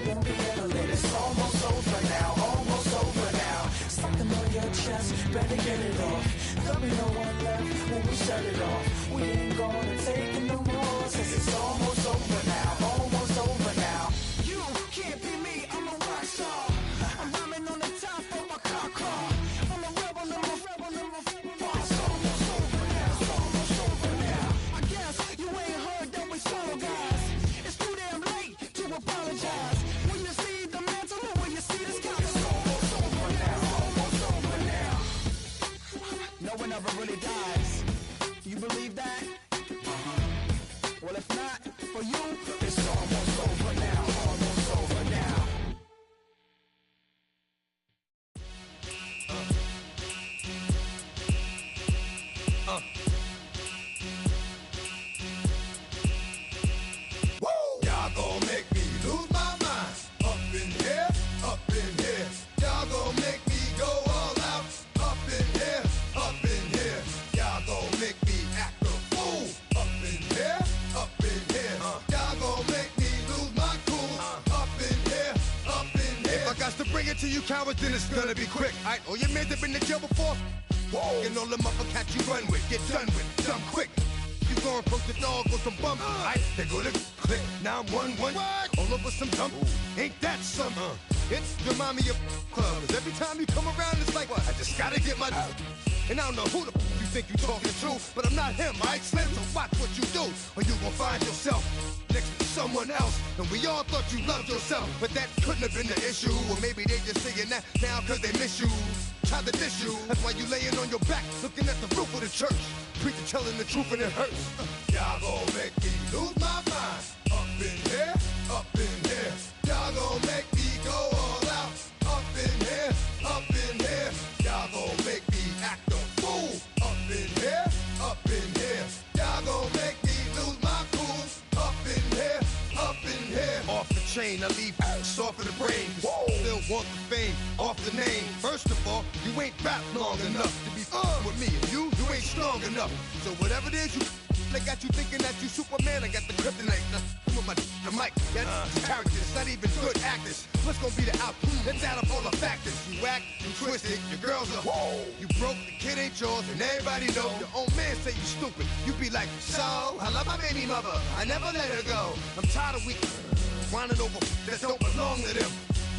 won't be ever lit. It's almost over now, almost over now. Something on your chest, better get it off. There'll be no one left when we shut it off. We ain't gonna take it no more, since it's almost over now, almost over now. You can't be me, I'm a rock star. I'm rhyming on the top of my car. I'm a rebel, number it's almost over now, it's almost over now. I guess you ain't heard that we slow, guys. It's too damn late to apologize. When you see the mantle or when you see the sky, it's almost over now, almost over now. No one ever really dies. You believe that? Well, if not, for you, it's almost over now, almost over now. Y'all gon' make me lose my mind. Up in here, up in here. Y'all gon' make me go all out. Up in here, up in here. Y'all gon' make me act a fool. Up in here, up in here. Y'all gon' make me lose my cool. Up in here, up in here. If I got to bring it to you cowards, then it's gonna be quick. Aight, oh, your man's have been to jail before? Whoa. And all them uppercats you run with, get done with, done quick. You gon' approach the dog with some bumps. Aight, they go to click, 911. All over some dump. Ain't that something? It's the mommy of clubs. Every time you come around, it's like, I just gotta get my. And I don't know who the you think you talking to, but I'm not him, aight, Slim? So watch what you do, or you gon' find yourself next to someone else. And we all thought you loved yourself, but that couldn't have been the issue. Or maybe they just saying that now cause they miss you. Try to diss you, that's why you laying on your back, looking at the roof of the church. Preacher telling the truth and it hurts. Y'all gon' make me lose my mind. Up in here, up in here. Y'all gon' make me go all out. Up in here, up in here. Y'all gon' make me act a fool. Up in here, up in here. Y'all gon' make me lose my cool. Up in here, up in here. Off the chain, I leave soft in the brain. Still want the fame, off the name. First of all, you ain't rap long enough to be with me. And you ain't strong enough. So whatever it is you they got you thinking that you Superman. I got the kryptonite. With my the mic. That's characters, not even good actors. What's gonna be the outcome? Let's add up all the factors. You whack, you twisted, your girls are you broke, the kid ain't yours, and everybody know. Your own man say you stupid. You be like, so I love my baby mother. I never let her go. I'm tired of weak whining over that don't belong to them.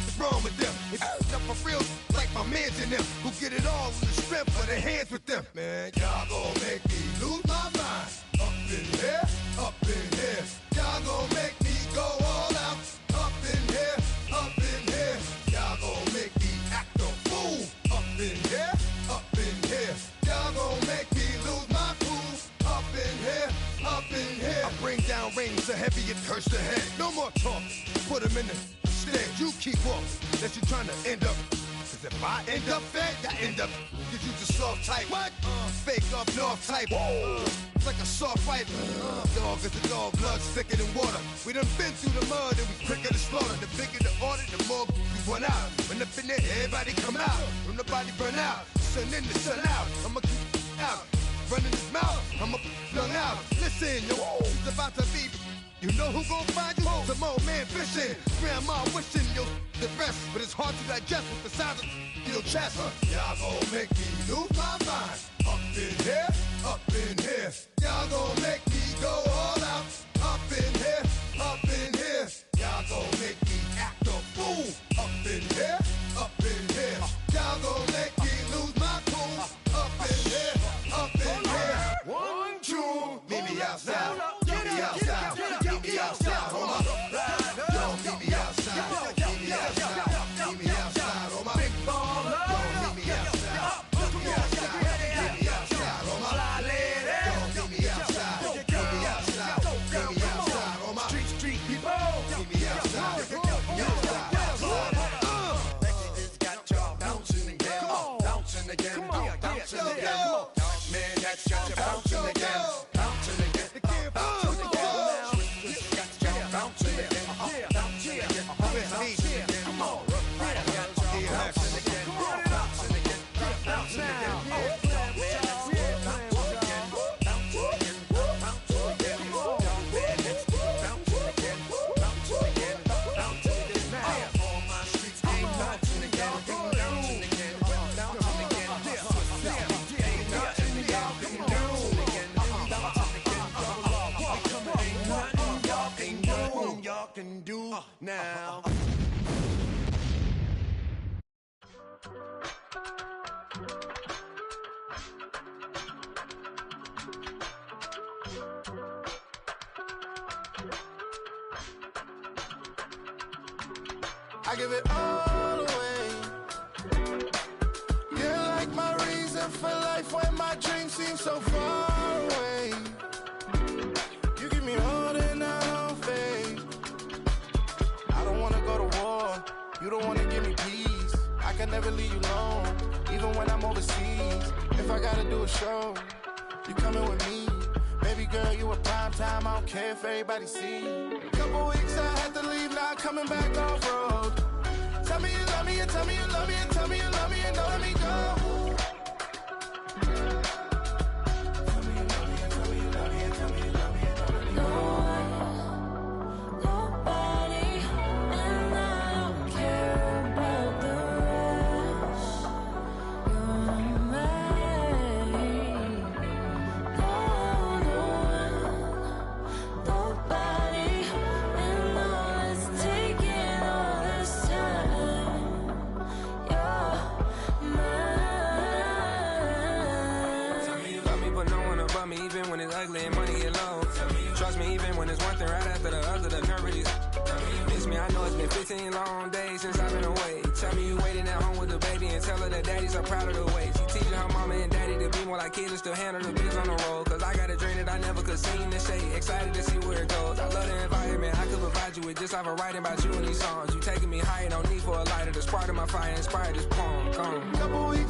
What's wrong with them? It's up for real, like my mans in them, who get it all in the strength of their hands with them. Man, y'all gon' make me lose my mind. Up in here, up in here. Y'all gon' make me go all out. Up in here, up in here. Y'all gon' make me act a fool. Up in here, up in here. Y'all gon' make me lose my cool. Up in here, up in here. I bring down rain so heavy it hurts the head. No more talk, put him in the stead. You keep walking, that you trying to end up. Cause if I end up fed, I end up. Cause you just soft type. What? Fake up north type. It's like a soft fight. Dog is a dog, blood thicker than water. We done been through the mud and we quicker to slaughter. The bigger the order, the more we run out. When up in there, everybody come out. When the body burn out, sun in the sun out. I'ma keep out. Running his mouth, I'ma flung out. Listen, yo, it's about to be. You know who gon' find you? Some old man fishing. Grandma wishing you the best, but it's hard to digest with the sound of your chest. Y'all gon' make me lose my mind. Up in here, up in here. Y'all gon' make me go all out. Up in here, up in here. Y'all gon' make me act a fool. Up in here, up in here. Y'all gon' make me lose my cool. Up in here, up in here. 1, 2, meet me outside. Meet me outside. Meet me outside. Hold up. Yo, meet me outside. Meet me outside. Meet me outside. Hold up. Big baller. Yo, meet me outside. Meet me outside. Meet me outside. Hold up. Yo, meet me outside. Meet me outside. Meet me outside. Hold up. Street people. Meet me outside. Meet me outside. It's got y'all bouncing again. Bouncing again. Bouncing again. Man, that's got you bouncing again. Bouncing again. Bouncing again. Come on, I give it all away. You're like my reason for life when my dreams seem so far away. You give me more than I don't fade. I don't wanna go to war. You don't wanna give me peace. I can never leave you alone, even when I'm overseas. If I gotta do a show, you coming with me. Baby girl, you a prime time. I don't care if everybody see. Couple weeks I had to leave, now I'm coming back off road. Tell me you love me, and tell me you love me, and tell me you love me, and don't let me go. Long days since I've been away. Tell me you waiting at home with the baby and tell her that daddy's so proud of the way. She teaching her mama and daddy to be more like kids and still handle the biz on the road. Cause I got a dream that I never could see in the shade. Excited to see where it goes. I love the environment I could provide you with just off of writing about you in these songs. You taking me higher, no need for a lighter. The spark of my fire inspired this poem. Couple weeks